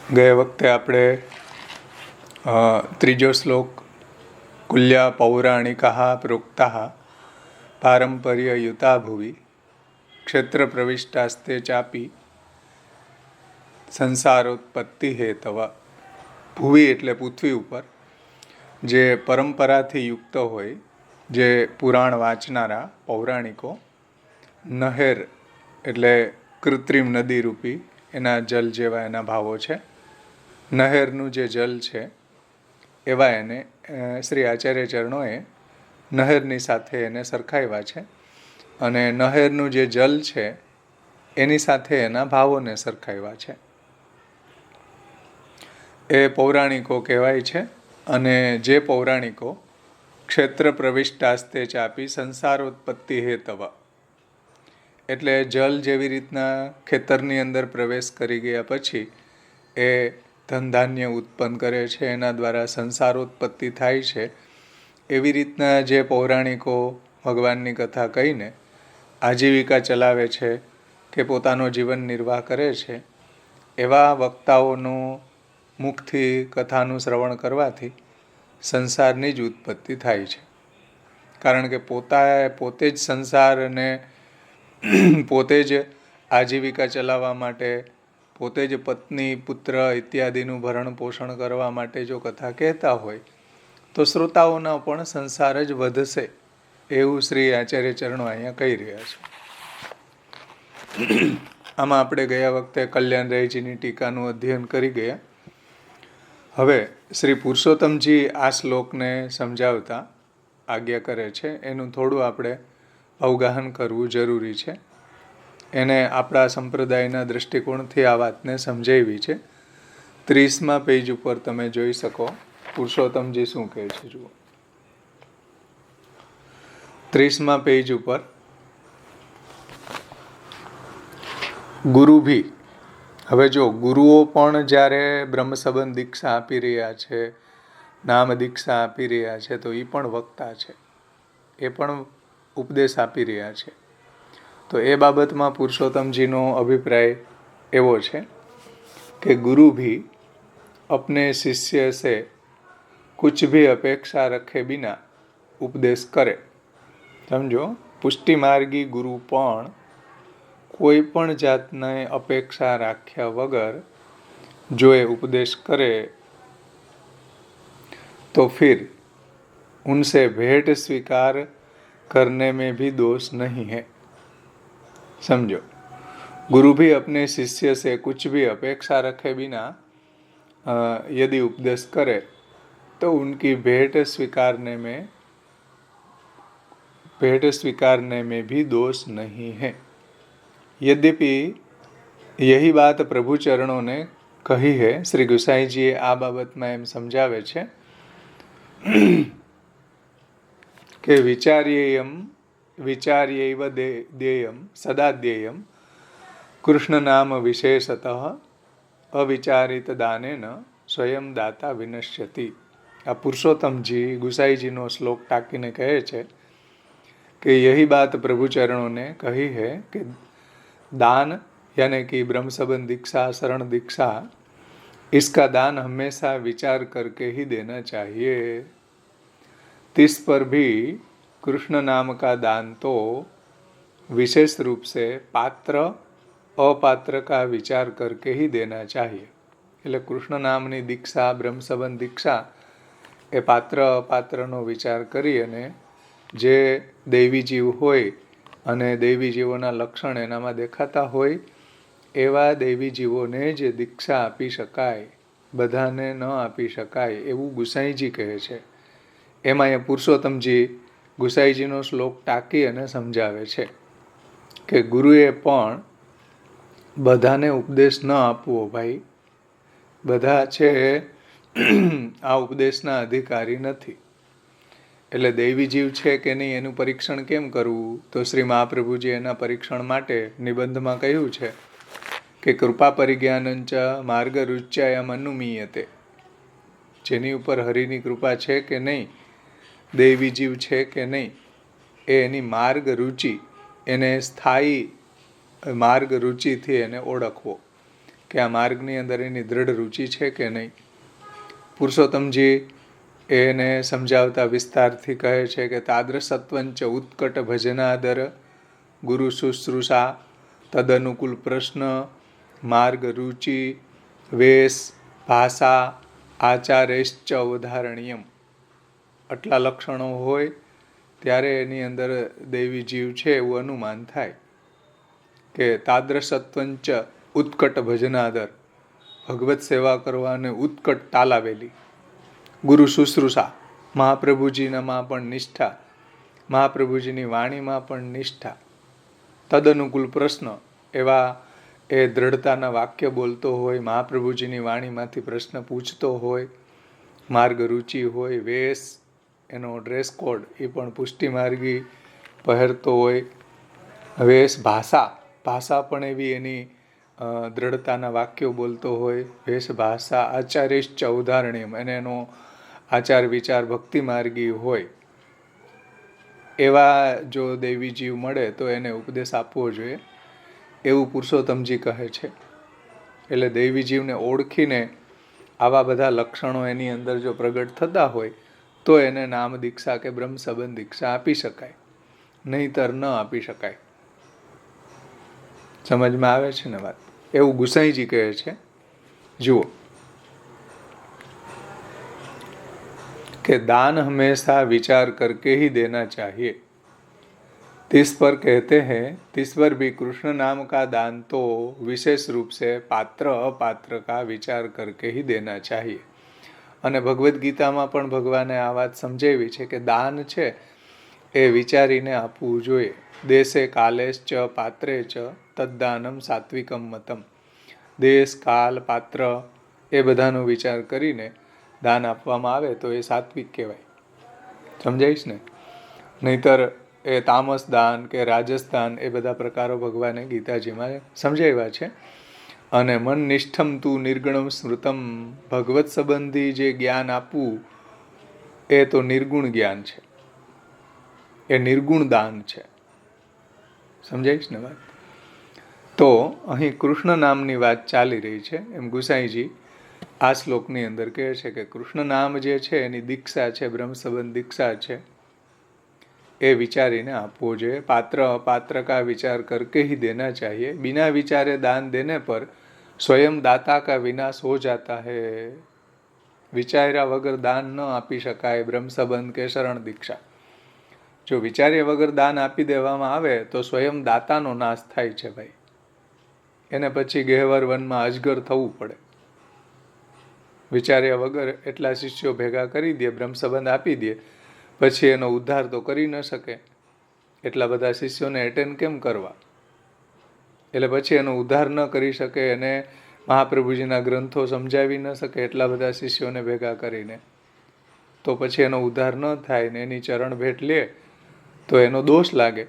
ગયે વખતે આપણે ત્રીજો શ્લોક કુલ્યા પૌરાણિકા પ્રોક્તા પારંપર્યયુતા ભુવિ ક્ષેત્ર પ્રવિષ્ટાસ્તે ચાપી સંસારોત્પત્તિ હેતવ. ભુવિ એટલે પૃથ્વી ઉપર જે પરંપરાથી યુક્ત હોય, જે પુરાણ વાંચનારા પૌરાણિકો, નહેર એટલે કૃત્રિમ નદી રૂપી એના જલ જેવા એના ભાવો છે. નહેરનું જે જલ છે એવા એને શ્રી આચાર્ય ચરણોએ નહેરની સાથે એને સરખાવ્યા છે, અને નહેરનું જે જલ છે એની સાથે એના ભાવોને સરખાવ્યા છે. એ પૌરાણિકો કહેવાય છે. અને જે પૌરાણિકો ક્ષેત્ર પ્રવિષ્ટાસ્તે ચાપી સંસારોત્પત્તિ હેતવ, એટલે જલ જેવી રીતના ખેતરની અંદર પ્રવેશ કરી ગયા પછી એ ધનધાન્ય ઉત્પન્ન કરે છે, એના દ્વારા સંસારોત્પત્તિ થાય છે. એવી રીતના જે પૌરાણિકો ભગવાનની કથા કહીને આજીવિકા ચલાવે છે કે પોતાનો જીવન નિર્વાહ કરે છે, એવા વક્તાઓનું મુખથી કથાનું શ્રવણ કરવાથી સંસારની જ ઉત્પત્તિ થાય છે. કારણ કે પોતે જ સંસારને પોતે જ આજીવિકા ચલાવવા માટે, પોતે જ પત્ની પુત્ર ઇત્યાદિનું ભરણ પોષણ કરવા માટે જો કથા કહેતા હોય તો શ્રોતાઓના પણ સંસાર જ વધશે, એવું શ્રી આચાર્ય ચરણો અહીંયા કહી રહ્યા છે. આમાં આપણે ગયા વખતે કલ્યાણરાયજીની ટીકાનું અધ્યયન કરી ગયા. હવે શ્રી પુરુષોત્તમજી આ શ્લોકને સમજાવતા આજ્ઞા કરે છે, એનું થોડું આપણે અવગાહન કરવું જરૂરી છે. એને આપણા સંપ્રદાયના દૃષ્ટિકોણથી આ વાતને સમજાવી છે. 30મા પેજ ઉપર તમે જોઈ શકો પુરુષોત્તમજી શું કહે છે. જુઓ, 30મા પેજ ઉપર ગુરુભી. હવે જો ગુરુઓ પણ જ્યારે બ્રહ્મસંબંધ દીક્ષા આપી રહ્યા છે, નામ દીક્ષા આપી રહ્યા છે, તો એ પણ વક્તા છે, એ પણ ઉપદેશ આપી રહ્યા છે. તો એ બાબતમાં પુરુષોત્તમજીનો અભિપ્રાય એવો છે કે ગુરુ भी अपने शिष्य से कुछ भी अपेक्षा रखे बिना उपदेश करे. સમજો, પુષ્ટિ માર્ગી ગુરુ પણ કોઈ પણ જાતને અપેક્ષા રાખ્યા વગર જો એ ઉપદેશ કરે तो फिर उनसे भेंट स्वीकार करने में भी दोष नहीं है. समझो, गुरु भी अपने शिष्य से कुछ भी अपेक्षा रखे बिना यदि उपदेश करे तो उनकी भेंट स्वीकारने में भी दोष नहीं है. यद्यपि यही बात प्रभु चरणों ने कही है. श्री गुसाईजीए आ बाबतમાં એમ સમજાવે છે કે વિચાર્યૈવ દેયમ સદા દેયમ કૃષ્ણ નામ વિશેષતઃ અવિચારિત દાનેન સ્વયં દાતા વિનશ્યતિ. આ પુરુષોત્તમજી ગુસાઈજીનો શ્લોક ટાંકીને કહે છે कि यही बात प्रभु चरणों ने कही है कि दान यानी कि ब्रह्म संबंध दीक्षा, शरण दीक्षा, इसका दान हमेशा विचार करके ही देना चाहिए. तिस पर भी कृष्ण नाम का दान तो विशेष रूप से पात्र अपात्र का विचार करके ही देना चाहिए. એટલે કૃષ્ણ નામની દીક્ષા, બ્રહ્મ સંબંધ દીક્ષા, એ પાત્ર અપાત્રનો વિચાર કરી અને જે દૈવી જીવ હોય અને દૈવી જીવોના લક્ષણ એનામાં દેખાતા હોય એવા દૈવી જીવોને જ દીક્ષા આપી શકાય, બધાને ન આપી શકાય, એવું ગુસાઈજી કહે છે. એમાં એ પુરુષોત્તમજી ગુસાઈજીનો શ્લોક ટાંકી અને સમજાવે છે કે ગુરુએ પણ બધાને ઉપદેશ ન આપવો. ભાઈ, બધા છે આ ઉપદેશના અધિકારી નથી. એટલે દૈવી જીવ છે કે નહીં એનું પરીક્ષણ કેમ કરવું? તો શ્રી મહાપ્રભુજી એના પરીક્ષણ માટે નિબંધમાં કહ્યું છે કે કૃપા પરિજ્ઞાનંચ માર્ગ રુચ્યાયમ અનુમીયતે. જેની ઉપર હરિની કૃપા છે કે નહીં, દૈવી જીવ છે કે નહીં, એ એની માર્ગ રુચિ, એને સ્થાયી માર્ગ રુચિથી એને ઓળખવો કે આ માર્ગની અંદર એની દ્રઢ રુચિ છે કે નહીં. પુરુષોત્તમજી એને સમજાવતા વિસ્તારથી કહે છે કે તાદ્રસત્વંચ ઉત્કટ ભજનાદર ગુરુ શુશ્રૂષા તદનુકૂળ પ્રશ્ન માર્ગ રુચિ વેશ ભાષા આચારેશ્ચ અવધારણીયમ. આટલા લક્ષણો હોય ત્યારે એની અંદર દૈવી જીવ છે એવું અનુમાન થાય કે તાદ્રસત્વંચ ઉત્કટ ભજનાદર, ભગવત સેવા કરવાને ઉત્કટ તાલાવેલી, ગુરુ શુશ્રૂષા, મહાપ્રભુજીનામાં પણ નિષ્ઠા, મહાપ્રભુજીની વાણીમાં પણ નિષ્ઠા, તદનુકૂળ પ્રશ્ન, એવા એ દ્રઢતાના વાક્ય બોલતો હોય, મહાપ્રભુજીની વાણીમાંથી પ્રશ્ન પૂછતો હોય, માર્ગ રુચિ હોય, વેશ એનો ડ્રેસ કોડ એ પણ પુષ્ટિ માર્ગી પહેરતો હોય, વેશ ભાષા પણ એવી એની દ્રઢતાના વાક્યો બોલતો હોય, વેશ ભાષા આચાર્યશ્ચ ઉદાહરણીયમ, અને એનો આચાર વિચાર ભક્તિ માર્ગી હોય. એવા જો દૈવી જીવ મળે તો એને ઉપદેશ આપવો જોઈએ એવું પુરુષોત્તમજી કહે છે. એટલે દૈવી જીવને ઓળખીને આવા બધા લક્ષણો એની અંદર જો પ્રગટ થતા હોય તો એને નામ દીક્ષા કે બ્રહ્મ સંબંધ દીક્ષા આપી શકાય, નહીંતર ન આપી શકાય. સમજમાં આવે છે ને વાત? એવું ગુસાઈજી કહે છે. જુઓ कि दान हमेशा विचार करके ही देना चाहिए. तिस पर कहते हैं तिस पर भी कृष्ण नाम का दान तो विशेष रूप से पात्र अपात्र का विचार करके ही देना चाहिए. અને ભગવદ્ ગીતામાં પણ ભગવાને આ વાત સમજાવી છે કે દાન છે એ વિચારીને આપવું જોઈએ. દેશે કાલેશ્ચ પાત્રે ચ તદ્દાનમ સાત્વિકમ મતમ. દેશ કાલ પાત્ર એ બધાનો વિચાર કરીને દાન આપવામાં આવે તો એ સાત્વિક કહેવાય. સમજાઈશ ને? નહીતર એ તામસ દાન કે રાજસ દાન એ બધા પ્રકારો ભગવાને ગીતાજીમાં સમજાવ્યા છે. અને મન નિષ્ઠમ તું નિર્ગુણમ સ્મૃતમ, ભગવત સંબંધી જે જ્ઞાન આપવું એ તો નિર્ગુણ જ્ઞાન છે, એ નિર્ગુણ દાન છે. સમજાઈશ ને વાત? તો અહીં કૃષ્ણ નામની વાત ચાલી રહી છે. એમ ગુસાઈજી આ શ્લોકની અંદર કહે છે કે કૃષ્ણ નામ જે છે એની દીક્ષા છે, બ્રહ્મ સંબંધ દીક્ષા છે, એ વિચારીને આપવો જોઈએ. પાત્ર અપાત્ર કા વિચાર કરકે ही देना चाहिए. बिना विचारे दान देने पर स्वयं दाता का विनाश हो जाता है. વિચાર્યા વગર દાન ન આપી શકાય. બ્રહ્મ સંબંધ કે શરણ દીક્ષા જો વિચાર્યા વગર દાન આપી દેવામાં આવે તો સ્વયં દાતાનો નાશ થાય છે ભાઈ. એને પછી ગહેવર વનમાં અજગર થવું પડે. વિચાર્યા વગર એટલા શિષ્યો ભેગા કરી દે, બ્રહ્મ સંબંધ આપી દે, પછી એનો ઉદ્ધાર તો કરી ન શકે. એટલા બધા શિષ્યોને એટેન્ડ કેમ કરવા? એટલે પછી એનો ઉદ્ધાર ન કરી શકે, એને મહાપ્રભુજીના ગ્રંથો સમજાવી ન શકે એટલા બધા શિષ્યોને ભેગા કરીને, તો પછી એનો ઉદ્ધાર ન થાય ને એની ચરણ ભેટ લે તો એનો દોષ લાગે.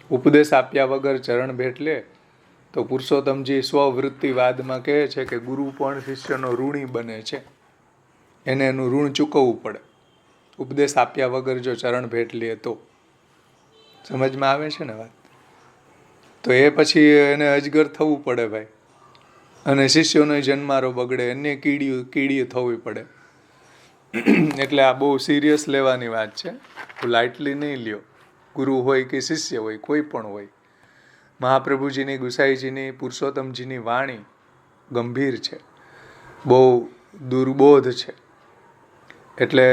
ઉપદેશ આપ્યા વગર ચરણ ભેટ લે તો પુરુષોત્તમજી સ્વવૃત્તિવાદમાં કહે છે કે ગુરુ પણ શિષ્યનો ઋણી બને છે, એને એનું ઋણ ચૂકવવું પડે. ઉપદેશ આપ્યા વગર જો ચરણ ભેટ લે તો. સમજમાં આવે છે ને વાત? તો એ પછી એને અજગર થવું પડે ભાઈ, અને શિષ્યોનો જન્મારો બગડે, એને કીડી થવી પડે. એટલે આ બહુ સિરિયસ લેવાની વાત છે, લાઇટલી નહીં લ્યો. ગુરુ હોય કે શિષ્ય હોય, કોઈ પણ હોય. મહાપ્રભુજીની, ગુસાઈજીની, પુરુષોત્તમજીની વાણી ગંભીર છે, બહુ દુર્બોધ છે. એટલે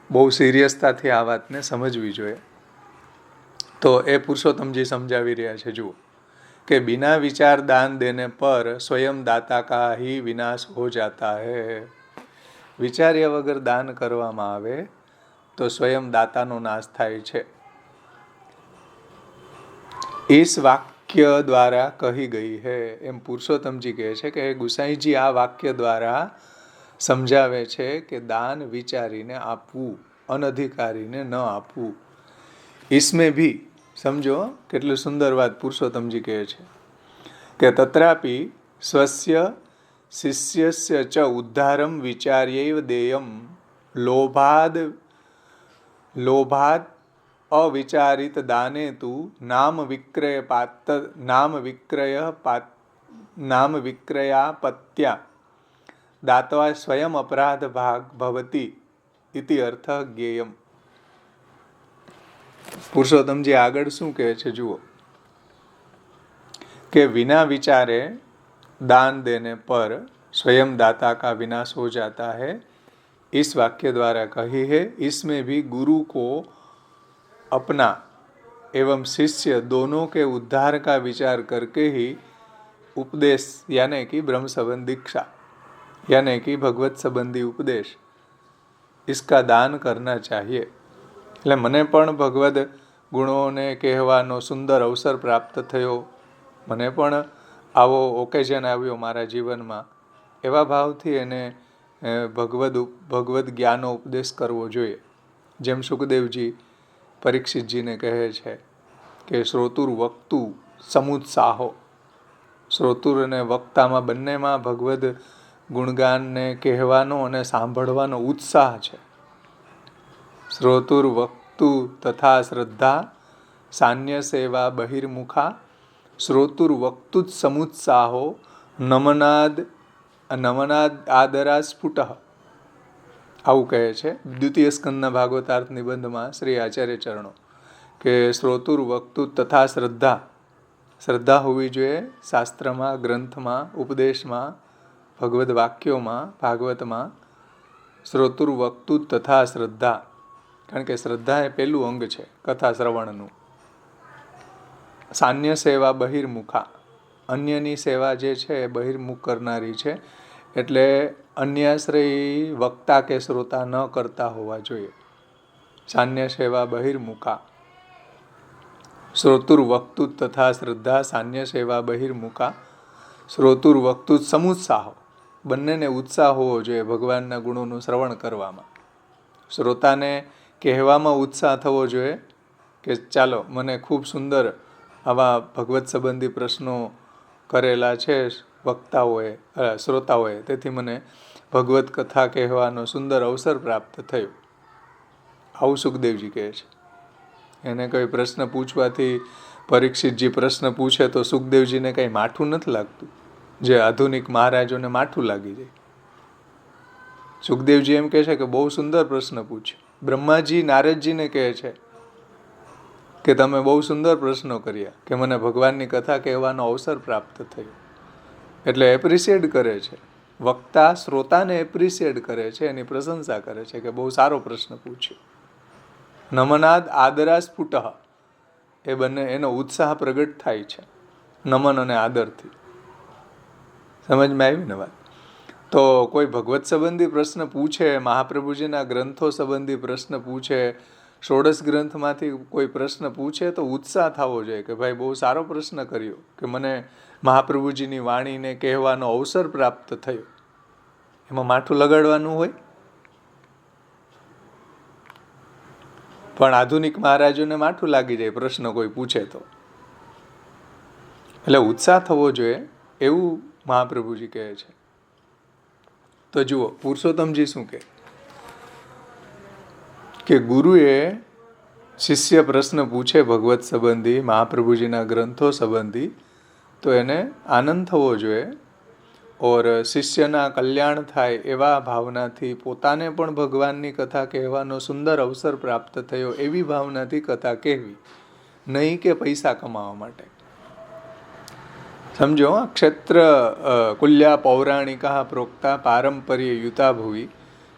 બહુ સિરિયસતાથી આ વાતને સમજવી જોઈએ. તો એ પુરુષોત્તમજી સમજાવી રહ્યા છે. જુઓ કે બિના વિચાર દાન દેને પર સ્વયં દાતા કા ही વિનાશ હો જાતા है. વિચાર્યા વગર દાન કરવામાં આવે તો સ્વયં દાતાનો નાશ થાય છે. इस वाक्य द्वारा कही गई है. એમ પુરુષોત્તમજી કહે છે કે ગુસાઈજી આ વાક્ય દ્વારા સમજાવે છે કે દાન વિચારીને આપવું, અનધિકારીને ન આપવું. इसमें भी સમજો કેટલી સુંદર વાત પુરુષોત્તમજી કહે છે કે તત્રાપી સ્વસ્ય શિષ્યસ્ય ચ ઉદ્ધારમ વિચાર્યૈવ દેયમ લોભાદ અવિચારિત દાને તુ નામ વિક્રય નામ વિક્રયાપત્યા દાત્વા સ્વયં અપરાધ ભાગ ભવતી ઇતિ અર્થ જ્ઞેયમ. પુરુષોત્તમજી આગળ શું કહે છે જુઓ, કે વિના વિચારે दान देने पर स्वयं दाता का विनाश हो जाता है. इस वाक्य द्वारा कही है. इसमें भी गुरु को अपना एवं शिष्य दोनों के उद्धार का विचार करके ही उपदेश यानी कि ब्रह्म संबंध दीक्षा यानी कि भगवत संबंधी उपदेश इसका दान करना चाहिए. એટલે મને પણ ભગવદ ગુણોને કહેવાનો સુંદર અવસર પ્રાપ્ત થયો, મને પણ આવો ઓકેઝન આવ્યો મારા જીવનમાં, એવા ભાવથી એને ભગવદ જ્ઞાનનો ઉપદેશ કરવો જોઈએ. જેમ સુખદેવજી પરીક્ષિતજીને કહે છે કે શ્રોતુર વક્તુ સમુત્સાહો, શ્રોતુર અને વક્તામાં બંનેમાં ભગવદ ગુણગાનને કહેવાનો અને સાંભળવાનો ઉત્સાહ છે. શ્રોતુર વક્તુ તથા શ્રદ્ધા સાન્ય સેવા બહિર્મુખા શ્રોતુર વક્તુજ સમુત્સાહો નમનાદ આદરા સ્ફુટ. આવું કહે છે દ્વિતીય સ્કંદના ભાગવતાર્થ નિબંધમાં શ્રી આચાર્ય ચરણો, કે શ્રોતુર વક્તુ તથા શ્રદ્ધા, શ્રદ્ધા હોવી જોઈએ શાસ્ત્રમાં, ગ્રંથમાં, ઉપદેશમાં, ભગવદ વાક્યોમાં, ભાગવતમાં. શ્રોતુર વક્તુ તથા શ્રદ્ધા, કારણ કે શ્રદ્ધા એ પહેલું અંગ છે કથા શ્રવણનું. સાન્ય સેવા બહિર્મુખા, અન્યની સેવા જે છે એ બહિર્મુખ કરનારી છે, એટલે અન્યાશ્રયી વક્તા કે શ્રોતા ન કરતા હોવા જોઈએ. સાન્ય સેવા બહિર્મુખા શ્રોતુર વક્તુ તથા શ્રદ્ધા સાન્ય સેવા બહિર્મુખા શ્રોતુર વક્તુ સમુત્સાહો, બંનેને ઉત્સાહ હોવો જોઈએ ભગવાનના ગુણોનું શ્રવણ કરવામાં. શ્રોતાને કહેવામાં ઉત્સાહ થવો જોઈએ કે ચાલો મને ખૂબ સુંદર આવા ભગવત સંબંધી પ્રશ્નો કરેલા છે વક્તાઓએ, શ્રોતાઓએ, તેથી મને ભગવત કથા કહેવાનો સુંદર અવસર પ્રાપ્ત થયો. આવું સુખદેવજી કહે છે. એને કોઈ પ્રશ્ન પૂછવાથી પરીક્ષિતજી પ્રશ્ન પૂછે તો સુખદેવજીને કંઈ માઠું નથી લાગતું, જે આધુનિક મહારાજોને માઠું લાગી જાય. સુખદેવજી એમ કહે છે કે બહુ સુંદર પ્રશ્ન પૂછ્યો. બ્રહ્માજી નારદજીને કહે છે કે તમે બહુ સુંદર પ્રશ્નો કર્યા, કે મને ભગવાનની કથા કહેવાનો અવસર પ્રાપ્ત થયો. એટલે એપ્રિશિએટ કરે છે વક્તા, શ્રોતાને એપ્રિશિએટ કરે છે, એની પ્રશંસા કરે છે કે બહુ સારો પ્રશ્ન પૂછ્યો. નમનાદ આદરા સ્ફુટ, એ બંને એનો ઉત્સાહ પ્રગટ થાય છે નમન અને આદરથી. સમજમાં આવી ને વાત? તો કોઈ ભગવત સંબંધી પ્રશ્ન પૂછે, મહાપ્રભુજીના ગ્રંથો સંબંધી પ્રશ્ન પૂછે, ષોડશ ગ્રંથમાંથી કોઈ પ્રશ્ન પૂછે તો ઉત્સાહ થવો જોઈએ કે ભાઈ બહુ સારો પ્રશ્ન કર્યો, કે મને મહાપ્રભુજીની વાણીને કહેવાનો અવસર પ્રાપ્ત થયો. એમાં માઠું લગાડવાનું હોય? પણ આધુનિક મહારાજોને માઠું લાગી જાય પ્રશ્ન કોઈ પૂછે તો. એટલે ઉત્સાહ થવો જોઈએ એવું મહાપ્રભુજી કહે છે. તો જુઓ પુરુષોત્તમજી શું કહે, કે ગુરુએ શિષ્ય પ્રશ્ન પૂછે ભગવત સંબંધી, મહાપ્રભુજીના ગ્રંથો સંબંધી, તો એને આનંદ થવો જોઈએ. ઓર શિષ્યના કલ્યાણ થાય એવા ભાવનાથી, પોતાને પણ ભગવાનની કથા કહેવાનો સુંદર અવસર પ્રાપ્ત થયો એવી ભાવનાથી કથા કહેવી, નહીં કે પૈસા કમાવા માટે. સમજો, ક્ષેત્ર કુલ્યા પૌરાણિકા પ્રોક્તા પારંપર્ય યુતા ભુવિ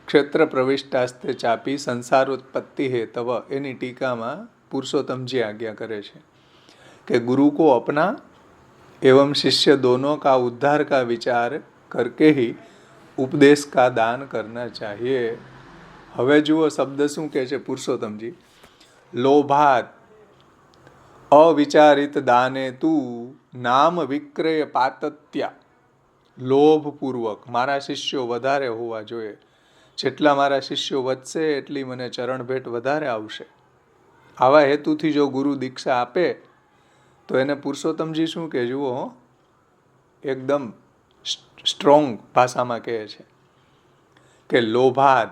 ક્ષેત્ર પ્રવિષ્ટાસ્તે ચાપી સંસારોત્પત્તિ હેતવ, એની ટીકામાં પુરુષોત્તમજી આજ્ઞા કરે છે કે ગુરુ को अपना एवं शिष्य दोनों का उद्धार का विचार करके ही उपदेश का दान करना चाहिए. હવે જુઓ શબ્દ શું કહે છે પુરુષોત્તમજી, લોભાત અવિચારિત દાને તું નામ વિક્રય પાતત્યા. લોભપૂર્વક મારા શિષ્યો વધારે હોવા જોઈએ, જેટલા મારા શિષ્યો વધશે એટલી મને ચરણ ભેટ વધારે આવશે. આવા હેતુથી જો ગુરુ દીક્ષા આપે તો એને પુરુષોત્તમજી શું કહે જુઓ, એકદમ સ્ટ્રોંગ ભાષામાં કહે છે કે લોભાત,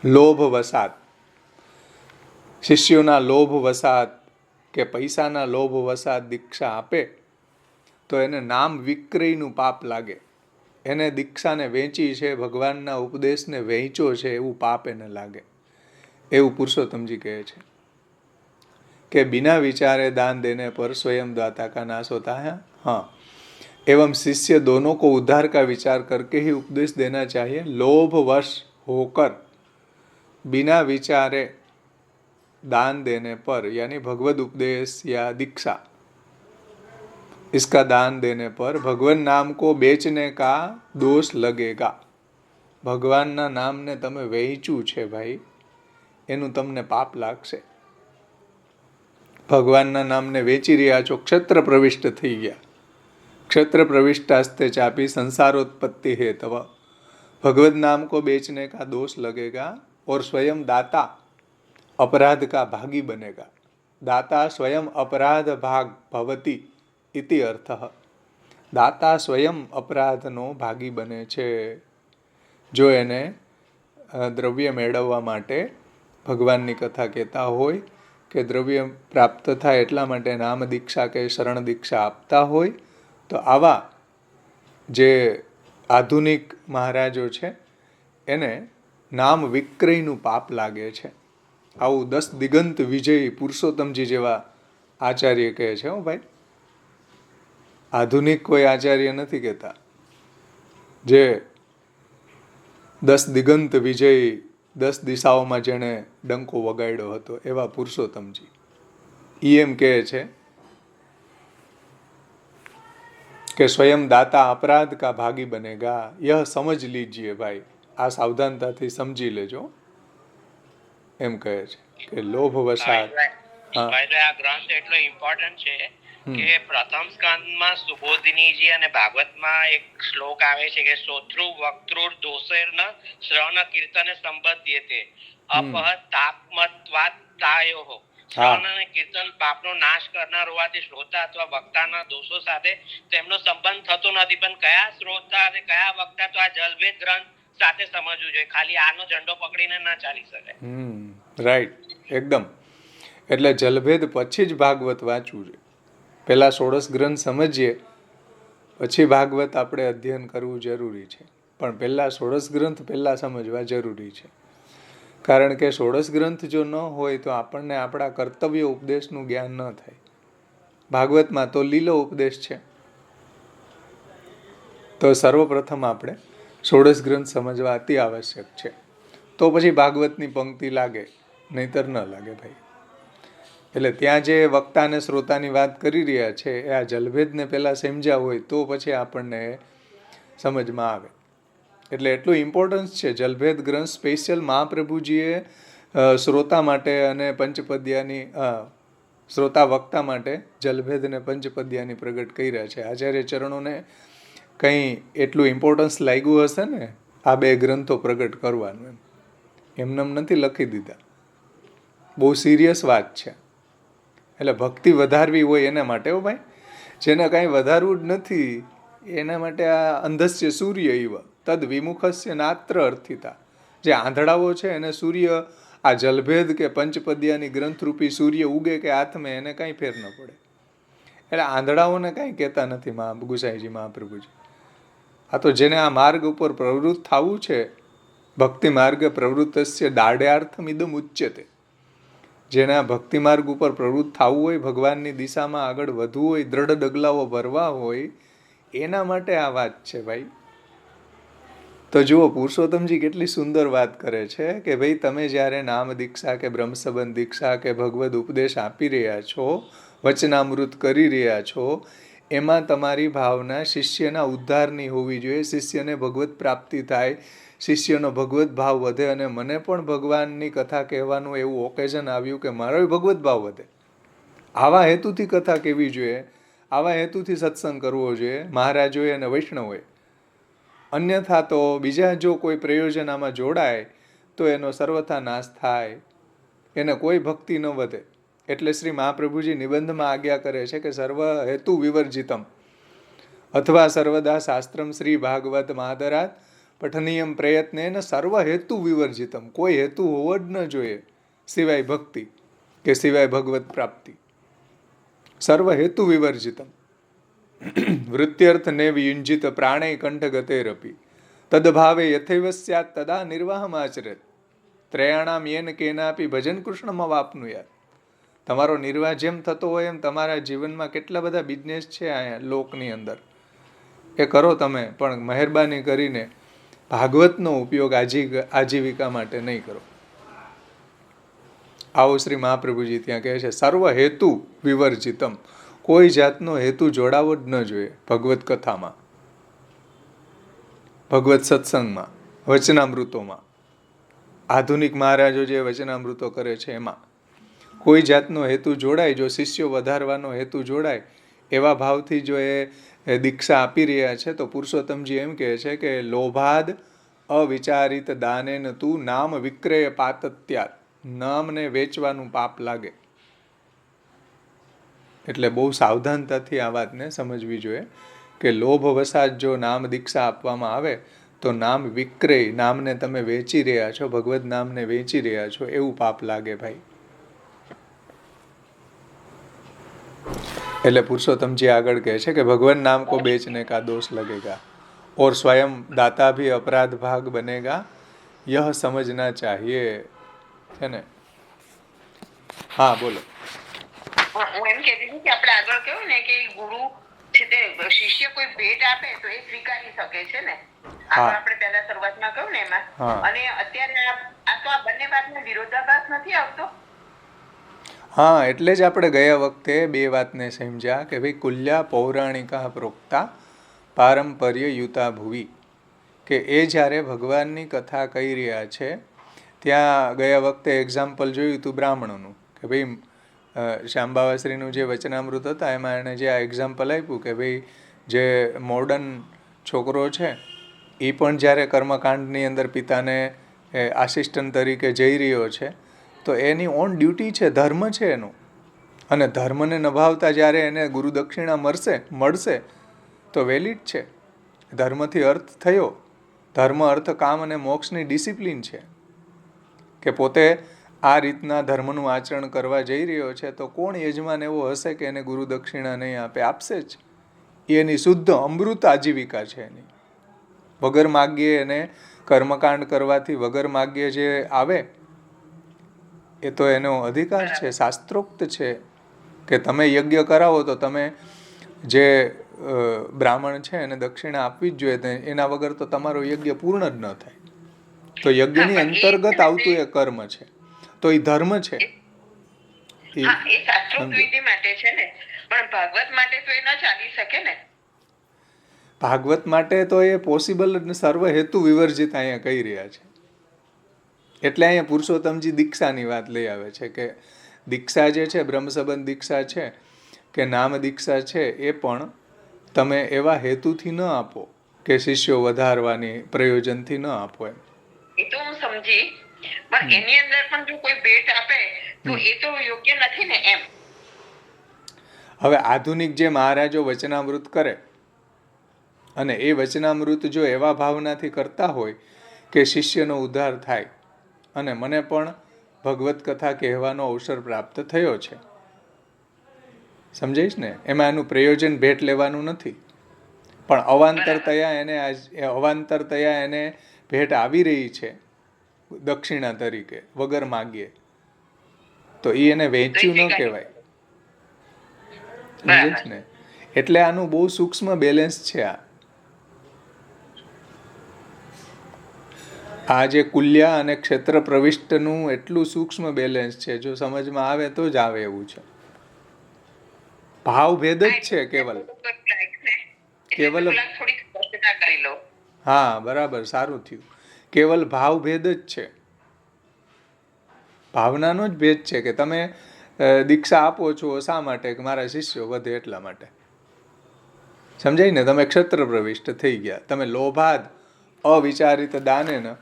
લોભ વસાત, શિષ્યોના લોભ વસાત કે પૈસાના લોભ વસાત દીક્ષા આપે તો એને નામ વિક્રયનું પાપ લાગે. એને દીક્ષાને વેચી છે, ભગવાનના ઉપદેશને વહેંચ્યો છે એવું પાપ એને લાગે. એવું પુરુષોત્તમજી કહે છે कि बिना विचारे दान देने पर स्वयं दाता का नाश होता है. हाँ, एवं शिष्य दोनों को उद्धार का विचार करके ही उपदेश देना चाहिए. लोभवश होकर बिना विचारे दान देने पर, यानी भगवद उपदेश या दीक्षा, इसका दान देने पर भगवान नाम को बेचने का दोष लगेगा. ભગવાનના નામને તમે વહેંચ્યું છે ભાઈ, એનું તમને પાપ લાગશે. ભગવાનના નામને વેચી રહ્યા છો, ક્ષેત્ર પ્રવિષ્ટ થઈ ગયા. ક્ષેત્ર પ્રવિષ્ટાસ્તે ચાપી સંસારોત્पत्ति हेतव. भगवत नाम को बेचने का दोष लगेगा और स्वयं दाता अपराध का भागी बनेगा. दाता स्वयं अपराध भाग भवति इति अर्थः. દાતા સ્વયં અપરાધનો ભાગી બને છે. જો એને દ્રવ્ય મેળવવા માટે ભગવાનની કથા કહેતા હોય કે દ્રવ્ય પ્રાપ્ત થાય એટલા માટે નામ દીક્ષા કે શરણ દીક્ષા આપતા હોય, તો આવા જે આધુનિક મહારાજો છે એને નામ વિક્રયનું પાપ લાગે છે. આવું 10 દિગંત વિજયી પુરુષોત્તમજી જેવા આચાર્ય કહે છે. હો ભાઈ, આધુનિક કોઈ આચાર્ય નથી કહેતા. જે 10 દિગંત વિજયી, 10 દિશાઓમાં જેણે ડંકો વગાડ્યો હતો એવા પુરુષોત્તમજી એમ કહે છે કે સ્વયં દાતા અપરાધ કા ભાગી બનેગા. યહ સમજ લીજીએ ભાઈ, આ સાવધાનતાથી સમજી લેજો. એમ કહે છે કે લોભ વસાત. આ ગ્રંથ એટલો ઇમ્પોર્ટન્ટ છે કે પ્રથમ સ્કંદમાં સુબોધિનીજી અને ભાગવતમાં એક શ્લોક આવે છે કે શ્રોતૃ વક્તૃ દોષેર્ન શ્રવણ કીર્તન સંબધ્યતે અપહ તાપમત્વાત તાયોઃ. શ્રવણ અને કીર્તન પાપનો નાશ કરનાર હોવાથી શ્રોતા અથવા વક્તાના દોષો સાથે તેમનો સંબંધ થતો નથી. પણ કયા શ્રોતા અને કયા વક્તા, તો આ જલભેદ ગ્રંથ સાથે સમજવું જોઈએ. ખાલી આનો ઝંડો પકડીને ના ચાલી શકે. રાઈટ, એકદમ. એટલે જલભેદ પછી જ ભાગવત વાંચવું જોઈએ. પહેલા 16 ગ્રંથ સમજીએ પછી ભાગવત આપણે અધ્યયન કરવું જરૂરી છે. પણ પહેલા 16 ગ્રંથ પહેલા સમજવા જરૂરી છે. કારણ કે 16 ગ્રંથ જો ન હોય તો આપણને આપણા કર્તવ્ય ઉપદેશનું જ્ઞાન ન થાય. ભાગવતમાં તો લીલો ઉપદેશ છે. તો સર્વપ્રથમ આપણે 16 ગ્રંથ સમજવા અતિ આવશ્યક છે. તો પછી ભાગવતની પંક્તિ લાગે, નહીતર ન લાગે ભાઈ. એટલે ત્યાં જે વક્તા અને શ્રોતાની વાત કરી રહ્યા છે એ આ જલભેદને પહેલાં સમજ્યા હોય તો પછી આપણને સમજમાં આવે. એટલે એટલું ઇમ્પોર્ટન્સ છે જલભેદ ગ્રંથ. સ્પેશિયલ મહાપ્રભુજીએ શ્રોતા માટે અને પંચપદ્યાની શ્રોતા વક્તા માટે જલભેદ અને પંચપદ્યાની પ્રગટ કર્યા છે. આચાર્ય ચરણોને કંઈ એટલું ઇમ્પોર્ટન્સ લાગ્યું હશે ને આ 2 ગ્રંથો પ્રગટ કરવાનું. એમને નથી લખી દીધા. બહુ સિરિયસ વાત છે. એટલે ભક્તિ વધારવી હોય એના માટે. હો ભાઈ, જેને કાંઈ વધારવું જ નથી એના માટે આ અંધસ્ય સૂર્ય ઇવ તદ વિમુખસ્ય નાત્ર અર્થિતા. જે આંધળાઓ છે એને સૂર્ય, આ જલભેદ કે પંચપદ્યાની ગ્રંથરૂપી સૂર્ય ઉગે કે આથમે એને કાંઈ ફેર ન પડે. એટલે આંધળાઓને કાંઈ કહેતા નથી ગુસાઈજી મહાપ્રભુજી. આ તો જેને આ માર્ગ ઉપર પ્રવૃત્ત થવું છે, ભક્તિ માર્ગ પ્રવૃત્તસ્ય દાઢ્યાર્થમ ઇદમ ઉચ્યતે. જેને આ ભક્તિ માર્ગ ઉપર પ્રવૃત્ત થવું હોય, ભગવાનની દિશામાં આગળ વધવું હોય, દ્રઢ ડગલાઓ ભરવા હોય, એના માટે આ વાત છે ભાઈ. તો જુઓ પુરુષોત્તમજી કેટલી સુંદર વાત કરે છે કે ભાઈ તમે જ્યારે નામ દીક્ષા કે બ્રહ્મસંબંધ દીક્ષા કે ભગવદ ઉપદેશ આપી રહ્યા છો, વચનામૃત કરી રહ્યા છો, એમાં તમારી ભાવના શિષ્યના ઉદ્ધારની હોવી જોઈએ. શિષ્યને ભગવત પ્રાપ્તિ થાય, શિષ્યનો ભગવત ભાવ વધે અને મને પણ ભગવાનની કથા કહેવાનું એવું ઓકેઝન આવ્યું કે મારો ભગવત ભાવ વધે. આવા હેતુથી કથા કહેવી જોઈએ, આવા હેતુથી સત્સંગ કરવો જોઈએ મહારાજોએ અને વૈષ્ણવોએ. અન્યથા તો બીજા જો કોઈ પ્રયોજન આમાં જોડાય તો એનો સર્વથા નાશ થાય, એને કોઈ ભક્તિ ન વધે. એટલે શ્રી મહાપ્રભુજી નિબંધમાં આજ્ઞા કરે છે કે સર્વ હેતુ વિવર્જિતમ અથવા સર્વદા શાસ્ત્રમ શ્રી ભાગવત માદરાત પઠનીયમ પ્રયત્નેન સર્વ હેતુ વિવર્જિતમ. કોઈ હેતુ હોવો જ ન જોઈએ સિવાય ભક્તિ કે સિવાય ભગવત પ્રાપ્તિ. સર્વ હેતુ વિવર્જિતમ. વૃત્યર્થ ને વિયુંજિત પ્રાણે કંઠગતેરપી તદભાવે યથૈવ સ્યાત તદા નિર્વાહમ આચરેત ત્રયાણામ યેન કેનાપી ભજન કૃષ્ણમાં વાપનુયાત. તમારો નિર્વાહ જેમ થતો હોય એમ તમારા જીવનમાં કેટલા બધા બિઝનેસ છે અહીંયા લોકની અંદર, એ કરો તમે, પણ મહેરબાની કરીને ભાગવતનો ઉપયોગ આજીવિકા માટે નહીં કરો. આવો શ્રી મહાપ્રભુજી ત્યાં કહે છે સર્વ હેતુ વિવર્જિતમ, કોઈ જાતનો હેતુ જોડાવો જ ન જોઈએ ભગવત કથામાં, ભગવત સત્સંગમાં, વચનામૃતોમાં. આધુનિક મહારાજો જે વચનામૃતો કરે છે એમાં કોઈ જાતનો હેતુ જોડાય, જો શિષ્યો વધારવાનો હેતુ જોડાય એવા ભાવથી જો એ દીક્ષા આપી રહ્યા છે તો પુરુષોત્તમજી એમ કહે છે કે લોભાદ અવિચારિત દાનેન તું નામ વિક્રય પાતત્યાત, નામને વેચવાનું પાપ લાગે. એટલે બહુ સાવધાનતાથી આ વાતને સમજવી જોઈએ કે લોભ વસાત જો નામ દીક્ષા આપવામાં આવે તો નામ વિક્રય, નામને તમે વેચી રહ્યા છો, ભગવત નામને વેચી રહ્યા છો એવું પાપ લાગે ભાઈ. એટલે પુરુષોત્તમજી આગળ કહે છે કે ભગવાન નામ કો બેચને કા દોષ लगेगा और स्वयं दाता भी अपराध भाग बनेगा, यह समझना चाहिए. છે ને? હા બોલો. હું એમ કહેતી હતી કે આપણે આગળ કહ્યું ને કે ગુરુ છે તે શિષ્ય કોઈ ભેટ આપે તો એ સ્વીકારી શકે છે ને, આપણે પહેલા શરૂઆતમાં કહ્યું ને એમાં. અને અત્યારે આ તો આ બંને વાતનો વિરોધાભાસ નથી આવતો. હા, એટલે જ આપણે ગયા વખતે બે વાતને સમજ્યા કે ભાઈ કુલ્યા પૌરાણિકા પ્રોક્તા પારંપર્ય યુતા ભુવી, કે એ જ્યારે ભગવાનની કથા કહી રહ્યા છે ત્યાં ગયા વખતે એક્ઝામ્પલ જોયું હતું બ્રાહ્મણોનું કે ભાઈ શ્યામબાવાશ્રીનું જે વચનામૃત હતા એમાં એણે જે આ એક્ઝામ્પલ આપ્યું કે ભાઈ જે મોડર્ન છોકરો છે એ પણ જ્યારે કર્મકાંડની અંદર પિતાને આસિસ્ટન્ટ તરીકે જઈ રહ્યો છે તો એની ઓન ડ્યુટી છે, ધર્મ છે એનું, અને ધર્મને નભાવતા જ્યારે એને ગુરુ દક્ષિણા મળશે તો વેલિડ છે. ધર્મથી અર્થ થયો, ધર્મ અર્થ કામ અને મોક્ષની ડિસિપ્લિન છે કે પોતે આ રીતના ધર્મનું આચરણ કરવા જઈ રહ્યો છે તો કોણ યજમાન એવો હશે કે એને ગુરુ દક્ષિણા નહીં આપે? આપશે જ. એની શુદ્ધ અમૃત આજીવિકા છે એની. વગર માગ્યે એને કર્મકાંડ કરવાથી વગર માગ્યે જે આવે એ તો એનો અધિકાર છે, શાસ્ત્રોક્ત છે કે તમે યજ્ઞ કરાવો તો તમે જે બ્રાહ્મણ છે એને દક્ષિણા આપવી જ જોઈએ, એના વગર તો તમારો યજ્ઞ પૂર્ણ જ ન થાય. તો યજ્ઞની અંતર્ગત આવતું એ કર્મ છે, તો એ ધર્મ છે. ભાગવત માટે તો એ પોસિબલ સર્વ હેતુ વિવર્જિત અહીંયા કહી રહ્યા છે. એટલે અહીંયા પુરુષોત્તમજી દીક્ષાની વાત લઈ આવે છે કે દીક્ષા જે છે, બ્રહ્મ સંબંધ દીક્ષા છે કે નામ દીક્ષા છે, એ પણ તમે એવા હેતુથી ન આપો કે શિષ્યો વધારવાની પ્રયોજનથી ન આપો. એમ એ તો હું સમજી, પણ એની અંદર પણ જો કોઈ ભેટ આપે તો એ તો યોગ્ય નથી ને એમ. હવે આધુનિક જે મહારાજો વચનામૃત કરે અને એ વચનામૃત જો એવા ભાવનાથી કરતા હોય કે શિષ્યનો ઉદ્ધાર થાય, અને મને પણ ભગવત કથા કહેવાનો અવસર પ્રાપ્ત થયો છે, સમજાઈશ ને, એમાં એનું પ્રયોજન ભેટ લેવાનું નથી, પણ અવાંતર તયા એને ભેટ આવી રહી છે દક્ષિણા તરીકે વગર માગીએ, તો એ એને વેચ્યું ન કહેવાય. સમજાઈશ ને? એટલે આનું બહુ સૂક્ષ્મ બેલેન્સ છે. આ જે કુલ્યા અને ક્ષેત્ર પ્રવિષ્ટનું એટલું સૂક્ષ્મ બેલેન્સ છે, જો સમજમાં આવે તો જ આવે એવું છે. ભાવ ભેદ જ છે કેવલ. હા બરાબર, સારું થયું. કેવલ ભાવ ભેદ જ છે, ભાવનાનો જ ભેદ છે કે તમે દીક્ષા આપો છો શા માટે? કે મારા શિષ્યો વધે એટલા માટે. સમજાય ને? તમે ક્ષેત્ર પ્રવિષ્ટ થઈ ગયા, તમે લોભાદ અવિચારિત દાને ને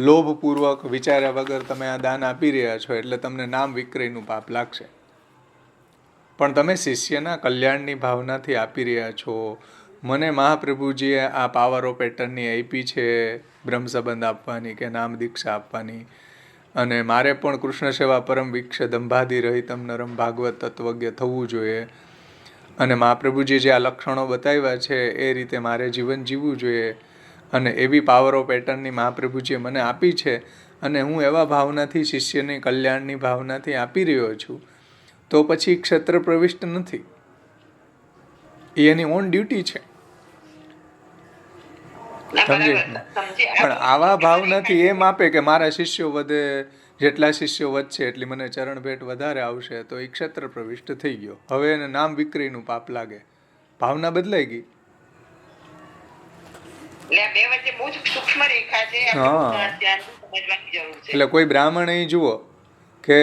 લોભપૂર્વક વિચાર્યા વગર તમે આ દાન આપી રહ્યા છો એટલે તમને નામ વિક્રયનું પાપ લાગશે. પણ તમે શિષ્યના કલ્યાણની ભાવનાથી આપી રહ્યા છો. મને મહાપ્રભુજીએ આ પાવર ઓફ પેટર્નની આપી છે બ્રહ્મ સંબંધ આપવાની કે નામ દીક્ષા આપવાની, અને મારે પણ કૃષ્ણ સેવા પરમ વિક્ષ દંભાદી રહિતમ નરમ ભાગવત તત્વજ્ઞ થવું જોઈએ. અને મહાપ્રભુજી જે આ લક્ષણો બતાવ્યા છે એ રીતે મારે જીવન જીવવું જોઈએ અને એવી પાવર ઓફ પેટર્નની મહાપ્રભુજીએ મને આપી છે અને હું એવા ભાવનાથી શિષ્યની કલ્યાણની ભાવનાથી આપી રહ્યો છું, તો પછી ક્ષેત્ર પ્રવિષ્ટ નથી, એ એની ઓન ડ્યુટી છે. સમજે? પણ આવા ભાવનાથી એમ આપે કે મારા શિષ્યો વધે, જેટલા શિષ્યો વધશે એટલી મને ચરણ ભેટ વધારે આવશે, તો એ ક્ષેત્ર પ્રવિષ્ટ થઈ ગયો. હવે એને નામ વિક્રીનું પાપ લાગે, ભાવના બદલાઈ ગઈ. એટલે કોઈ બ્રાહ્મણ અહીં જુઓ કે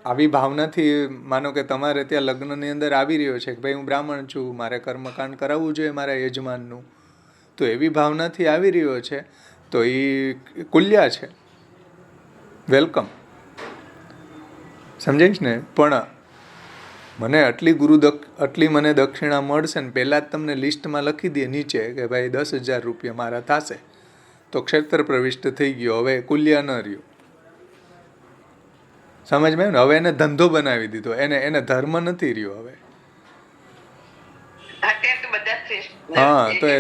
આવી ભાવનાથી, માનો કે તમારે ત્યાં લગ્નની અંદર આવી રહ્યો છે કે ભાઈ હું બ્રાહ્મણ છું, મારે કર્મકાંડ કરાવવું જોઈએ મારા યજમાનનું, તો એવી ભાવનાથી આવી રહ્યો છે તો એ કુલ્યા છે, વેલકમ. સમજાય છે ને? પણ મને આટલી મને દક્ષિણા મળશે ને પહેલાં જ તમને લિસ્ટમાં લખી દે નીચે કે ભાઈ 10,000 રૂપિયા મારા થશે, તો ક્ષેત્ર પ્રવિષ્ટ થઈ ગયો, હવે કુલ્યા ન રહ્યો. સમજમાં ને? હવે એને ધંધો બનાવી દીધો, એને ધર્મ નથી રહ્યો હવે. હા, તો એ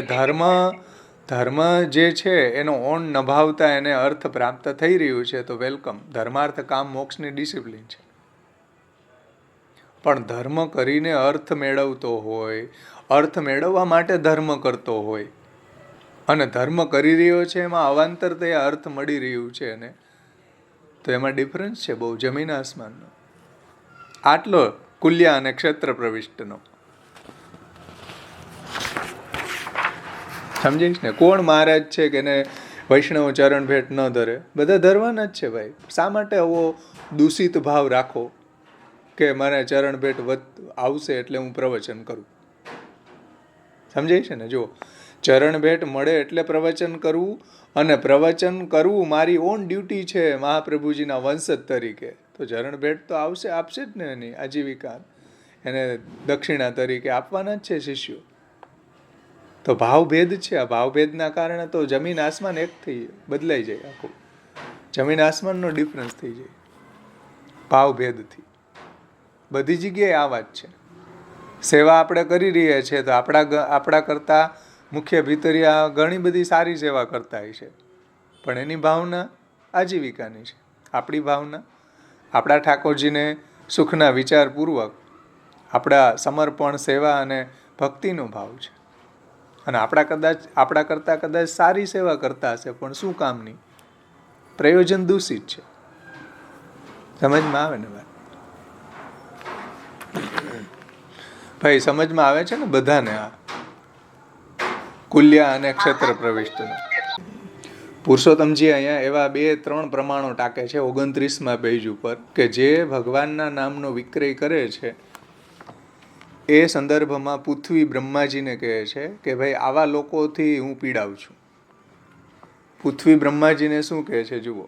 ધર્મ જે છે એનો ઓણ નભાવતા એને અર્થ પ્રાપ્ત થઈ રહ્યું છે, તો વેલકમ. ધર્માર્થ કામ મોક્ષની ડિસિપ્લિન છે. પણ ધર્મ કરીને અર્થ મેળવતો હોય, અર્થ મેળવવા માટે ધર્મ કરતો હોય અને ધર્મ કરી રહ્યો છે એમાં અવાંતર તે અર્થ મળી રહ્યું છે એને, તો એમાં ડિફરન્સ છે બહુ, જમીન આસમાનનો. આટલો કુલ્યા અને ક્ષેત્ર પ્રવિષ્ટનો. સમજીશ ને? કોણ મહારાજ છે કે એને વૈષ્ણવ ચરણ ભેટ ન ધરે? બધા ધરવાના જ છે ભાઈ. શા માટે આવો દૂષિત ભાવ રાખો કે મારે ચરણ ભેટ આવશે એટલે હું પ્રવચન કરું? સમજાય છે ને? જો ચરણ ભેટ મળે એટલે પ્રવચન કરવું, અને પ્રવચન કરવું મારી ઓન ડ્યુટી છે મહાપ્રભુજીના વંશજ તરીકે, તો ચરણ ભેટ તો આપશે જ ને. એની આજીવિકા એને દક્ષિણા તરીકે આપવાના જ છે શિષ્યો. તો ભાવભેદ છે. આ ભાવભેદના કારણે તો જમીન આસમાન એક થઈ બદલાઈ જાય, આખું જમીન આસમાનનો ડિફરન્સ થઈ જાય ભાવભેદથી. બધી જગ્યાએ આ વાત છે. સેવા આપણે કરી રહ્યા છીએ તો આપણા કરતાં મુખ્ય ભીતરિયા ઘણી બધી સારી સેવા કરતા હોય છે, પણ એની ભાવના આજીવિકાની છે. આપણી ભાવના આપણા ઠાકોરજીને સુખના વિચારપૂર્વક આપણા સમર્પણ, સેવા અને ભક્તિનો ભાવ છે. અને આપણા કરતાં કદાચ સારી સેવા કરતા હશે, પણ શું કામની? પ્રયોજન દૂષિત છે. સમજમાં આવે ને વાત? ભાઈ સમજમાં આવે છે ને બધાને? આ કુલ્યા અને ક્ષેત્ર પ્રવિષ્ટનો. પુરુષોત્તમજી અહીંયા એવા 2-3 પ્રમાણો ટાકે છે 29મા પેજ ઉપર, કે જે ભગવાનના નામનો વિક્રય કરે છે એ સંદર્ભમાં પૃથ્વી બ્રહ્માજીને કહે છે કે ભાઈ આવા લોકોથી હું પીડાવું છું. પૃથ્વી બ્રહ્માજીને શું કહે છે જુઓ,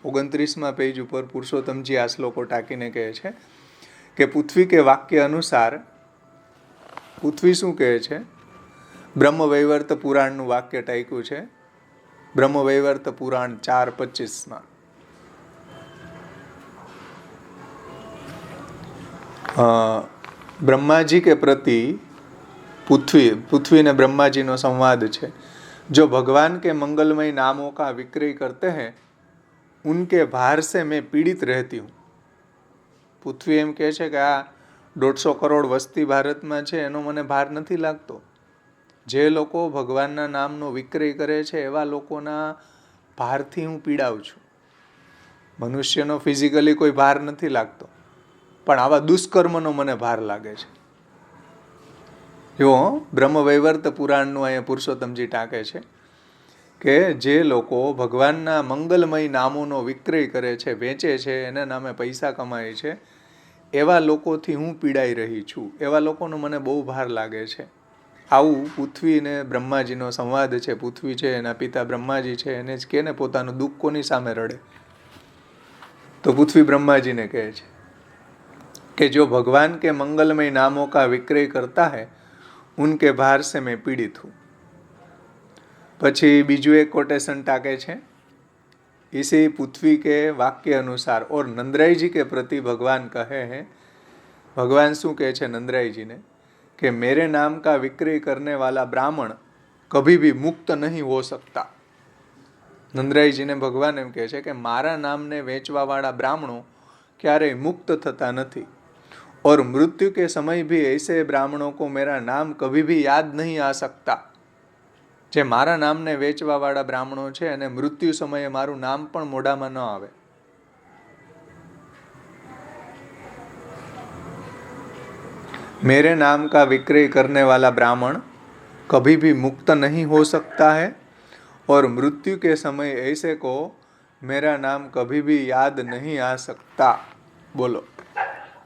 29મા પેજ ઉપર પુરુષોત્તમજી આ શ્લોકો ટાંકીને કહે છે કે પૃથ્વી કે વાક્ય અનુસાર પૃથ્વી શું કહે છે? બ્રહ્મવૈવર્ત પુરાણનું વાક્ય ટાંક્યું છે, બ્રહ્મવૈવર્ત પુરાણ 4:25માં. ब्रह्मा जी के प्रति पृथ्वी ने ब्रह्मा जी नो संवाद है. जो भगवान के मंगलमय नामों का विक्रय करते हैं उनके भार से मैं पीड़ित रहती हूँ. पृथ्वी एम कहे છે કે આ 150 કરોડ વસ્તી ભારતમાં છે એનો મને ભાર નથી લાગતો. જે લોકો ભગવાનના નામનો વિક્રય કરે છે એવા લોકોના ભારથી હું પીડાઉં છું. મનુષ્યનો ફિઝિકલી કોઈ ભાર નથી લાગતો, પણ આવા દુષ્કર્મનો મને ભાર લાગે છે. જો બ્રહ્મવૈવર્ત પુરાણનું અહીંયા પુરુષોત્તમજી ટાંકે છે કે જે લોકો ભગવાનના મંગલમય નામોનો વિક્રય કરે છે, વેચે છે, એના નામે પૈસા કમાય છે, એવા લોકોથી હું પીડાઈ રહી છું, એવા લોકોનો મને બહુ ભાર લાગે છે. આવું પૃથ્વી ને બ્રહ્માજીનો સંવાદ છે. પૃથ્વી છે એના પિતા બ્રહ્માજી છે, એને જ કે ને પોતાનું દુઃખ કોની સામે રડે, તો પૃથ્વી બ્રહ્માજીને કહે છે कि जो भगवान के मंगलमय नामों का विक्रय करता है उनके भार से मैं पीड़ित हूँ. પછી બીજું એક કોટેશન ટાકે છે, इसी पृथ्वी के वाक्य अनुसार और नंदराई जी के प्रति भगवान कहे हैं. भगवान શું કહે છે નંદરાઈજીને कि मेरे नाम का विक्रय करने वाला ब्राह्मण कभी भी मुक्त नहीं हो सकता. નંદરાયજીને ભગવાન એમ કહે છે કે મારા નામને વેચવાવાળા બ્રાહ્મણો ક્યારેય મુક્ત થતા નથી. और मृत्यु के समय भी ऐसे ब्राह्मणों को मेरा नाम कभी भी याद नहीं आ सकता. જે મારા નામને વેચવાવાળા બ્રાહ્મણો છે અને મૃત્યુ સમયે મારું નામ પણ મોઢામાં ન આવે. मेरे नाम का विक्रय करने वाला ब्राह्मण कभी भी मुक्त नहीं हो सकता है और मृत्यु के समय ऐसे को मेरा नाम कभी भी याद नहीं आ सकता. બોલો,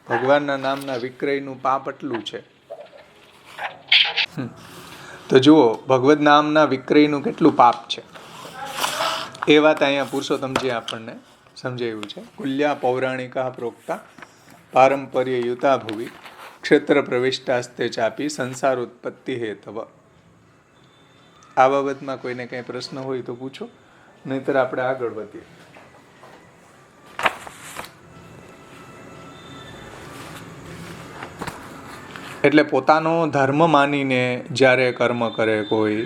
ભગવાનના નામના વિક્રયનું પાપ એટલું છે. તો જુઓ ભગવદ નામના વિક્રયનું કેટલું પાપ છે એ વાત અહીંયા પુરુષોત્તમજી આપણને સમજાવ્યું છે. કુલ્યા પૌરાણિકા પ્રોક્તા પારંપર્ય યુતા ભુવિ ક્ષેત્ર પ્રવિષ્ટાસ્તે ચાપી સંસાર ઉત્પત્તિ હેતવ. આ બાબતમાં કોઈને કંઈ પ્રશ્ન હોય તો પૂછો, નહીતર આપણે આગળ વધીએ. એટલે પોતાનો ધર્મ માનીને જ્યારે કર્મ કરે કોઈ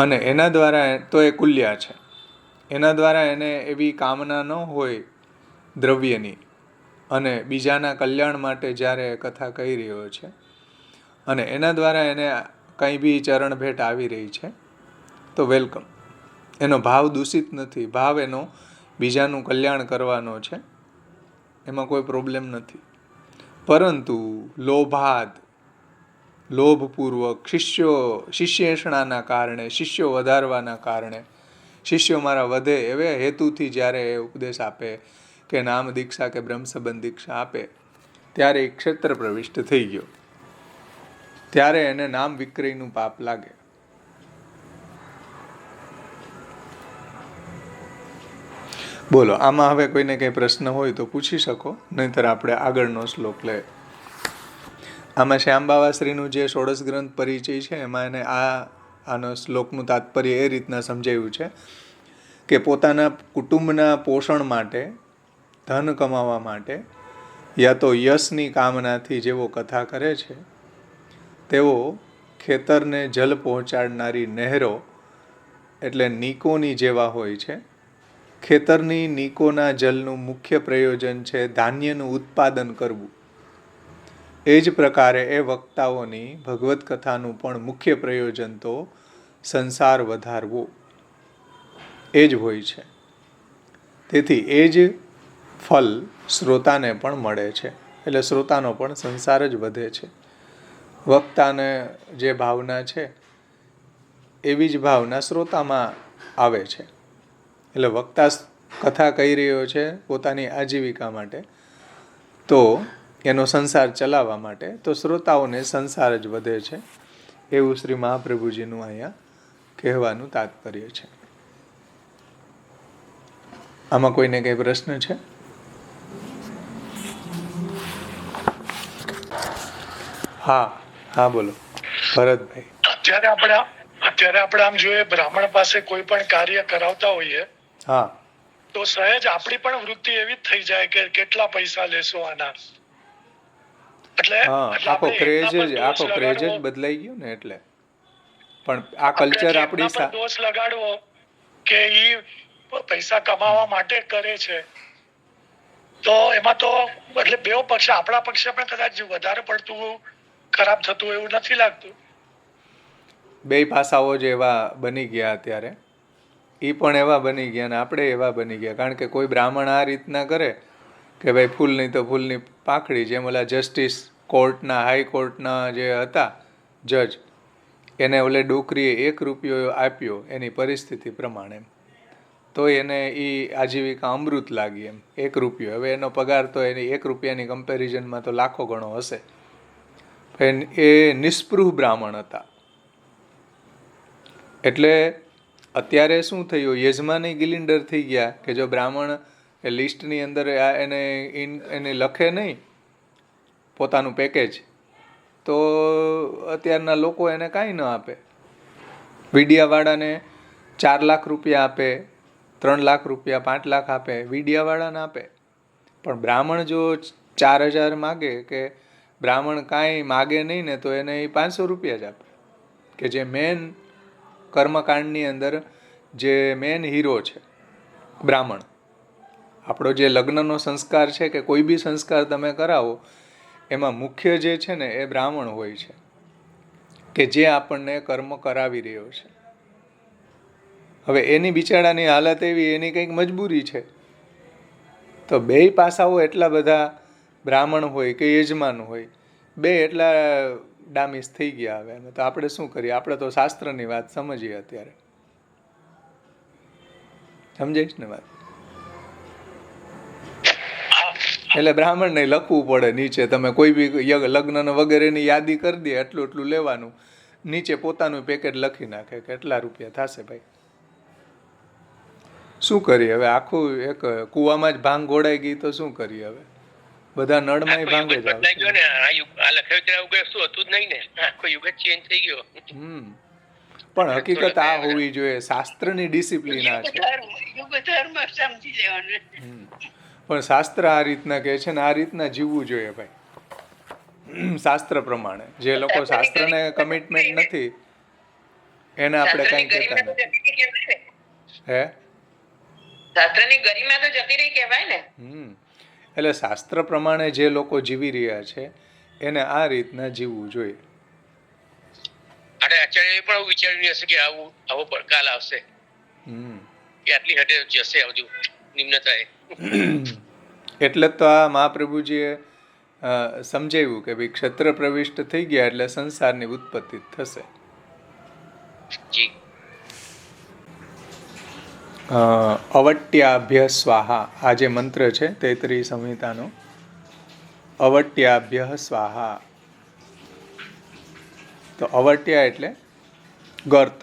અને એના દ્વારા તો એ કુલ્યા છે, એના દ્વારા એને એવી કામના ન હોય દ્રવ્યની અને બીજાના કલ્યાણ માટે જ્યારે કથા કહી રહ્યો છે અને એના દ્વારા એને કંઈ બી ચરણ ભેટ આવી રહી છે તો વેલકમ. એનો ભાવ દૂષિત નથી, ભાવ એનો બીજાનું કલ્યાણ કરવાનો છે, એમાં કોઈ પ્રોબ્લેમ નથી. પરંતુ લોભાદ, લોભપૂર્વક શિષ્યેષણાના કારણે, શિષ્યો વધારવાના કારણે, શિષ્યો મારા વધે એવે હેતુથી જ્યારે એ ઉપદેશ આપે કે નામ દીક્ષા કે બ્રહ્મ સંબંધ દીક્ષા આપે ત્યારે એ ક્ષેત્ર પ્રવિષ્ટ થઈ ગયો, ત્યારે એને નામ વિક્રયનું પાપ લાગે. બોલો, આમાં હવે કોઈને કંઈ પ્રશ્ન હોય તો પૂછી શકો, નહીંતર આપણે આગળનો શ્લોક લે. આમાં શ્યામબાવાશ્રીનું જે ષોડશ ગ્રંથ પરિચય છે એમાં એને આનો શ્લોકનું તાત્પર્ય એ રીતના સમજાવ્યું છે કે પોતાના કુટુંબના પોષણ માટે, ધન કમાવા માટે યા તો યશની કામનાથી જેવો કથા કરે છે તેઓ ખેતરને જલ પહોંચાડનારી નહેરો એટલે નીકોની જેવા હોય છે. ખેતરની નીકોના જલનું મુખ્ય પ્રયોજન છે ધાન્યનું ઉત્પાદન કરવું. એ જ પ્રકારે એ વક્તાઓની ભગવત કથાનું પણ મુખ્ય પ્રયોજન તો સંસાર વધારવો એ જ હોય છે. તેથી એ જ ફલ શ્રોતાને પણ મળે છે, એટલે શ્રોતાનો પણ સંસાર જ વધે છે. વક્તાને જે ભાવના છે એવી જ ભાવના શ્રોતામાં આવે છે. એટલે વક્તા કથા કહી રહ્યો છે પોતાની આજીવિકા માટે, તો એનો સંસાર ચલાવવા માટે, તો શ્રોતાઓને સંસાર જ વધે છે. એવું શ્રી મહાપ્રભુજીનું અહીંયા કહેવાનું તાત્પર્ય છે. આમાં કોઈને કંઈ પ્રશ્ન છે? હા હા બોલો ભરતભાઈ. અત્યારે આપણે આમ જોઈએ બ્રાહ્મણ પાસે કોઈ પણ કાર્ય કરાવતા હોઈએ હા તો સહેજ આપણી પણ વૃત્તિ એવી જ થઈ જાય કે કેટલા પૈસા લેશો આના, એટલે આખો ક્રેઝ જ બદલાઈ ગયો ને. એટલે પણ આ કલ્ચર આપણી દોષ લગાડવો કે ઈ પૈસા કમાવા માટે કરે છે, તો એમાં તો એટલે બેવ પક્ષ, આપણા પક્ષે પણ કદાચ વધારે પડતું ખરાબ થતું એવું નથી લાગતું? બે પાસાઓ જ એવા બની ગયા અત્યારે, એ પણ એવા બની ગયા ને આપણે એવા બની ગયા. કારણ કે કોઈ બ્રાહ્મણ આ રીતના કરે કે ભાઈ ફૂલની તો ફૂલની પાંખડી, જેમ ઓલા જસ્ટિસ કોર્ટના, હાઈકોર્ટના જે હતા જજ, એને ઓલે ડોકરીએ 1 રૂપિયો આપ્યો એની પરિસ્થિતિ પ્રમાણે, તો એને એ આજીવિકા અમૃત લાગી એમ. 1 રૂપિયો, હવે એનો પગાર તો એની 1 રૂપિયાની કમ્પેરિઝનમાં તો લાખો ગણો હશે. એ નિસ્પૃહ બ્રાહ્મણ હતા. એટલે અત્યારે શું થયું, યજમાની ગિલિન્ડર થઈ ગયા કે જો બ્રાહ્મણ એ લિસ્ટની અંદર એને લખે નહીં પોતાનું પેકેજ, તો અત્યારના લોકો એને કાંઈ ન આપે. વીડિયાવાળાને 4 લાખ રૂપિયા આપે, 3 લાખ રૂપિયા, 5 લાખ આપે, વીડિયાવાળાને આપે. પણ બ્રાહ્મણ જો 4,000 માગે કે બ્રાહ્મણ કાંઈ માગે નહીં ને તો એને એ 500 રૂપિયા જ આપે, કે જે મેન કર્મકાંડની અંદર જે મેન હીરો છે બ્રાહ્મણ. આપણો જે લગ્નનો સંસ્કાર છે કે કોઈ બી સંસ્કાર તમે કરાવો એમાં મુખ્ય જે છે ને એ બ્રાહ્મણ હોય છે, કે જે આપણને કર્મ કરાવી રહ્યો છે. હવે એની બિચારાની હાલત એવી, એની કંઈક મજબૂરી છે, તો બેય પાસાઓ એટલા બધા બ્રાહ્મણ હોય કે યજમાન હોય, બે એટલા ડામીસ થઈ ગયા. હવે તો આપણે શું કરીએ? આપણે તો શાસ્ત્રની વાત સમજીએ અત્યારે. સમજાઈશ ને વાત? એટલે બ્રાહ્મણને લખવું પડે નીચે, તમે કોઈ બી લગ્ન વગેરેની યાદી કરી દે, એટલું એટલું લેવાનું, નીચે પોતાનું પેકેટ લખી નાખે કે એટલા રૂપિયા થશે ભાઈ. શું કરીએ હવે? આખું એક કૂવામાં જ ભાંગ ઘોડાઈ ગઈ તો શું કરીએ હવે? બધા નળમાં ભાંગે જ પણ હકીકત આ હોવી જોઈએ, શાસ્ત્રની ડિસિપ્લિન આ છે. પણ શાસ્ત્ર આ રીતના કહે છે ને આ રીતના જીવવું જોઈએ ભાઈ, શાસ્ત્ર પ્રમાણે. જે લોકો શાસ્ત્રને કમિટમેન્ટ નથી એને આપણે કઈ કહેતા નથી. હે? શાસ્ત્રની ગરિમા તો જતી રહી કહેવાય ને. એટલે શાસ્ત્ર પ્રમાણે જે લોકો જીવી રહ્યા છે એને આ રીતના જીવવું જોઈએ. આચાર્ય પણ વિચાર્યું હશે કે આવો પડકાર આવશે, કે આટલી હદે જશે હજુ નિમ્નતાએ. એટલે તો આ મહાપ્રભુજીએ સમજાવ્યું કે ભાઈ ક્ષત્ર પ્રવિષ્ટ થઈ ગયા એટલે સંસારની ઉત્પત્તિ થશે. જી. અવટ્યાભ્ય સ્વાહા, આ જે મંત્ર છે તૈત્રીય સંહિતાનો, અવટ્યાભ્ય સ્વાહા. તો અવટ્યા એટલે ગર્ત,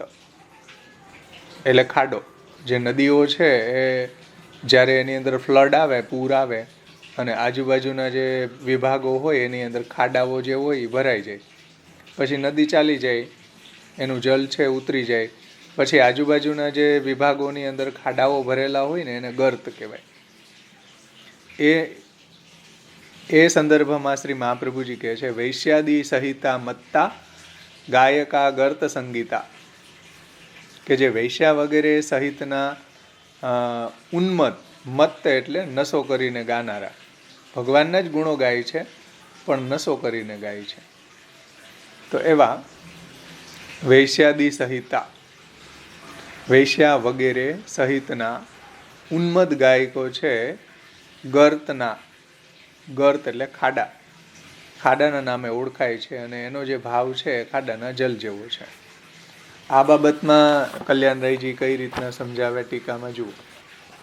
એટલે ખાડો. જે નદીઓ છે એ જ્યારે એની અંદર ફ્લડ આવે, પૂર આવે, અને આજુબાજુના જે વિભાગો હોય એની અંદર ખાડાઓ જે હોય એ ભરાઈ જાય, પછી નદી ચાલી જાય, એનું જલ છે ઉતરી જાય, પછી આજુબાજુના જે વિભાગોની અંદર ખાડાઓ ભરેલા હોય ને એને ગર્ત કહેવાય. એ સંદર્ભમાં શ્રી મહાપ્રભુજી કહે છે વૈશ્યાદી સહિતા મત્તા ગાયકા ગર્ત સંગીતા, કે જે વૈશ્યા વગેરે સહિતના ઉન્મત્ત, મત્ત એટલે નશો કરીને ગાનારા, ભગવાનના જ ગુણો ગાય છે પણ નશો કરીને ગાય છે. તો એવા વૈશ્યાદી સહિતા, વૈશ્યા વગેરે સહિતના ઉન્મત્ત ગાયકો છે ગર્તના, ગર્ત એટલે ખાડા, ખાડાના નામે ઓળખાય છે, અને એનો જે ભાવ છે ખાડાના જલ જેવો છે. આ બાબતમાં કલ્યાણરાયજી કઈ રીતના સમજાવે ટીકામાં જુઓ.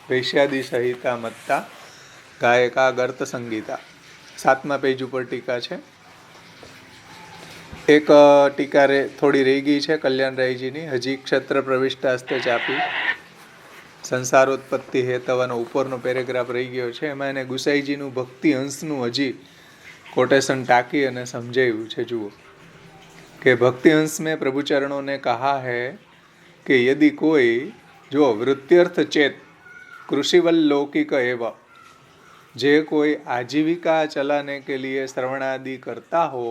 વૈશ્યાદી સહિતા મત્તા ગાયકા ગર્ત સંગીતા, 7મા પેજ ઉપર ટીકા છે. એક ટીકા થોડી રહી ગઈ છે કલ્યાણરાયજીની, હજી ક્ષત્ર પ્રવિષ્ટાસ્તે ચાપી સંસારોત્પત્તિ હેતવનો ઉપરનો પેરેગ્રાફ રહી ગયો છે. એમાં એને ગુસાઈજીનું ભક્તિ હંસનું હજી कोटेशन टाकी અને સમજાવ્યું છે. જુઓ કે ભક્તિ હંસ में प्रभु चरणों ने कहा है कि यदि कोई जो वृत्त्यर्थ चेत कृषिवल लौकिक एवं, जे कोई आजीविका चलाने के लिए श्रवणादि करता हो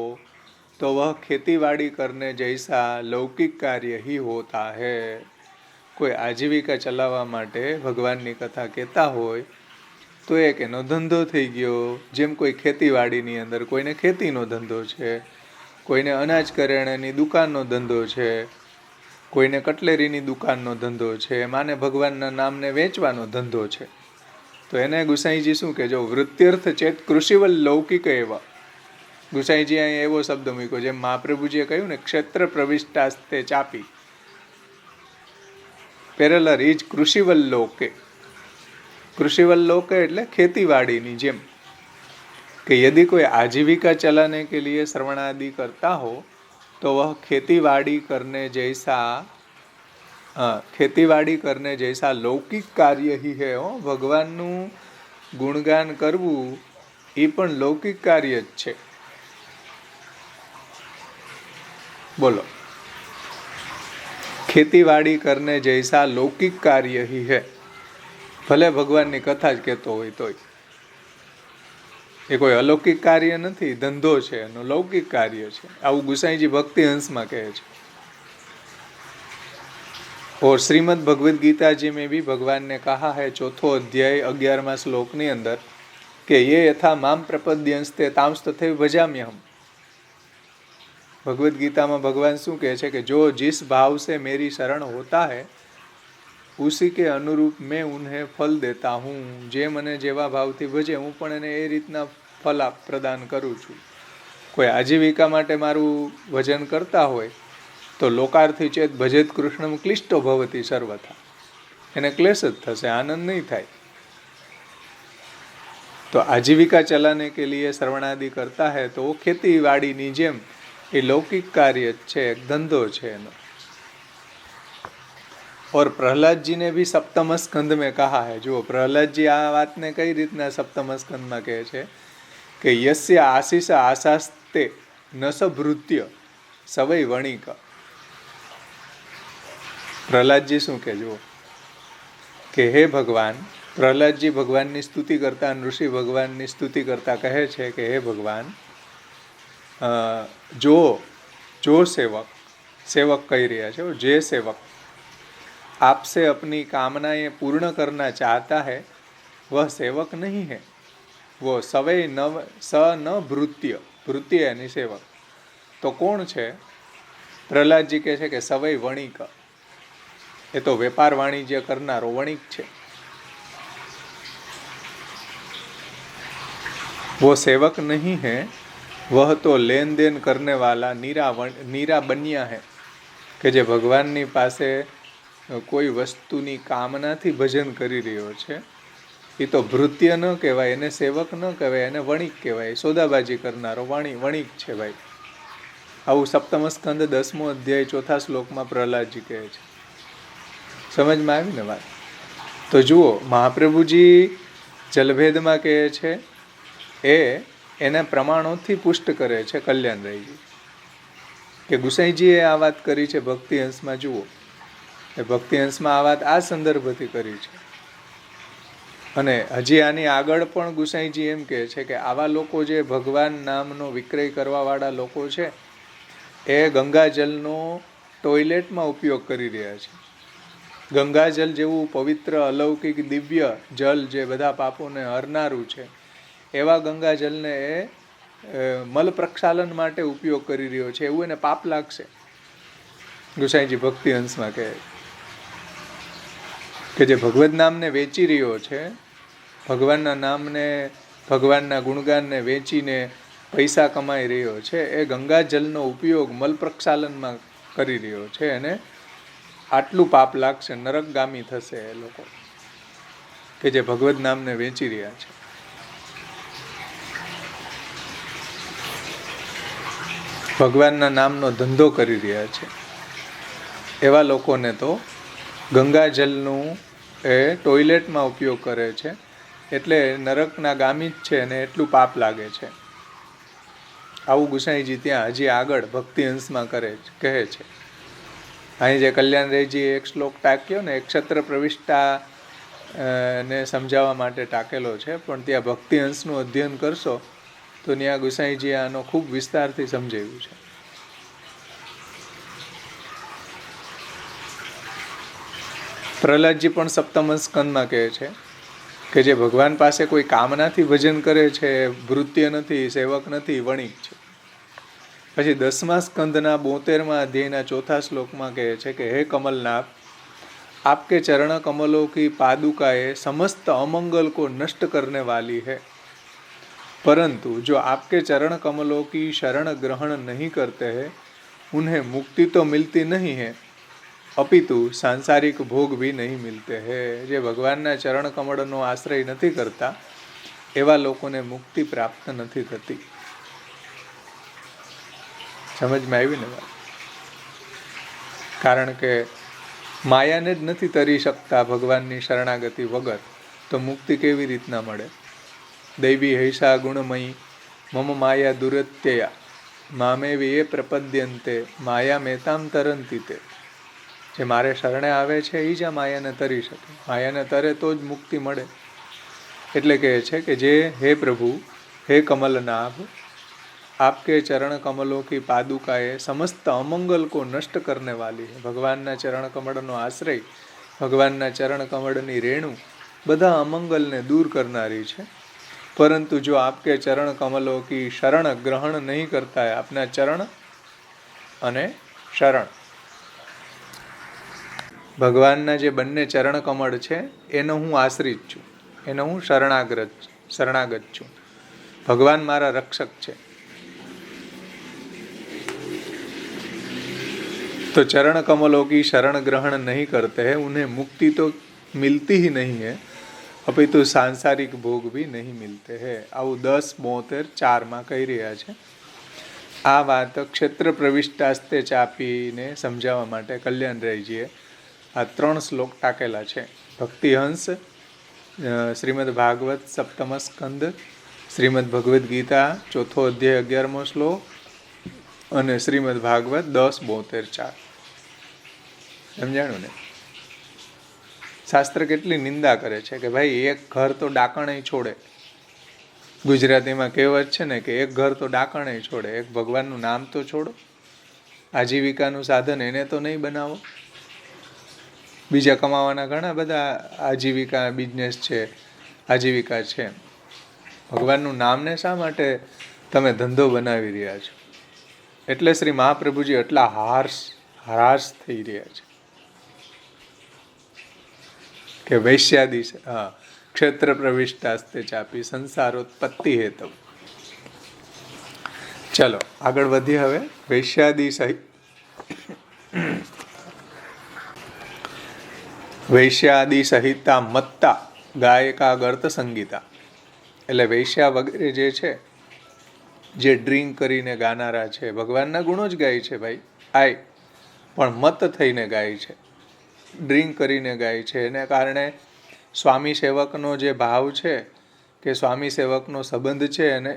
तो वह खेतीबाड़ी करने जैसा लौकिक कार्य ही होता है. કોઈ આજીવિકા ચલાવવા માટે ભગવાનની કથા કહેતા હોય તો એક એનો ધંધો થઈ ગયો. જેમ કોઈ ખેતીવાડીની અંદર કોઈને ખેતીનો ધંધો છે, કોઈને અનાજ કરિયાણાની દુકાનનો ધંધો છે, કોઈને કટલેરીની દુકાનનો ધંધો છે, માને ભગવાનના નામને વેચવાનો ધંધો છે, તો એને ગુસાઈજી શું કે જો વૃત્ત્યર્થ ચેત કૃષિવલ લૌકિક એવા, ગુસાઈજી અહીં એવો શબ્દ મૂક્યો જેમ મહાપ્રભુજીએ કહ્યું ને ક્ષેત્ર પ્રવિષ્ટાસ્તે ચાપી, પેરેલર ઇજ કૃષિવલ લોકે. કૃષિવલ લોકે એટલે ખેતીવાડીની જેમ, કે યદि कोई आजीविका चलाने के लिए श्रवणादि करता हो तो वह खेती बाड़ी करने जैसा लौकिक कार्य ही है. ભગવાનનું ગુણગાન કરવું એ પણ લૌકિક કાર્ય જ છે. બોલો, ખેતીવાડી કરને જૈસા લૌકિક કાર્ય ही है. ભલે ભગવાનની કથા જ કહેતો હોય તોય એ કોઈ અલૌકિક કાર્ય નથી, ધંધો છે એનો, લૌકિક કાર્ય છે. આવું ગુસાઈજી ભક્તિ હંસમાં કહે છે. और श्रीमद् भगवद गीता जी में भी भगवान ने कहा है 4 अध्याय 11वां श्लोकની અંદર કે ये यथा माम प्रपद्यंस्ते तांस तथैव भजाम्यहम्. भगवद गीता में भगवान શું કહે છે કે जो जिस भाव से मेरी शरण होता है उसी के अनुरूप मैं उन्हें फल देता हूँ. જે મને જેવા ભાવથી ભજે હું પણ એને એ રીતના ફલ પ્રદાન કરું છું. કોઈ આજીવિકા માટે મારું ભજન કરતા હોય તો લોકાર્થી ચેત ભજેત કૃષ્ણમ ક્લિષ્ટો ભવતી સર્વથા, એને ક્લેશ જ થશે, આનંદ નહીં થાય. તો આજીવિકા ચલાને કે લીએ શ્રવણાદિ કરતા હૈ તો ખેતીવાડીની જેમ એ લૌકિક કાર્ય છે, એક ધંધો છે એનો. और प्रहलाद जी ने भी सप्तम स्कंद में कहा है. जो प्रहलाद जी આ વાતને કઈ રીતના સપ્તમ સ્કંદમાં કહે છે કે યસ્ય આશીષ આશાસ્તે નસભૃત્ય સવૈ વણિક. પ્રહલાદજી શું કે જુઓ કે હે ભગવાન, પ્રહલાદજી ભગવાનની સ્તુતિ કરતા, ઋષિ ભગવાનની સ્તુતિ કરતા કહે છે કે હે ભગવાન, जो सेवक कह रहा है, जे सेवक आपसे अपनी कामनाएं पूर्ण करना चाहता है वह सेवक नहीं है, वो सवै न भृत्य, भृत्य यानी सेवक. तो કોણ છે? પ્રહલાદજી કહે છે કે સવૈ વણિક, એ તો વેપાર વાણિજ્ય કરનારો વણિક છે. वो सेवक नहीं है, वह तो लेन देन करने वाला नीरा बनिया है. કે જે ભગવાનની પાસે કોઈ વસ્તુની કામનાથી ભજન કરી રહ્યો છે એ તો ભૃત્ય ન કહેવાય, એને સેવક ન કહેવાય, એને વણિક કહેવાય, સોદાબાજી કરનારો વણિક છે ભાઈ. આવું સપ્તમ સ્કંદ 10મો અધ્યાય 4થા શ્લોકમાં પ્રહલાદજી કહે છે. સમજમાં આવી ને વાત? તો જુઓ, મહાપ્રભુજી જલભેદમાં કહે છે એ એના પ્રમાણોથી પુષ્ટ કરે છે કલ્યાણરાયજી. કે ગુસાઈજીએ આ વાત કરી છે ભક્તિ હંસમાં. જુઓ, એ ભક્તિ હંસમાં આ વાત આ સંદર્ભથી કરી છે. અને હજી આની આગળ પણ ગુસાઈજી એમ કહે છે કે આવા લોકો જે ભગવાન નામનો વિક્રય કરવાવાળા લોકો છે એ ગંગાજલનો ટોયલેટમાં ઉપયોગ કરી રહ્યા છે. ગંગાજલ જેવું પવિત્ર અલૌકિક દિવ્ય જલ જે બધા પાપોને હરનારું છે એવા ગંગાજલને એ મલ પ્રક્ષાલન માટે ઉપયોગ કરી રહ્યો છે, એવું એને પાપ લાગશે. ગુસાઈજી ભક્તિ હંસમાં કહે કે જે ભગવદ નામને વેચી રહ્યો છે, ભગવાનના નામને, ભગવાનના ગુણગાનને વેચીને પૈસા કમાઈ રહ્યો છે, એ ગંગાજલનો ઉપયોગ મલ પ્રક્ષાલનમાં કરી રહ્યો છે, અને આટલું પાપ લાગશે, નરકગામી થશે એ લોકો કે જે ભગવદ નામને વેચી રહ્યા છે. ભગવાનના નામનો ધંધો કરી રહ્યા છે એવા લોકોને તો ગંગાજલનું એ ટોયલેટમાં ઉપયોગ કરે છે એટલે નરકના ગામી જ છે અને એટલું પાપ લાગે છે. આવું ગુસાઈજી ત્યાં હજી આગળ ભક્તિ હંસમાં કહે છે. અહીં જે કલ્યાણરાયજી એક શ્લોક ટાંક્યો ને, એક ક્ષત્ર પ્રવિષ્ટા ને સમજાવવા માટે ટાંકેલો છે, પણ ત્યાં ભક્તિ હંસનું અધ્યયન કરશો તો ત્યાં ગુસાઈજી આનો ખૂબ વિસ્તારથી સમજાવ્યું છે. પ્રહલાદજી પણ સપ્તમ સ્કંદમાં કહે છે કે જે ભગવાન પાસે કોઈ કામનાથી ભજન કરે છે, ભૃત્ય નથી, સેવક નથી, વણિક છે. પછી 10મા સ્કંદના 72મા અધ્યાયના 4થા શ્લોકમાં કહે છે કે હે કમલનાથ, आपके चरण कमलों की पादुकाएं समस्त अमंगल को नष्ट करने वाली है, परंतु जो आपके चरण कमलों की शरण ग्रहण नहीं करते हैं उन्हें मुक्ति तो मिलती नहीं है, अपितु सांसारिक भोग भी नहीं मिलते हैं. જે ભગવાનના ચરણ કમળનો આશ્રય નથી કરતા એવા લોકોને મુક્તિ પ્રાપ્ત નથી થતી. સમજમાં આવી ને વાત? કારણ કે માયાને જ નથી તરી શકતા ભગવાનની શરણાગતિ વગર, તો મુક્તિ કેવી રીતના મળે? દૈવી હૈષા ગુણમયી મમ માયા દુરત્યયા મામેવી એ પ્રપદ્યંતે માયા મેતામ તરંતી તે. જે મારે શરણે આવે છે એ જ આ માયાને તરી શકે. માયાને તરે તો જ મુક્તિ મળે. એટલે કહે છે કે જે હે પ્રભુ, हे कमलनाभ, आपके चरण कमलों की पादुकाएं समस्त अमंगल को नष्ट करने वाली है. ભગવાનના ચરણ કમળનો આશ્રય, ભગવાનના ચરણ કમળની રેણુ બધા અમંગલને દૂર કરનારી છે. परंतु जो आपके चरण कमलों की शरण ग्रहण नहीं करता है, अपना चरण અને શરણ, ભગવાનના જે બંને ચરણ કમળ છે એનો હું આશ્રિત છું, એનો હું શરણાગત છું. ભગવાન મારા રક્ષક છે. तो चरण कमलों की शरण ग्रहण नहीं करते हैं, उन्हें मुक्ति तो मिलती ही नहीं है, अपितु सांसारिक भोग भी नहीं मिलते हैं. આવું 10:72 કહી રહ્યા છે. આ વાત ક્ષેત્ર પ્રવિષ્ટાસ્તે ચાપીને સમજાવવા માટે કલ્યાણરાયજીએ આ 3 શ્લોક ટાંકેલા છે. ભક્તિહંસ, શ્રીમદ ભાગવત સપ્તમ સ્કંદ, શ્રીમદ ભગવદ્ ગીતા 4થો અધ્યાય 11મો શ્લોક અને શ્રીમદ ભાગવત 10:72. સમજાણું ને? શાસ્ત્ર કેટલી નિંદા કરે છે કે ભાઈ એક ઘર તો ડાકણે છોડે. ગુજરાતીમાં કહેવત છે ને કે એક ઘર તો ડાકણે છોડે, એક ભગવાનનું નામ તો છોડો. આજીવિકાનું સાધન એને તો નહીં બનાવો. બીજા કમાવાના ઘણા બધા આજીવિકા બિઝનેસ છે, આજીવિકા છે. ભગવાનનું નામને શા માટે તમે ધંધો બનાવી રહ્યા છો? એટલે શ્રી મહાપ્રભુજી એટલા હરાશ થઈ રહ્યા છે કે વૈશ્યાદી ક્ષેત્ર પ્રવિષ્ટાસ્તે ચાપી સંસારોત્પત્તિ હેતુ. ચલો આગળ વધીએ હવે. વૈશ્યાદી સહિતા મત્તા ગાયકા ગર્ત સંગીતા. એટલે વૈશ્યા વગેરે જે છે, જે ડ્રિંક કરીને ગાનારા છે, ભગવાનના ગુણો જ ગાય છે ભાઈ, પણ મત થઈને ગાય છે, ડ્રિંક કરીને ગાય છે. એને કારણે સ્વામી સેવકનો જે ભાવ છે કે સ્વામી સેવકનો સંબંધ છે એને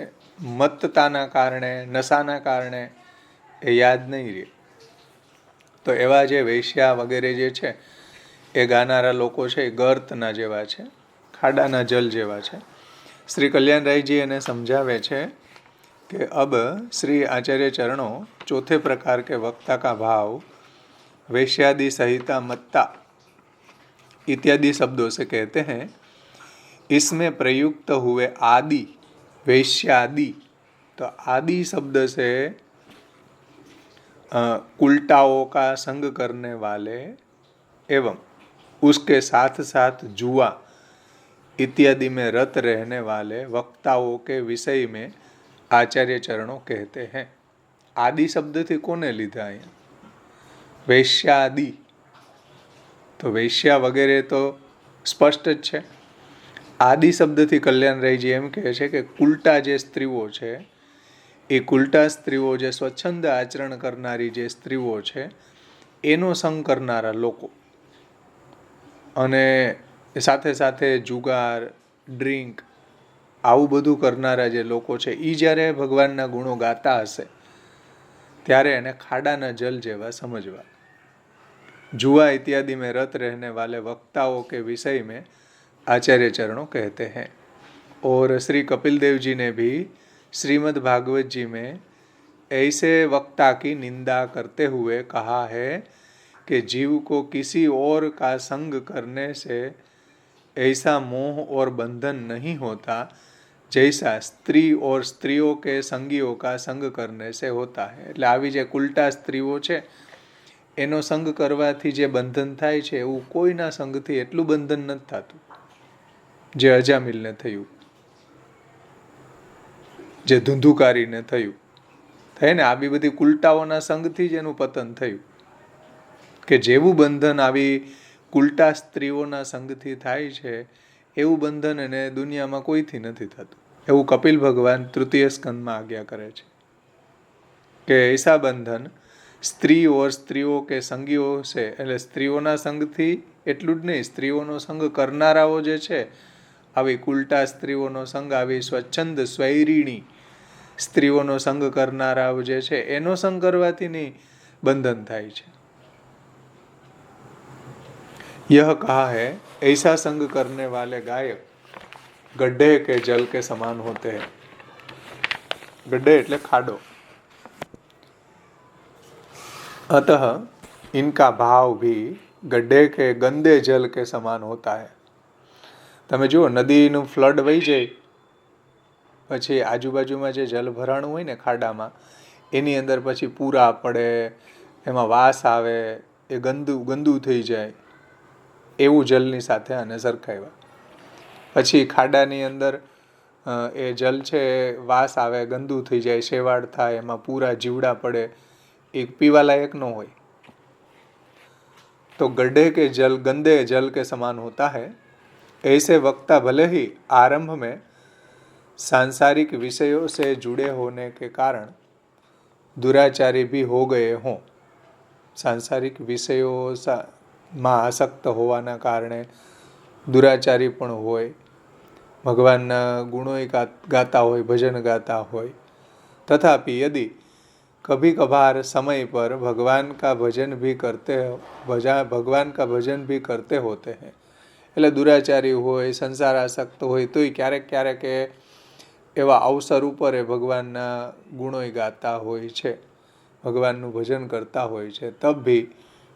મત્તતાના કારણે, નશાના કારણે એ યાદ નહીં રહે. તો એવા જે વૈશ્યા વગેરે જે છે એ ગાનારા લોકો છે એ ગર્તના જેવા છે, ખાડાના જલ જેવા છે. શ્રી કલ્યાણરાયજી એને સમજાવે છે कि अब श्री आचार्य चरणों चौथे प्रकार के वक्ता का भाव वैश्यादि सहिता मत्ता इत्यादि शब्दों से कहते हैं. इसमें प्रयुक्त हुए आदि वैश्यादि, तो आदि शब्द से उल्टाओं का संग करने वाले एवं उसके साथ साथ जुआ इत्यादि में रत रहने वाले वक्ताओं के विषय में आचार्य चरणों कहते हैं. आदि शब्दથી કોને લીધા અહીંયા? વૈશ્યાદિ. તો વૈશ્યા વગેરે તો સ્પષ્ટ જ છે. આદિ શબ્દથી કલ્યાણરાયજી એમ કહે છે કે કુલટા જે સ્ત્રીઓ છે, એ કુલટા સ્ત્રીઓ, જે સ્વચ્છંદ આચરણ કરનારી જે સ્ત્રીઓ છે એનો સંગ કરનારા લોકો, અને સાથે સાથે જુગાર, ડ્રિંક, આવું બધું કરનારા જે લોકો છે, એ જ્યારે ભગવાનના ગુણો ગાતા હશે ત્યારે એને ખાડાના જલ જેવા સમજવા. जुआ इत्यादि में रत रहने वाले वक्ताओं के विषय में आचार्य चरणों कहते हैं. और श्री कपिल देव जी ने भी श्रीमद् भागवत जी में ऐसे वक्ता की निंदा करते हुए कहा है कि जीव को किसी और का संग करने से ऐसा मोह और बंधन नहीं होता जैसा स्त्री और स्त्रियों के संगियों का संग करने से होता है. એટલે આવી જે કુલટા સ્ત્રીઓ છે એનો સંગ કરવાથી જે બંધન થાય છે એવું કોઈના સંગથી એટલું બંધન નથી થતું જે અજામિલને થયું, જે ધુંધુકારીને થયું. થાય ને, આવી બધી કુલટાઓના સંગથી જ એનું પતન થયું. કે જેવું બંધન આવી કુલટા સ્ત્રીઓના સંગથી થાય છે એવું બંધન એને દુનિયામાં કોઈથી નથી થતું. એવું કપિલ ભગવાન તૃતીય સ્કંદમાં આજ્ઞા કરે છે કે ऐसा બંધન સ્ત્રી ઓર સ્ત્રીઓ કે સંગીઓ છે. એટલે સ્ત્રીઓના સંગથી એટલું જ નહીં, સ્ત્રીઓનો સંગ કરનારાઓ જે છે, આવી કુલટા સ્ત્રીઓનો સંગ, આવી સ્વચ્છંદ સ્વૈરીણી સ્ત્રીઓનો સંગ કરનારાઓ જે છે એનો સંગ કરવાથી નહીં બંધન થાય છે. यह कहा है ऐसा संग करने वाले गायक गड्ढे के जल के समान होते हैं. गड्ढे એટલે ખાડો. अतः इनका भाव भी गड्ढे के गंदे जल के समान होता है. તમે જુઓ નદીનું ફ્લડ વહી જાય પછી આજુબાજુમાં જે જલ ભરાણું હોય ને ખાડામાં એની અંદર પછી પૂરા પડે, એમાં વાસ આવે, એ ગંદુ થઈ જાય, એવું જલની સાથે આને સરખાવ્યા. પછી ખાડાની અંદર એ જલ છે વાસ આવે, ગંદુ થઈ જાય, શેવાળ થાય, એમાં પૂરા જીવડા પડે, એ પીવાલાયક ન હોય. तो गड्ढे के जल गंदे जल के समान होता है. ऐसे वक्ता भले ही आरंभ में सांसारिक विषयों से जुड़े होने के कारण दुराचारी भी हो गए हों. सांसारिक વિષયોમાં આસક્ત હોવાના કારણે દુરાચારી પણ હોય, ભગવાનના ગુણોય ગાતા હોય, ભજન ગાતા હોય. तथापि यदि कभी कभार समय पर भगवान का भजन भी करते होते हैं, એટલે દુરાચારી હોય, સંસાર આસક્ત હોય, તોય ક્યારેક ક્યારેક એવા અવસર ઉપર એ ભગવાનના ગુણોય ગાતા હોય છે, ભગવાનનું ભજન करता હોય છે. तब भी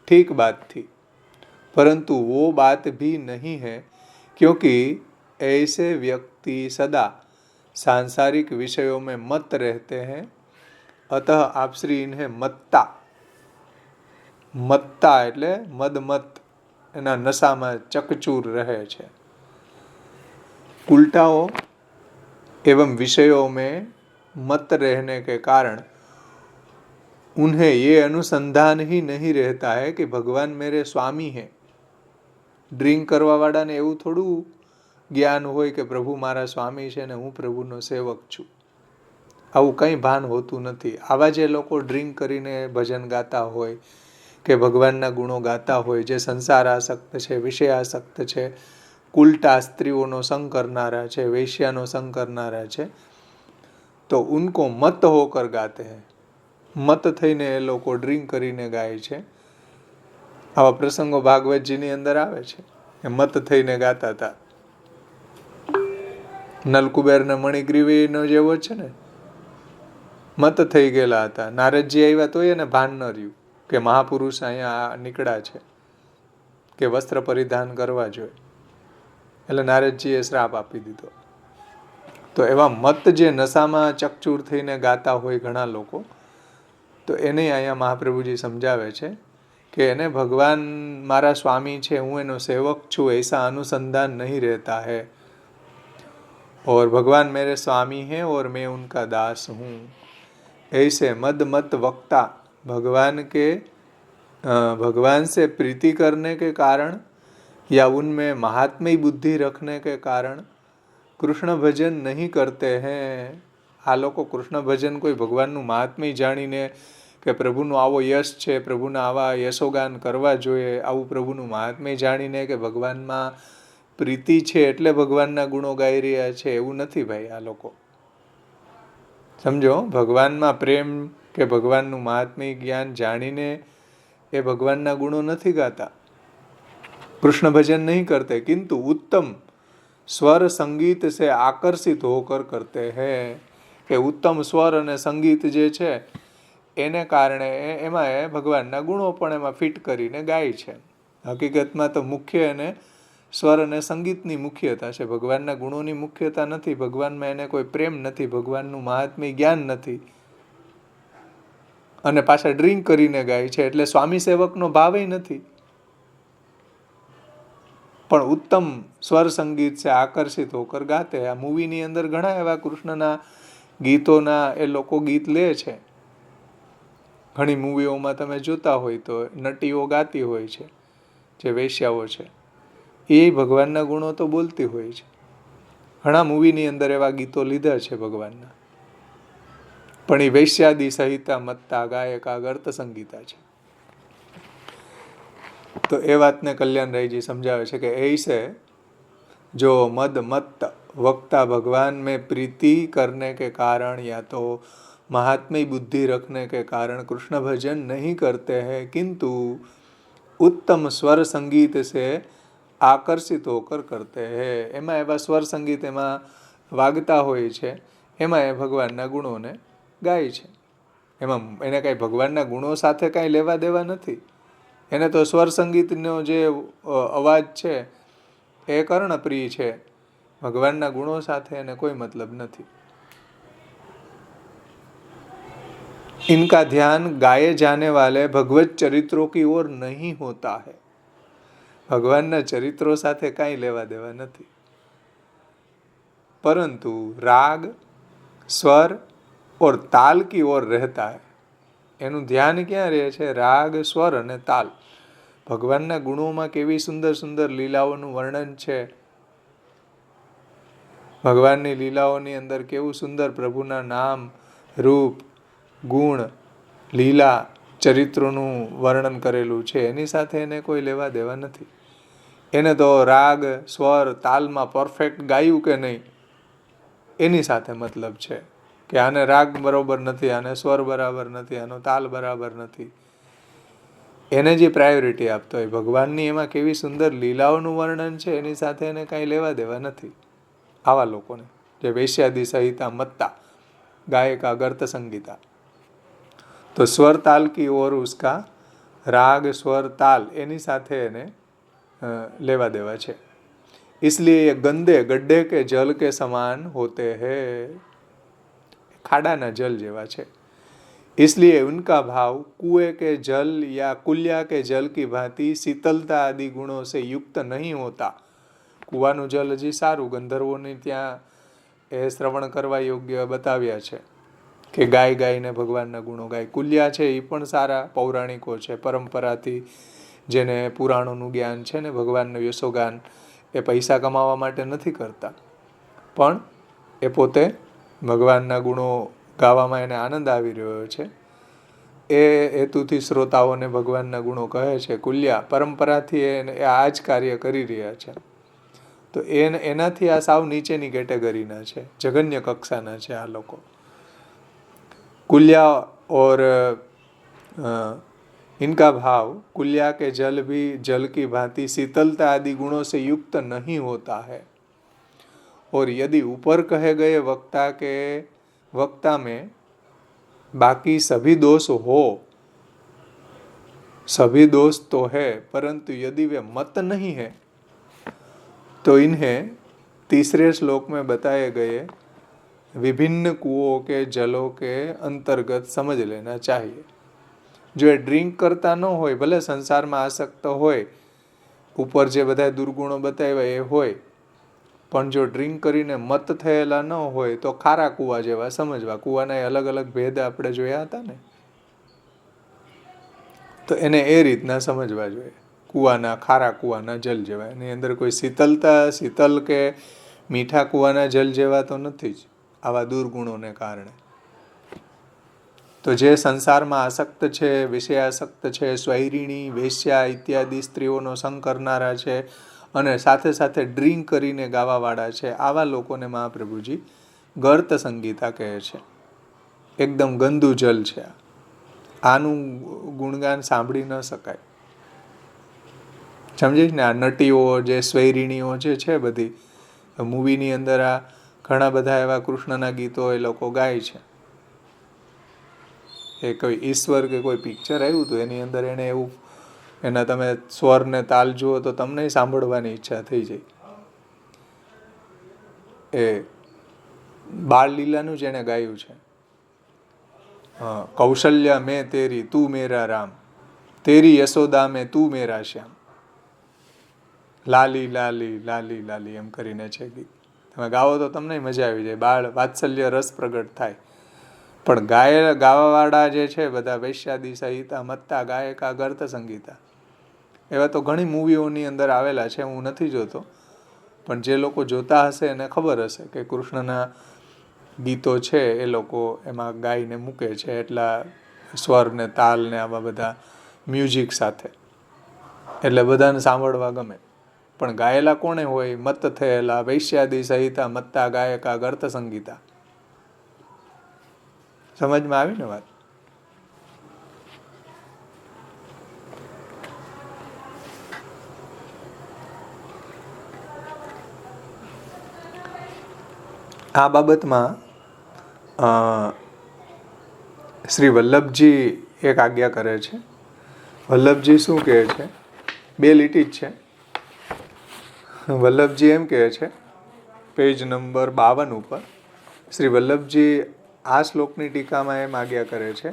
ठीक बात थी, परंतु वो बात भी नहीं है, क्योंकि ऐसे व्यक्ति सदा सांसारिक विषयों में मत रहते हैं. अतः आप श्री इन्हें મત્તા એટલે મદમત, એના નશામાં ચકચૂર રહે છે. उल्टाओं एवं विषयों में मत रहने के कारण उन्हें ये अनुसंधान ही नहीं रहता है कि भगवान मेरे स्वामी हैं. ડ્રિંક કરવા વાળાને એવું થોડું જ્ઞાન હોય કે પ્રભુ મારા સ્વામી છે ને હું પ્રભુનો સેવક છું. આવું કંઈ ભાન હોતું નથી. આવા જે લોકો ડ્રિંક કરીને ભજન ગાતા હોય કે ભગવાનના ગુણો ગાતા હોય, જે સંસાર આસક્ત છે, વિષય આસક્ત છે, ઉલટા સ્ત્રીઓનો સંગ કરનારા છે, વૈશ્યાનો સંગ કરનારા છે, તો ઉनको મત હોકર ગાતે હૈ. મત થઈને એ લોકો ડ્રિંક કરીને ગાય છે. આવા પ્રસંગો ભાગવતજીની અંદર આવે છે કે મત થઈને ગાતા હતા. નલકુબેર ને મણિગ્રીવીનો જેવો છે ને, મત થઈ ગયેલા હતા. નારદજી આવ્યા તો એને ભાન ન રહ્યું કે મહાપુરુષ અહીંયા નીકળ્યા છે, કે વસ્ત્ર પરિધાન કરવા જોઈએ. એટલે નારદજીએ શ્રાપ આપી દીધો. તો એવા મત જે નશામાં ચકચૂર થઈને ગાતા હોય ઘણા લોકો, તો એને અહીંયા મહાપ્રભુજી સમજાવે છે કે એને ભગવાન મારા સ્વામી છે, હું એનો સેવક છું, ऐसा अनुसंधान नहीं रहता है. और भगवान मेरे स्वामी हैं और मैं उनका दास हूँ. ऐसे मद मत वक्ता भगवान से प्रीति करने के कारण या उनमें महात्म्य बुद्धि रखने के कारण कृष्ण भजन नहीं करते हैं. આ લોકો કૃષ્ણ ભજન કોઈ ભગવાનનું મહાત્મ્ય જાણીને કે પ્રભુનો આવો યશ છે, પ્રભુના આવા યશોગાન કરવા જોઈએ, આવું પ્રભુનું મહાત્મ્ય જાણીને કે ભગવાનમાં પ્રીતિ છે એટલે ભગવાનના ગુણો ગાઈ રહ્યા છે, એવું નથી ભાઈ. આ લોકો સમજો, ભગવાનમાં પ્રેમ કે ભગવાનનું મહાત્મ્ય જ્ઞાન જાણીને એ ભગવાનના ગુણો નથી ગાતા, કૃષ્ણ ભજન નહીં કરતે, किंतु उत्तम स्वर संगीत से आकर्षित होकर करते हैं. કે ઉત્તમ સ્વર અને સંગીત જે છે એને કારણે એમાં એ ભગવાનના ગુણો પણ એમાં ફિટ કરીને ગાય છે. હકીકતમાં તો મુખ્ય એને સ્વર અને સંગીતની મુખ્યતા છે, ભગવાનના ગુણોની મુખ્યતા નથી. ભગવાનમાં એને કોઈ પ્રેમ નથી, ભગવાનનું મહાત્મ્ય જ્ઞાન નથી, અને પાછા ડ્રિંક કરીને ગાય છે, એટલે સ્વામી સેવકનો ભાવય નથી. પણ ઉત્તમ સ્વર સંગીત છે આકર્ષિત હોકર ગાતે. આ મૂવીની અંદર ઘણા એવા કૃષ્ણના ગીતોના એ લોકો ગીત લે છે. ઘણી મૂવીઓમાં તમે જોતા હોય તો નટીઓ ગાતી હોય છે, જે વૈશ્યાઓ છે, એ ભગવાનના ગુણો તો બોલતી હોય છે. ઘણા મૂવીની અંદર એવા ગીતો લીધા છે ભગવાનના, પણ એ વૈશ્યાદી સહિતા મત્તા ગાયકા ગર્ત સંગીતા છે. તો એ વાતને કલ્યાણરાયજી સમજાવે છે કે ऐसे जो मद मत वक्ता भगवान में प्रीति करने के कारण या तो महात्म्य बुद्धि रखने के कारण कृष्ण भजन नहीं करते हैं, किंतु उत्तम स्वर संगीत से आकर्षित होकर करते हैं. એમાં એવા સ્વર સંગીત એમાં વાગતા હોય છે, એમાં એ ભગવાનના ગુણોને ગાય છે. એમાં એને કાંઈ ભગવાનના ગુણો સાથે કાંઈ લેવા દેવા નથી. એને તો સ્વર સંગીતનો જે અવાજ છે એ કર્ણપ્રિય છે. ભગવાનના ગુણો સાથે એને કોઈ મતલબ નથી. इनका ध्यान गाए जाने वाले भगवत चरित्रों की ओर नहीं होता है. ભગવાનના ચરિત્રો સાથે કાંઈ લેવા દેવા નથી, પરંતુ રાગ સ્વર और ताल की ओर रहता है. એનું ધ્યાન ક્યાં રહે છે? રાગ, સ્વર અને તાલ. ભગવાનના ગુણોમાં કેવી સુંદર સુંદર લીલાઓનું વર્ણન છે. ભગવાનની લીલાઓની અંદર કેવું સુંદર પ્રભુના નામ, રૂપ, ગુણ, લીલા, ચરિત્રોનું વર્ણન કરેલું છે. એની સાથે એને કોઈ લેવા દેવા નથી. એને તો રાગ, સ્વર, તાલમાં પરફેક્ટ ગાયું કે નહીં એની સાથે મતલબ છે, કે આને રાગ બરાબર નથી, આને સ્વર બરાબર નથી, આનો તાલ બરાબર નથી. એને જે પ્રાયોરિટી આપતો હોય. ભગવાનની એમાં કેવી સુંદર લીલાઓનું વર્ણન છે એની સાથે એને કાંઈ લેવા દેવા નથી. આવા લોકોને જે વૈશ્યાદી સહિતા મત્તા ગાયકા ગર્ત સંગીતા, તો સ્વર તાલ કી ઓર ઉસકા રાગ સ્વર તાલ એની સાથે એને લેવા દેવા છે. इसलिए ये गंदे गड्ढे के जल के समान होते हैं. ખાડાના જલ જેવા છે. इसलिए उनका भाव कुएं के जल या कुलिया के जल की भांति शीतलता आदि गुणों से युक्त नहीं होता. કુવાનું જલ હજી સારું, ગંધર્વોની ત્યાં એ શ્રવણ કરવા યોગ્ય બતાવ્યા છે કે ગાય ગાયને ભગવાનના ગુણો ગાય. કુલિયા છે એ પણ સારા પૌરાણિકો છે, પરંપરાથી જેને પુરાણોનું જ્ઞાન છે ને, ભગવાનનું યશોગાન એ પૈસા કમાવા માટે નથી કરતા, પણ એ પોતે ભગવાનના ગુણો ગાવામાં એને આનંદ આવી રહ્યો છે એ હેતુથી શ્રોતાઓને ભગવાનના ગુણો કહે છે. કુલિયા પરંપરાથી એ આ જ કાર્ય કરી રહ્યા છે. તો એનાથી આ સાવ નીચેની કેટેગરીના છે, જઘન્ય કક્ષાના છે આ લોકો. कुल्या और इनका भाव कुल्या के जल भी जल की भांति शीतलता आदि गुणों से युक्त नहीं होता है. और यदि ऊपर कहे गए वक्ता में बाकी सभी दोष हो, सभी दोष तो है, परंतु यदि वे मत नहीं है तो इन्हें तीसरे श्लोक में बताए गए विभिन्न कुओं के जलों के अंतर्गत समझ लेना चाहिए. जो એ ડ્રિંક કરતા ન હોય, ભલે સંસારમાં આસક્ત હોય, ઉપર જે બધા દુર્ગુણો બતાવ્યા એ હોય, પણ જો ડ્રિંક કરીને મત થયેલા ન હોય તો ખારા કુવા જેવા સમજવા. કુવાના અલગ અલગ ભેદ આપણે જોયા હતા ને, તો એને એ રીતના સમજવા જોઈએ. કુવાના ખારા કુવાના જલ જેવા. એની અંદર કોઈ શીતલ કે મીઠા કુવાના જલ જેવા તો નથી જ આવા દુર્ગુણોને કારણે. તો જે સંસારમાં આસક્ત છે, વિષયાસક્ત છે, સ્વૈરીણી, વેશ્યા ઇત્યાદિ સ્ત્રીઓનો સંગ કરનારા છે અને સાથે સાથે ડ્રિંક કરીને ગાવાવાળા છે, આવા લોકોને મહાપ્રભુજી ગર્ત સંગીતા કહે છે. એકદમ ગંદુ જલ છે. આનું ગુણગાન સાંભળી ન શકાય. સમજીશ ને? આ નટીઓ જે સ્વૈરીણીઓ જે છે બધી મૂવીની અંદર, આ ઘણા બધા એવા કૃષ્ણના ગીતો એ લોકો ગાય છે. એ કોઈ ઈશ્વર કે કોઈ પિક્ચર આવ્યું હતું એની અંદર એને એવું, એના તમે સ્વર ને તાલ જુઓ તો તમને સાંભળવાની ઈચ્છા થઈ જાય. એ બાળ લીલાનું જ એને ગાયું છે. કૌશલ્યા મેં તેરી તું મેરા રામ, તેરી યશોદા મેં તું મેરા શ્યામ, લાલી લાલી લાલી લાલી એમ કરીને છે ગીત. તમે ગાવો તો તમને મજા આવી જાય, બાળ વાત્સલ્ય રસ પ્રગટ થાય. પણ ગાવાવાળા જે છે બધા વૈશ્યાદી સહિતા મત્તા ગાયકા ગર્ત સંગીતા, એવા તો ઘણી મૂવીઓની અંદર આવેલા છે, હું નથી જોતો, પણ જે લોકો જોતા હશે એને ખબર હશે કે કૃષ્ણના ગીતો છે એ લોકો એમાં ગાઈને મૂકે છે, એટલા સ્વર ને તાલ ને આવા બધા મ્યુઝિક સાથે, એટલે બધાને સાંભળવા ગમે. પણ ગાયેલા કોણે હોય? મત થયેલા વૈશ્યાદી સહિતા મત્તા ગાયકા ગર્ત સંગીતા. સમજમાં આવી ને વાત? આ બાબતમાં શ્રી વલ્લભજી એક આજ્ઞા કરે છે. વલ્લભજી શું કહે છે? 2 લીટી જ છે. વલ્લભજી એમ કહે છે, પેજ નંબર 52 ઉપર શ્રી વલ્લભજી આ શ્લોકની ટીકામાં એમ આજ્ઞા કરે છે,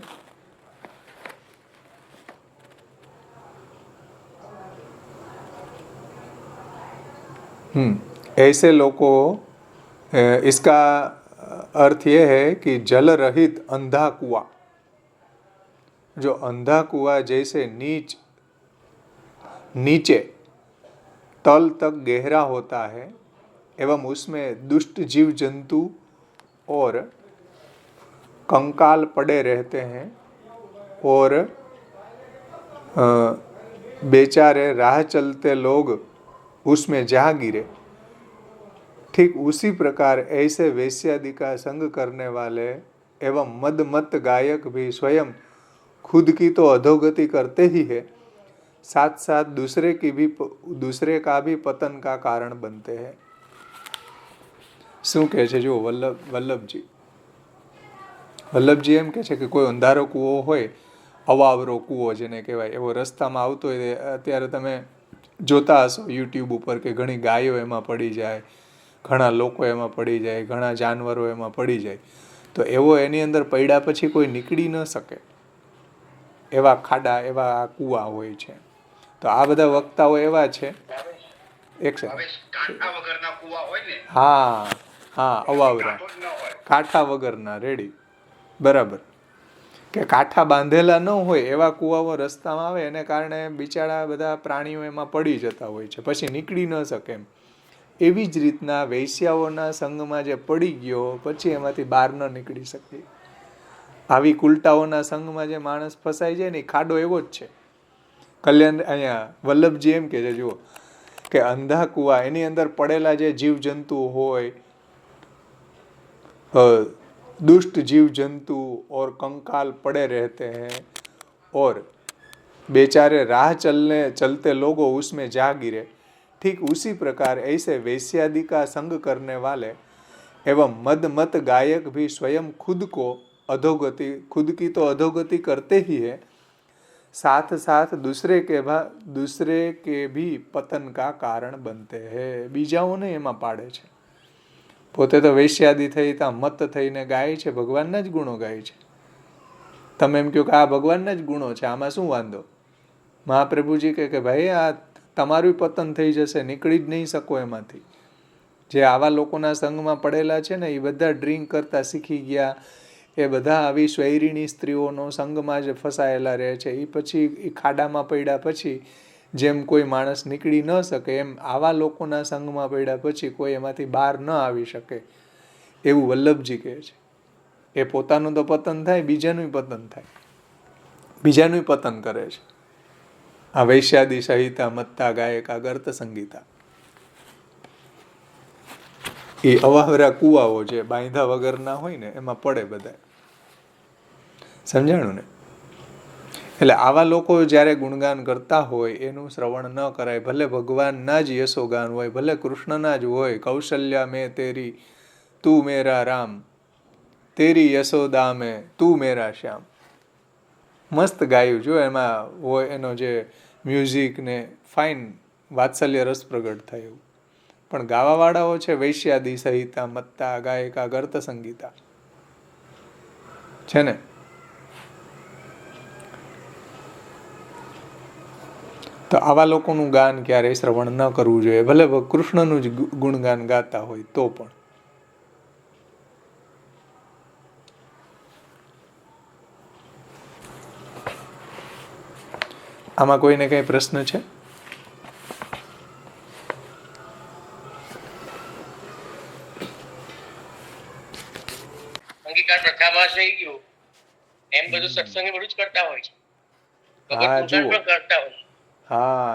ऐसे लोगों इसका अर्थ ये है कि जल रहित अंधा कुआं, जो अंधा कुआं जैसे नीचे तल तक गहरा होता है एवं उसमें दुष्ट जीव जंतु और कंकाल पड़े रहते हैं और बेचारे राह चलते लोग उसमें जा गिरे, ठीक उसी प्रकार ऐसे वेश्यादि का संग करने वाले एवं मद मत गायक भी स्वयं खुद की तो अधोगति करते ही है, साथ साथ दूसरे का भी पतन का कारण बनते हैं. શું કહે છે જો વલ્લભજી એમ કહે છે કે કોઈ અંધારો કૂવો હોય, અવાવરો કૂવો જેને કહેવાય, એવો રસ્તામાં આવતો હોય, અત્યારે તમે જોતા હશો યુટ્યુબ ઉપર કે ઘણી ગાયો એમાં પડી જાય, ઘણા લોકો એમાં પડી જાય, ઘણા જાનવરો એમાં પડી જાય, તો એવો એની અંદર પડ્યા પછી કોઈ નીકળી ન શકે એવા ખાડા, એવા આ કૂવા હોય છે. તો આ બધા વક્તાઓ એવા છે. એક હા, અવાવરા, કાંઠા વગરના, રેડી, બરાબર, કે કાંઠા બાંધેલા ન હોય એવા કૂવાઓ રસ્તામાં આવે, એને કારણે બિચારા બધા પ્રાણીઓ એમાં પડી જતા હોય છે, પછી નીકળી ન શકે એમ. એવી જ રીતના વૈશ્યાઓના સંગમાં જે પડી ગયો પછી એમાંથી બહાર ન નીકળી શકે, આવી કુલટાઓના સંગમાં જે માણસ ફસાઈ જાય ને, ખાડો એવો જ છે. કલ્યાણ અહીંયા વલ્લભજી એમ કહે છે જુઓ કે અંધા કુવા, એની અંદર પડેલા જે જીવજંતુ હોય, दुष्ट जीव जंतु और कंकाल पड़े रहते हैं और बेचारे राह चलते लोगों उसमें जा गिरे, ठीक उसी प्रकार ऐसे वेश्यादि का संग करने वाले एवं मद मत गायक भी स्वयं खुद की तो अधोगति करते ही है, साथ साथ दूसरे के भी पतन का कारण बनते हैं. બીજાઓને એમાં પાડે છે, પોતે તો વૈશ્યાદી થઈ ત્યાં મત થઈને ગાય છે, ભગવાનના જ ગુણો ગાય છે. તમે એમ કહો કે આ ભગવાનના જ ગુણો છે, આમાં શું વાંધો? મહાપ્રભુજી કહે કે ભાઈ આ તમારું પતન થઈ જશે, નીકળી જ નહીં શકો એમાંથી. જે આવા લોકોના સંગમાં પડેલા છે ને, એ બધા ડ્રિંક કરતા શીખી ગયા, એ બધા આવી સ્વૈરીણી સ્ત્રીઓનો સંગમાં જ ફસાયેલા રહે છે. એ પછી એ ખાડામાં પડ્યા પછી જેમ કોઈ માણસ નીકળી ન શકે, એમ આવા લોકોના સંગમાં પડ્યા પછી કોઈ એમાંથી બહાર ન આવી શકે, એવું વલ્લભજી કહે છે. એ પોતાનું તો પતન થાય, બીજાનું પતન થાય, બીજાનું પતન કરે છે. આ વૈશ્યાદી સહિતા મત્તા ગાયકા ગર્ત સંગીતા, એ અવાહરા કુવાઓ જે બાંધા વગરના હોય ને એમાં પડે બધા. સમજાણું ને? એટલે આવા લોકો જ્યારે ગુણગાન કરતા હોય એનું શ્રવણ ન કરાય. ભલે ભગવાનના જ યશોગાન હોય, ભલે કૃષ્ણના જ હોય, કૌશલ્યા મેં તેરી તું મેરા રામ, તેરી યશોદા મેં તું મેરા શ્યામ, મસ્ત ગાયું જો એમાં હોય, એનો જે મ્યુઝિક ને ફાઇન વાત્સલ્ય રસ પ્રગટ થાય એવું. પણ ગાવાવાળાઓ છે વૈશ્યાદી સહિતા મત્તા ગાયકા ગર્ત સંગીતા છે ને. તો આવા લોકોનું ગાન ક્યારેય શ્રવણ ન કરવું જોઈએ, ભલે કૃષ્ણનું જ ગુણગાન ગાતા હોય તો પણ. આમાં કોઈને કઈ પ્રશ્ન છે? અંગીકાર પ્રથામાં થઈ ગયું એમ બધું સત્સંગ બધું જ કરતા હોય છે. હા જુઓ, હા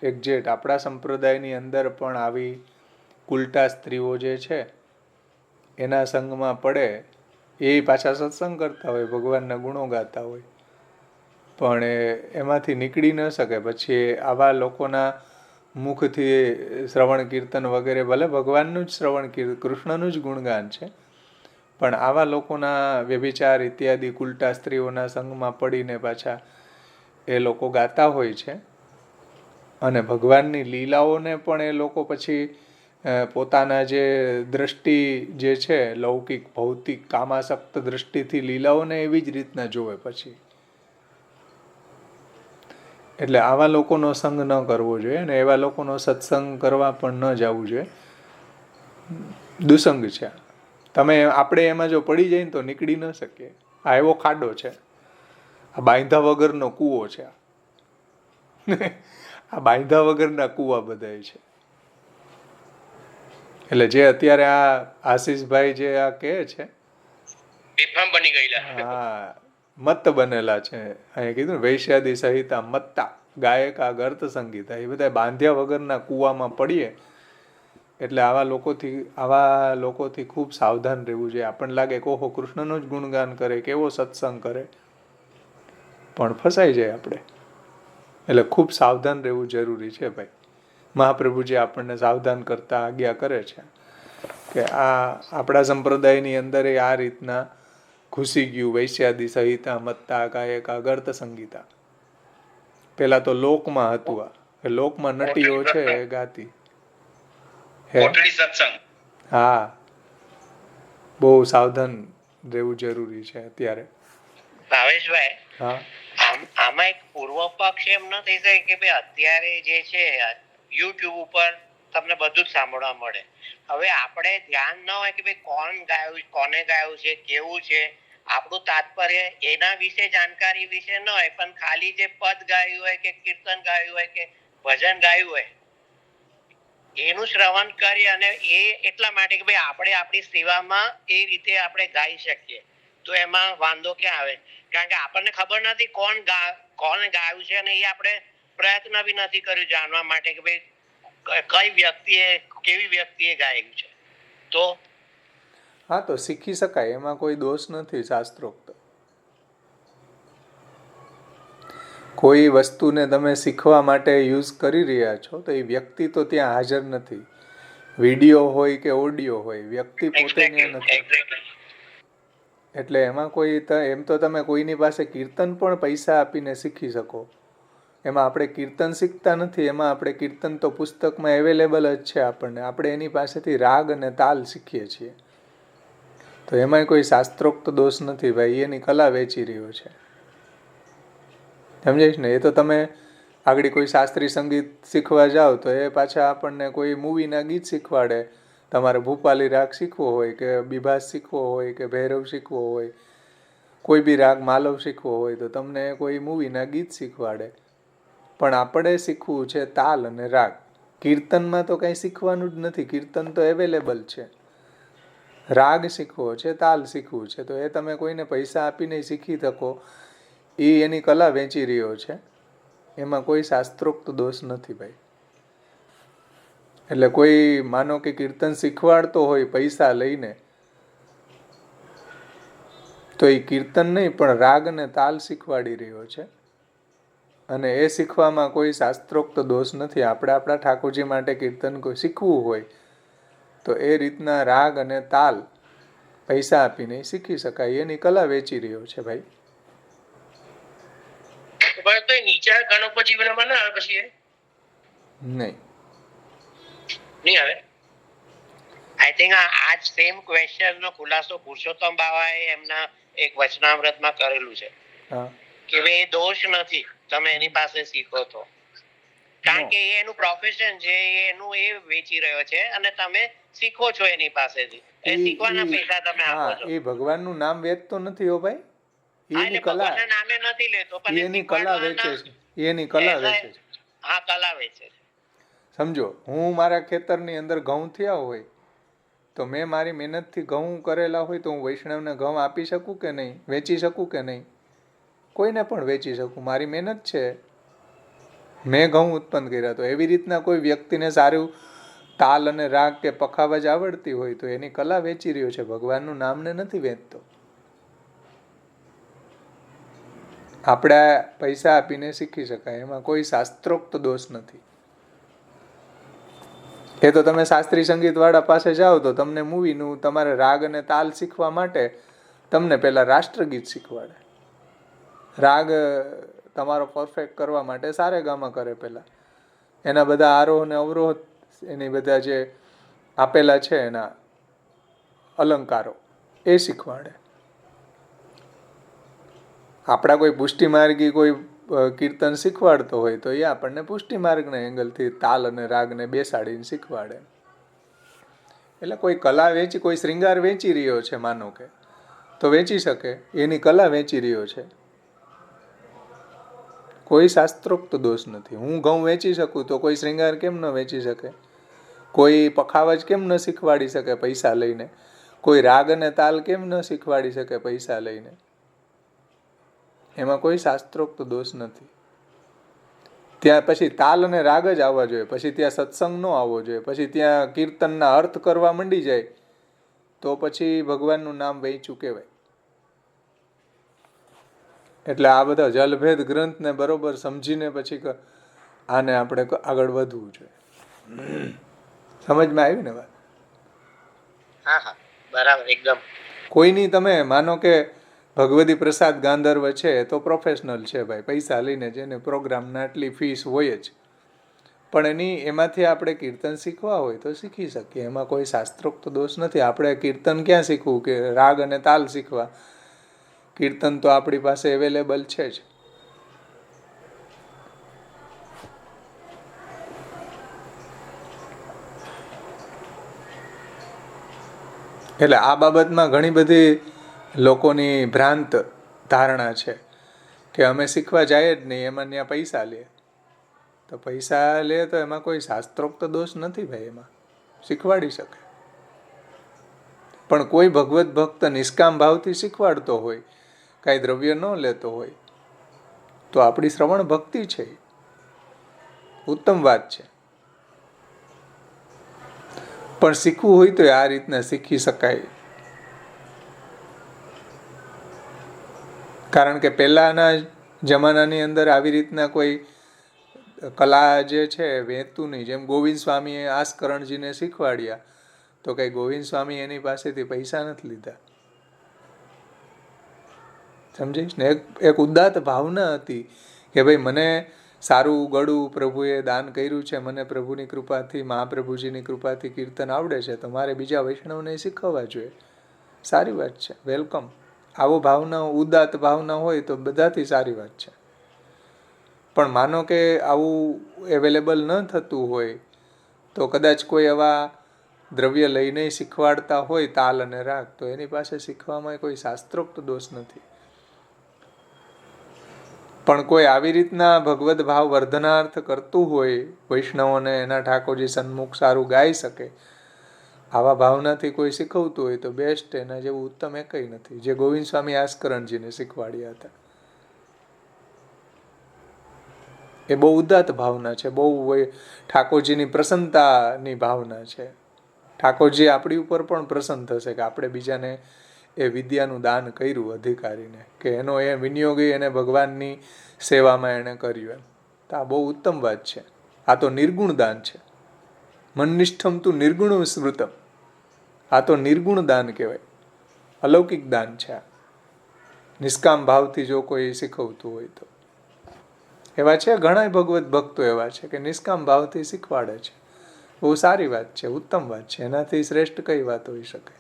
એક્ઝેક્ટ આપણા સંપ્રદાયની અંદર પણ આવી કુલટા સ્ત્રીઓ જે છે એના સંગમાં પડે, એ પાછા સત્સંગ કરતા હોય, ભગવાનના ગુણો ગાતા હોય, પણ એમાંથી નીકળી ન શકે. પછી આવા લોકોના મુખથી શ્રવણ કીર્તન વગેરે, ભલે ભગવાનનું જ શ્રવણ કીર્તન, કૃષ્ણનું જ ગુણગાન છે, પણ આવા લોકોના વ્યભિચાર ઇત્યાદિ કુલટા સ્ત્રીઓના સંગમાં પડીને પાછા એ લોકો ગાતા હોય છે. અને ભગવાનની લીલાઓને પણ એ લોકો પછી પોતાના જે દ્રષ્ટિ જે છે લૌકિક ભૌતિક કામાસક્ત દ્રષ્ટિથી લીલાઓને એવી જ રીતના જોવે પછી. એટલે આવા લોકોનો સંગ ન કરવો જોઈએ અને એવા લોકોનો સત્સંગ કરવા પણ ન જવું જોઈએ. દુસંગ છે. આપણે એમાં જો પડી જાય ને તો નીકળી ન શકીએ. આ એવો ખાડો છે, આ બાંધા વગરનો કૂવો છે. આ બાંધા વગરના કૂવા બધાય છે. એટલે જે અત્યારે આ આશીષભાઈ જે આ કહે છે, બની ગયેલા, હા, મત બનેલા છે. અહીં કીધું ને વૈશ્યાદી સહિતા મત્તા ગાયકા ગર્ત સંગીતા, એ બધા બાંધ્યા વગરના કૂવામાં પડીએ એટલે આવા લોકોથી ખૂબ સાવધાન રહેવું જોઈએ. આપણને લાગે કે ઓહો કૃષ્ણનું જ ગુણગાન કરે, કેવો સત્સંગ કરે, પણ ફસાઈ જાય આપણે. એટલે ખૂબ સાવધાન રહેવું જરૂરી છે ભાઈ. મહાપ્રભુજી આપણને સાવધાન કરતા આજ્ઞા કરે છે કે આ આપણા સંપ્રદાયની અંદર આ રીતના ઘૂસી ગયું વૈશ્યાદી સહિતા મત્તા ગાયકા ગર્ત સંગીતા. પેલા તો લોકમાં હતું, આ લોકમાં નટીઓ છે એ ગાતી. હા, બહુ સાવધાન રહેવું જરૂરી છે અત્યારે. ભાવેશભાઈ, હા, આમાં એક પૂર્વ પક્ષ એમ ન થઈ શકે કે ભાઈ અત્યારે જે છે યુટ્યુબ ઉપર તમને બધું જ સાંભળવા મળે. હવે આપણે ધ્યાન ન હોય કે ભાઈ કોણ ગાયું, કોને ગાયું છે, કેવું છે, આપણું તાત્પર્ય એના વિશે જાણકારી વિશે ન હોય, પણ ખાલી જે પદ ગાયું હોય કે કીર્તન ગાયું હોય કે ભજન ગાયું હોય એનું શ્રવણ કરી અને એ એટલા માટે કે ભાઈ આપણે આપણી સેવામાં એ રીતે આપણે ગાઈ શકીએ, તો એમાં વાંધો ક્યાં આવે? કારણ કે આપણને ખબર નથી કોણ ગાયું છે અને એ આપણે પ્રયત્ન બી નથી કર્યું જાણવા માટે કે ભાઈ કઈ વ્યક્તિએ, કેવી વ્યક્તિએ ગાયું છે. તો હા, તો શીખી શકાય, એમાં કોઈ દોષ નથી. શાસ્ત્રોક્ત કોઈ વસ્તુને તમે શીખવા માટે યુઝ કરી રહ્યા છો તો એ વ્યક્તિ તો ત્યાં હાજર નથી. વિડીયો હોય કે ઓડિયો હોય, વ્યક્તિ પોતે નથી. એટલે એમાં એમ તો તમે કોઈની પાસે કીર્તન પણ પૈસા આપીને શીખી શકો. એમાં આપણે કીર્તન શીખતા નથી, એમાં આપણે કીર્તન તો પુસ્તકમાં અવેલેબલ જ છે આપણને. આપણે એની પાસેથી રાગ અને તાલ શીખીએ છીએ. તો એમાં કોઈ શાસ્ત્રોક્ત દોષ નથી ભાઈ, એની કલા વેચી રહ્યો છે. સમજાય ને? એ તો તમે આગળ કોઈ શાસ્ત્રીય સંગીત શીખવા જાઓ તો એ પાછા આપણને કોઈ મૂવીના ગીત શીખવાડે. તમારે ભૂપાલી રાગ શીખવો હોય કે બિભાસ શીખવો હોય કે ભૈરવ શીખવો હોય, કોઈ બી રાગ માલવ શીખવો હોય તો તમને કોઈ મૂવીના ગીત શીખવાડે. પણ આપણે શીખવું છે તાલ અને રાગ. કીર્તનમાં તો કંઈ શીખવાનું જ નથી, કીર્તન તો અવેલેબલ છે. રાગ શીખવો છે, તાલ શીખવું છે, તો એ તમે કોઈને પૈસા આપીને શીખી શકો. એ એની કલા વેચી રહ્યો છે, એમાં કોઈ શાસ્ત્રોક્ત દોષ નથી ભાઈ. એટલે કોઈ માનો કે કીર્તન શીખવાડતો હોય પૈસા લઈને, તો એ કીર્તન નહીં પણ રાગ અને તાલ શીખવાડી રહ્યો છે, અને એ શીખવામાં કોઈ શાસ્ત્રોક્ત દોષ નથી. આપણે આપણા ઠાકોરજી માટે કીર્તન કોઈ શીખવું હોય તો એ રીતના રાગ અને તાલ પૈસા આપીને શીખી શકાય. એની કલા વેચી રહ્યો છે ભાઈ. નીચા ગણપતિ બનાવે પછી નહીં આવે. આઈ થિંક આ સેમ ક્વેશ્ચન નો ખુલાસો પુરુષોત્તમ બાવાએ એમના એક વચનામૃતમાં કરેલું છે કે ભાઈ દોષ નથી તમે એની પાસે શીખો તો, કારણ કે એનું પ્રોફેશન છે, એનું એ વેચી રહ્યો છે અને તમે શીખો છો એની પાસેથી. એ શીખવાના પૈસા તમે આપો છો. એ ભગવાનનું નામ વેચતો નથી હો ભાઈ. એની કલા નામે નથી લેતો, પણ એની કલા વેચે છે. એની કલા વેચે છે. હા, કલા વેચે છે. સમજો, હું મારા ખેતરની અંદર ઘઉં થયા હોય તો મેં મારી મહેનતથી ઘઉં કરેલા હોય તો હું વૈષ્ણવને ઘઉં આપી શકું કે નહીં, વેચી શકું કે નહીં? કોઈને પણ વેચી શકું, મારી મહેનત છે, મેં ઘઉં ઉત્પન્ન કર્યા. તો એવી રીતના કોઈ વ્યક્તિને સારું તાલ અને રાગ કે પખાવજ આવડતી હોય તો એની કલા વેચી રહ્યો છે, ભગવાનનું નામને નથી વેચતો. આપણે પૈસા આપીને શીખી શકાય, એમાં કોઈ શાસ્ત્રોક્ત દોષ નથી. એ તો તમે શાસ્ત્રીય સંગીતવાળા પાસે જાઓ તો તમને મૂવીનું તમારે રાગ અને તાલ શીખવા માટે તમને પહેલાં રાષ્ટ્રગીત શીખવાડે. રાગ તમારો પરફેક્ટ કરવા માટે સારેગામા કરે પહેલાં. એના બધા આરોહ અને અવરોહ, એની બધા જે આપેલા છે એના અલંકારો એ શીખવાડે. આપણા કોઈ પુષ્ટિમાર્ગી કોઈ કીર્તન શીખવાડતો હોય તો એ આપણને પુષ્ટિમાર્ગના એંગલથી તાલ અને રાગને બેસાડીને શીખવાડે. એટલે કોઈ કલા વેચી, કોઈ શ્રૃંગાર વેચી રહ્યો છે માનો કે, તો વેચી શકે, એની કલા વેચી રહ્યો છે, કોઈ શાસ્ત્રોક્ત દોષ નથી. હું ઘઉં વેચી શકું તો કોઈ શ્રૃંગાર કેમ ન વેચી શકે? કોઈ પખાવજ કેમ ન શીખવાડી શકે પૈસા લઈને? કોઈ રાગ અને તાલ કેમ ન શીખવાડી શકે પૈસા લઈને? એમાં કોઈ શાસ્ત્રોક્ત દોષ નથી. ત્યાં પછી તાલ અને રાગ જ આવવા જોઈએ, પછી ત્યાં સત્સંગ ન આવવો જોઈએ, પછી ત્યાં કીર્તનના અર્થ કરવા માંડી જાય તો પછી ભગવાનનું નામ વેચ્યું કહેવાય. એટલે આ બધા જલભેદ ગ્રંથને બરોબર સમજીને પછી આને આપણે આગળ વધવું જોઈએ. સમજમાં આવી ને વાત? હા, બરાબર, એકદમ. કોઈની તમે માનો કે ભગવતી પ્રસાદ ગાંધર્વ છે તો પ્રોફેશનલ છે ભાઈ, પૈસા લઈને જેને પ્રોગ્રામના આટલી ફીસ હોય જ, પણ એમાંથી આપણે કીર્તન શીખવા હોય તો શીખી શકીએ, એમાં કોઈ શાસ્ત્રોક્ત દોષ નથી. આપણે કીર્તન ક્યાં શીખવું કે રાગ અને તાલ શીખવા? કીર્તન તો આપણી પાસે અવેલેબલ છે જ. એટલે આ બાબતમાં ઘણી બધી લોકોની ભ્રાંત ધારણા છે કે અમે શીખવા જાય જ નહીં, એમાં ત્યાં પૈસા લે. તો પૈસા લે તો એમાં કોઈ શાસ્ત્રોક્ત દોષ નથી ભાઈ, એમાં શીખવાડી શકે. પણ કોઈ ભગવત ભક્ત નિષ્કામ ભાવથી શીખવાડતો હોય, કાંઈ દ્રવ્ય ન લેતો હોય, તો આપણી શ્રવણ ભક્તિ છે, ઉત્તમ વાત છે. પણ શીખવું હોય તો આ રીતના શીખી શકાય. કારણ કે પહેલાના જમાનાની અંદર આવી રીતના કોઈ કલા જે છે વેચતું નહીં. જેમ ગોવિંદ સ્વામીએ આસકરણજીને શીખવાડ્યા તો કઈ ગોવિંદ સ્વામી એની પાસેથી પૈસા નથી લીધા. સમજીશ ને? એક ઉદાત્ત ભાવના હતી કે ભાઈ મને સારું ગળું પ્રભુએ દાન કર્યું છે, મને પ્રભુની કૃપાથી, મહાપ્રભુજીની કૃપાથી કીર્તન આવડે છે, તો મારે બીજા વૈષ્ણવને શીખવવા જોઈએ. સારી વાત છે, વેલકમ. આવો ભાવના, ઉદાત્ત ભાવના હોય તો બધાથી સારી વાત છે. પણ માનો કે આવું અવેલેબલ ન થતું હોય તો કદાચ કોઈ એવા દ્રવ્ય લઈને શીખવાડતા હોય તાલ અને રાગ, તો એની પાસે શીખવામાં કોઈ શાસ્ત્રોક્ત દોષ નથી. પણ કોઈ આવી રીતના ભગવત ભાવ વર્ધનાર્થ કરતું હોય વૈષ્ણવોને, એના ઠાકોરજી સન્મુખ સારું ગાઈ શકે, આવા ભાવનાથી કોઈ શીખવતું હોય તો બેસ્ટ, એના જેવું ઉત્તમ એ કંઈ નથી. જે ગોવિંદ સ્વામી આસકરણજીને શીખવાડ્યા હતા એ બહુ ઉદાત્ત ભાવના છે, બહુ ઠાકોરજીની પ્રસન્નતાની ભાવના છે. ઠાકોરજી આપણી ઉપર પણ પ્રસન્ન થશે કે આપણે બીજાને એ વિદ્યાનું દાન કર્યું, અધિકારીને, કે એનો એ વિનિયોગ એને ભગવાનની સેવામાં એણે કર્યું. એમ તો આ બહુ ઉત્તમ વાત છે. આ તો નિર્ગુણ દાન છે. મનનિષ્ઠમ તું નિર્ગુણ સ્મૃતમ. આ તો નિર્ગુણ દાન કહેવાય, અલૌકિક દાન છે આ. નિષ્કામ ભાવથી જો કોઈ શીખવતું હોય તો. એવા છે ઘણા ભગવત ભક્તો એવા છે કે નિષ્કામ ભાવથી શીખવાડે છે. બહુ સારી વાત છે, ઉત્તમ વાત છે. એનાથી શ્રેષ્ઠ કઈ વાત હોઈ શકે?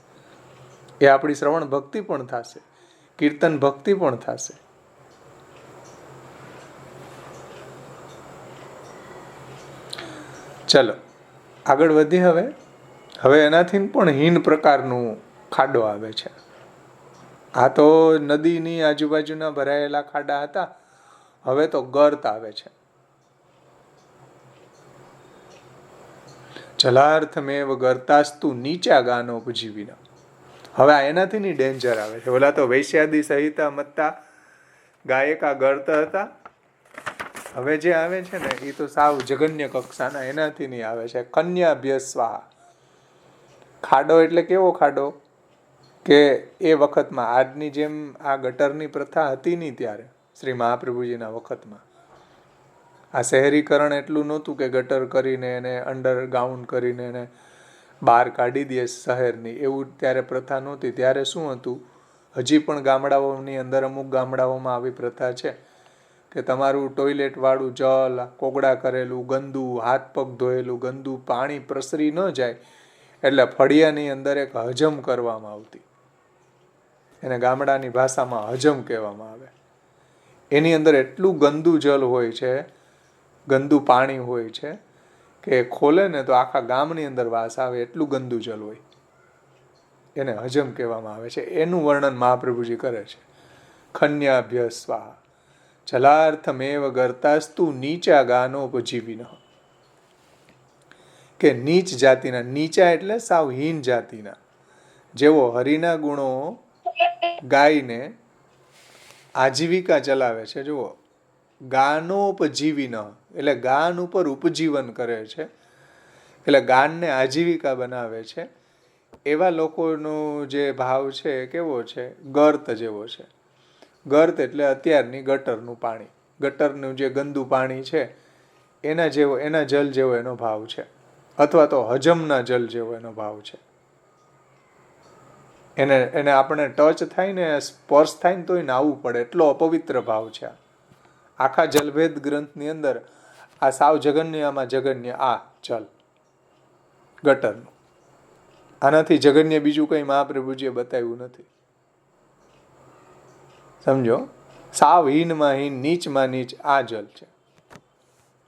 એ આપણી શ્રવણ ભક્તિ પણ થશે, કીર્તન ભક્તિ પણ થશે. ચલો આગળ વધી. હવે એનાથી પણ હીન પ્રકારનું ખાડો આવે છે. આ તો નદીની આજુબાજુના ભરાયેલા ખાડા હતા, હવે તો ગર્ત આવે છે. જલાર્થમેવ ગર્તાસ્તુ નીચા ગાનો ઉપજીવીના. હવે આ એનાથી ડેન્જર આવે છે. ઓલા તો વૈશ્યાદી સહિતા મત્તા ગાયકા ગર્ત હતા. હવે જે આવે છે ને એ તો સાવ જગન્ય કક્ષાના, એનાથી નહીં આવે છે. કન્યાભ્યસ્વા. ખાડો એટલે કેવો ખાડો કે એ વખતમાં આજની જેમ આ ગટરની પ્રથા હતી નહીં ત્યારે, શ્રી મહાપ્રભુજીના વખતમાં. આ શહેરીકરણ એટલું નહોતું કે ગટર કરીને એને અંડરગ્રાઉન્ડ કરીને એને બહાર કાઢી દે શહેરની, એવું ત્યારે પ્રથા નહોતી. ત્યારે શું હતું, હજી પણ ગામડાઓની અંદર અમુક ગામડાઓમાં આવી પ્રથા છે કે તમારું ટોયલેટવાળું જલ, કોગળા કરેલું ગંદુ, હાથ પગ ધોયેલું ગંદુ પાણી પ્રસરી ન જાય એટલે ફળિયાની અંદર એક હજમ કરવામાં આવતી. એને ગામડાની ભાષામાં હજમ કહેવામાં આવે. એની અંદર એટલું ગંદુ જલ હોય છે, ગંદુ પાણી હોય છે કે ખોલે ને તો આખા ગામની અંદર વાસ આવે, એટલું ગંદુ જલ હોય. એને હજમ કહેવામાં આવે છે. એનું વર્ણન મહાપ્રભુજી કરે છે. ખન્યાભ્ય સ્વાહા જલાર્થમેવ ગર્તાસ્તુ નીચા ગાનોપજીવિન. કે નીચ જાતિના, નીચા એટલે સાવ હીન જાતિના, જેવો હરિના ગુણો ગાઈને આજીવિકા ચલાવે છે. જુઓ, ગાનોપજીવિન એટલે ગાન ઉપર ઉપજીવન કરે છે, એટલે ગાનને આજીવિકા બનાવે છે. એવા લોકોનો જે ભાવ છે કેવો છે, ગર્ત જેવો છે. ગર્ત એટલે અત્યારની ગટરનું પાણી, ગટરનું જે ગંદુ પાણી છે એના જેવો, એના જલ જેવો એનો ભાવ છે, અથવા તો હજમના જલ જેવો એનો ભાવ છે. એને આપણે ટચ થાય ને, સ્પર્શ થાય ને તોય નાહવું પડે, એટલો અપવિત્ર ભાવ છે. આખા જલભેદ ગ્રંથની અંદર આ સાવ જગન્યમાં જગન્ય આ જલ ગટરનું, આનાથી જગન્ય બીજું કંઈ મહાપ્રભુજીએ બતાવ્યું નથી. સમજો, સાવ હીનમાં હીન, નીચમાં નીચ આ જલ છે.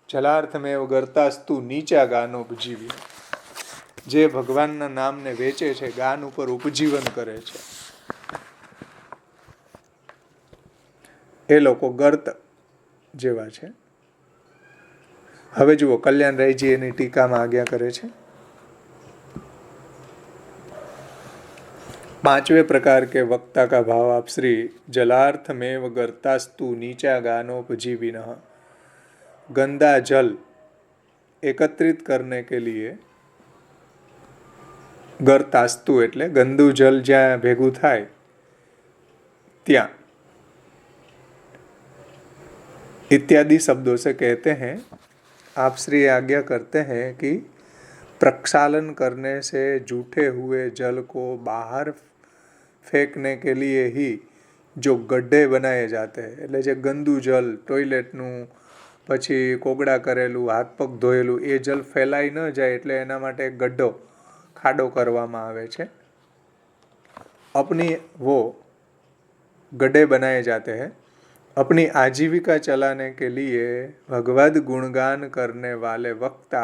જલાર્થમેવ ગર્તાસ્તુ નીચા ગાનોપજીવી. જે ભગવાનના નામને વેચે છે, ગાન ઉપર ઉપજીવન કરે છે, એ લોકો ગર્ત જેવા છે. હવે જુઓ, કલ્યાણરાયજી એની ટીકામાં આજ્ઞા કરે છે. 5वें प्रकार के वक्ता का भाव आप श्री जलार्थमेव गर्तास्तु नीचा गानोपजीविन. गंदा जल एकत्रित करने के लिए, गर्तास्तु એટલે ગંદુ જલ જ્યાં ભેગું થાય ત્યાં, इत्यादि शब्दों से कहते हैं. आप श्री आज्ञा करते हैं कि प्रक्षालन करने से जूठे हुए जल को बाहर फेंकने के लिए ही जो गड्ढे बनाए जाते हैं, એટલે જે ગંદુ જલ, ટોયલેટનું, પછી કોગળા કરેલું, હાથ પગ ધોયેલું એ જલ ફેલાઈ ન જાય એટલે એના માટે ગड्ढो, ખાડો કરવામાં આવે છે. अपनी वो गड्ढे बनाए जाते हैं. अपनी आजीविका चलाने के लिए भगवद गुणगान करने वाले वक्ता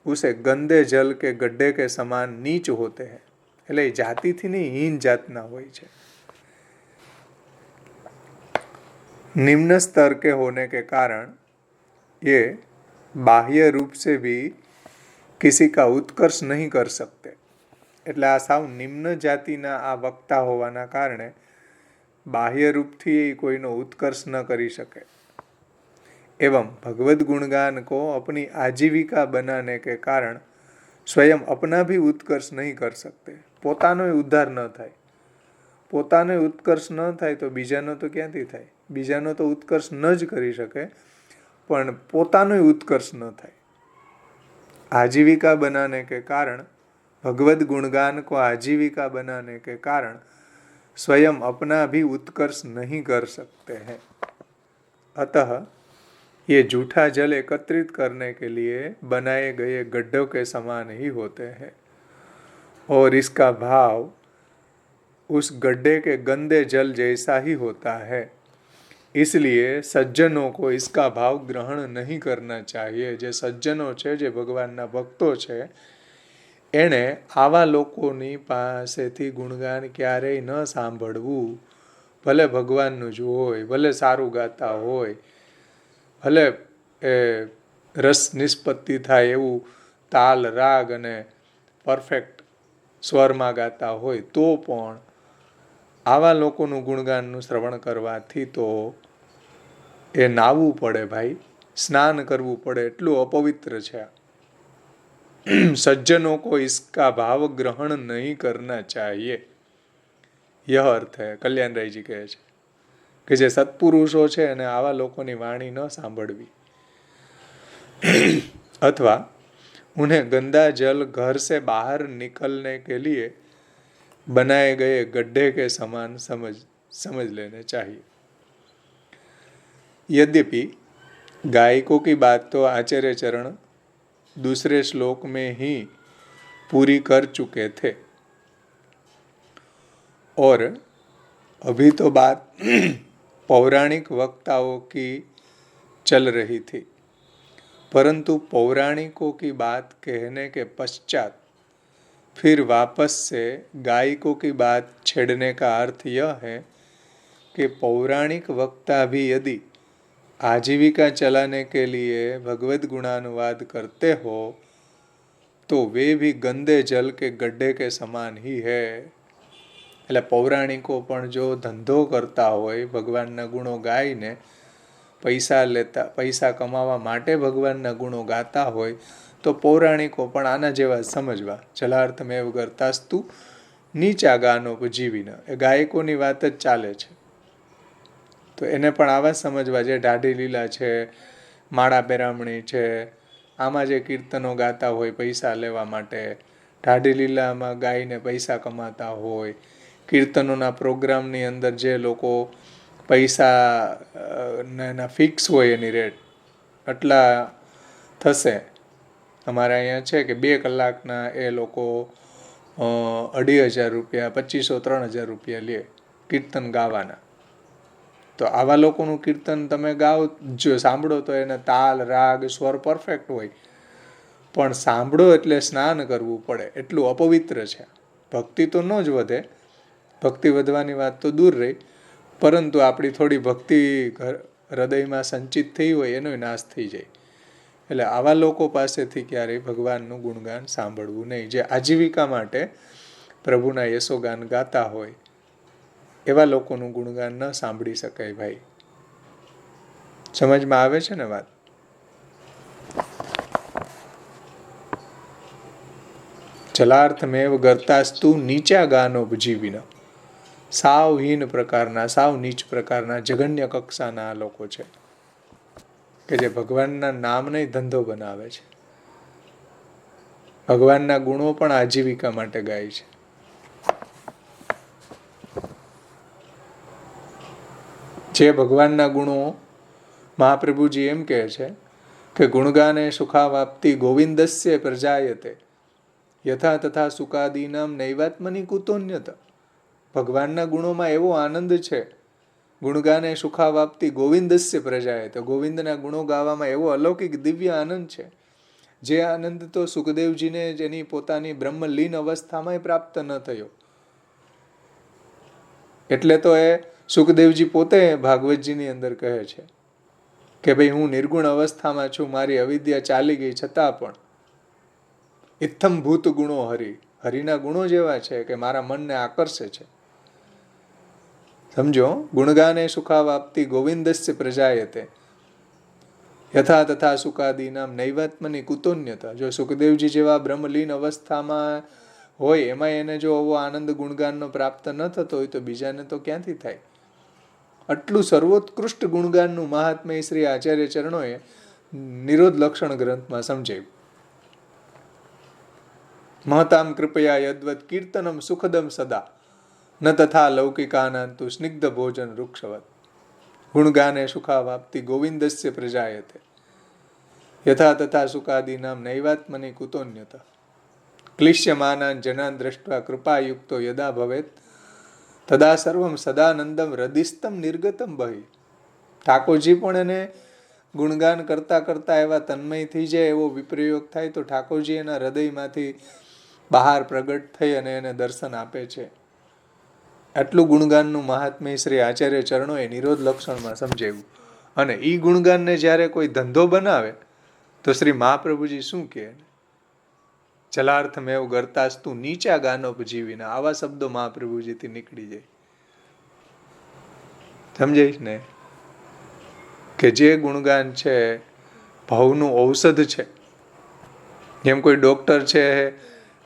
उसे गंदे जल के गड्ढे के समान नीच होते हैं. એટલે જાતિથી નહીં, हीन જાતના હોય છે. निम्न स्तर के होने के कारण ये बाह्य रूप से भी किसी का उत्कर्ष नहीं कर सकते. એટલે આ સાવ નિમ્ન જાતિના આ વક્તા હોવાના કારણે બાહ્ય રૂપથી કોઈનો ઉત્કર્ષ ન કરી શકે. एवं भगवद गुणगान को अपनी आजीविका बनाने के कारण स्वयं अपना भी उत्कर्ष नहीं कर सकते. પોતાનો ઉદ્ધાર ન થાય, પોતાનો ઉત્કર્ષ ન થાય તો બીજાનો તો ક્યાંથી થાય? બીજાનો તો ઉત્કર્ષ ન જ કરી શકે, પણ પોતાનો ઉત્કર્ષ ન થાય. आजीविका बनाने के कारण, भगवद गुणगान को आजीविका बनाने के कारण स्वयं अपना भी उत्कर्ष नहीं कर सकते हैं. अतः ये जूठा जल एकत्रित करने के लिए बनाए गए गड्ढों के समान ही होते हैं और इसका भाव उस गड्ढे के गंदे जल जैसा ही होता है. इसलिए सज्जनों को इसका भाव ग्रहण नहीं करना चाहिए. જે સજ્જનો છે, જે ભગવાનના ભક્તો છે, એણે આવા લોકોની પાસેથી ગુણગાન ક્યારેય ન સાંભળવું. ભલે ભગવાનનું જ હોય, ભલે સારું ગાતા હોય, ભલે રસ નિષ્પત્તિ થાય એવું તાલ, રાગ અને પરફેક્ટ સ્વરમાં ગાતા હોય, તો પણ આવા લોકોનું ગુણગાનનું શ્રવણ કરવાથી તો એ નાહવું પડે ભાઈ, સ્નાન કરવું પડે, એટલું અપવિત્ર છે. સજ્જનોं को इसका भाव ग्रहण नहीं करना चाहिए. यह अर्थ है. કલ્યાણરાયજી કહે છે કે જે સત્પુરુષો છે એને આવા લોકોની વાણી ન સાંભળવી. अथवा उन्हें गंदा जल घर से बाहर निकलने के लिए बनाए गए गड्ढे के समान समझ लेने चाहिए। यद्यपि गायकों की बात तो आचार्य चरण दूसरे श्लोक में ही पूरी कर चुके थे और अभी तो बात पौराणिक वक्ताओं की चल रही थी, परंतु पौराणिकों की बात कहने के पश्चात फिर वापस से गायकों की बात छेड़ने का अर्थ यह है कि पौराणिक वक्ता भी यदि आजीविका चलाने के लिए भगवत गुणानुवाद करते हो तो वे भी गंदे जल के गड्ढे के સમાન ही है। એટલે પૌરાણિકો પણ જો ધંધો કરતા હોય, ભગવાનના ગુણો ગાઈને પૈસા કમાવા માટે ભગવાનના ગુણો ગાતા હોય તો પૌરાણિકો પણ આના જેવા સમજવા। જલાર્થમેવ ગર્તાસ્તુ નીચા ગાનોપજીવિન, એ ગાયકોની વાત જ ચાલે છે તો એને પણ આવા સમજવા। જે ઢાઢી લીલા છે, માળા પેરામણી છે, આમાં જે કીર્તનો ગાતા હોય પૈસા લેવા માટે, ઢાઢી લીલામાં ગાઈને પૈસા કમાતા હોય, કીર્તનોના પ્રોગ્રામની અંદર જે લોકો પૈસા એના ફિક્સ હોય એની રેટ આટલા થશે, અમારે અહીંયા છે કે 2 કલાકના એ લોકો 2,500 રૂપિયા, 2,500-3,000 રૂપિયા લે કીર્તન ગાવાના। તો આવા લોકોનું કીર્તન તમે ગાઓ, જો સાંભળો તો એને તાલ, રાગ, સ્વર પરફેક્ટ હોય, પણ સાંભળો એટલે સ્નાન કરવું પડે, એટલું અપવિત્ર છે। ભક્તિ તો ન જ વધે, ભક્તિ વધવાની વાત તો દૂર રહી, પરંતુ આપણી થોડી ભક્તિ હૃદયમાં સંચિત થઈ હોય એનો નાશ થઈ જાય। એટલે આવા લોકો પાસેથી ક્યારેય ભગવાનનું ગુણગાન સાંભળવું નહીં। જે આજીવિકા માટે પ્રભુના યશોગાન ગાતા હોય એવા લોકોનું ગુણગાન ન સાંભળી શકાય ભાઈ। સમજમાં આવે છે ને વાત? જલાર્થમેવ ગર્તાસ્તુ નીચા ગાનોપજીવિન, સાવ હીન પ્રકારના, સાવ નીચ પ્રકારના, જઘન્ય કક્ષાના આ લોકો છે કે જે ભગવાનના નામને ધંધો બનાવે છે, ભગવાનના ગુણો પણ આજીવિકા માટે ગાય છે। જે ભગવાનના ગુણો મહાપ્રભુજી એમ કહે છે કે ગુણગાને સુખાવાપ્તિ ગોવિંદસ્ય પ્રજાયતે યથા તથા સુકાદીનામ નૈવાત્મની કુતોન્યત। ભગવાનના ગુણોમાં એવો આનંદ છે, ગુણગાને સુખાવાપ્તિ ગોવિંદસ્ય પ્રજાયતે, ગોવિંદના ગુણો ગાવામાં એવો અલૌકિક દિવ્ય આનંદ છે, જે આનંદ તો સુખદેવજીને જેની પોતાની બ્રહ્મલીન અવસ્થામાં પ્રાપ્ત ન થયો। એટલે તો એ સુખદેવજી પોતે ભાગવતજીની અંદર કહે છે કે ભાઈ હું નિર્ગુણ અવસ્થામાં છું, મારી અવિદ્યા ચાલી ગઈ છતાં પણ ઇત્થમ ભૂત ગુણો હરિના ગુણો જેવા છે કે મારા મનને આકર્ષે છે। સમજો, ગુણગાને સુખાવાપ્તિ ગોવિંદસ્ય પ્રજાયતે યથા તથા સુકાદીનામ નૈવાત્મની કુતોન્યતા। જો સુખદેવજી જેવા બ્રહ્મલીન અવસ્થામાં હોય એમાં એને જો આવો આનંદ ગુણગાનનો પ્રાપ્ત ન થતો હોય તો બીજાને તો ક્યાંથી થાય? આટલું સર્વોત્કૃષ્ટ ગુણગાનનું મહાત્મ્ય શ્રી આચાર્ય ચરણોએ નિરોધ લક્ષણ ગ્રંથમાં સમજાવ્યું। મહતામ કૃપયા યદ્વત કીર્તનમ સુખદમ સદા ન તથા લૌકિકાનાંતુ સ્નિગ્ધ ભોજન વૃક્ષવત, ગુણગાને સુખાવાપ્તિ ગોવિંદસ્ય પ્રજાયતે યથા તથા સુકાદીનામ નૈવાત્મની કુતોન્યત, ક્લિશ્યમાનાન જનાન દ્રષ્ટ્વા કૃપાયુક્તો યદા ભવેત તદા સર્વમ સદાનંદમ હૃદિસ્તમ નિર્ગતમ બહિ। ઠાકોરજી પણ એને ગુણગાન કરતા કરતા એવા તન્મય થઈ જાય, એવો વિપ્રયોગ થાય તો ઠાકોરજી એના હૃદયમાંથી બહાર પ્રગટ થઈ અને એને દર્શન આપે છે। આટલું ગુણગાનનું મહાત્મ્ય શ્રી આચાર્ય ચરણોએ નિરોધ લક્ષણમાં સમજાવ્યું। અને એ ગુણગાનને જ્યારે કોઈ ધંધો બનાવે તો શ્રી મહાપ્રભુજી શું કહે? જલાર્થમેવ ગર્તાસ્તુ નીચા ગાનોપજીવિના, આવા શબ્દો મહાપ્રભુજીથી નીકળી જાય। સમજાય ને કે જે ગુણગાન છે ભવનું ઔષધ છે। જેમ કોઈ ડોક્ટર છે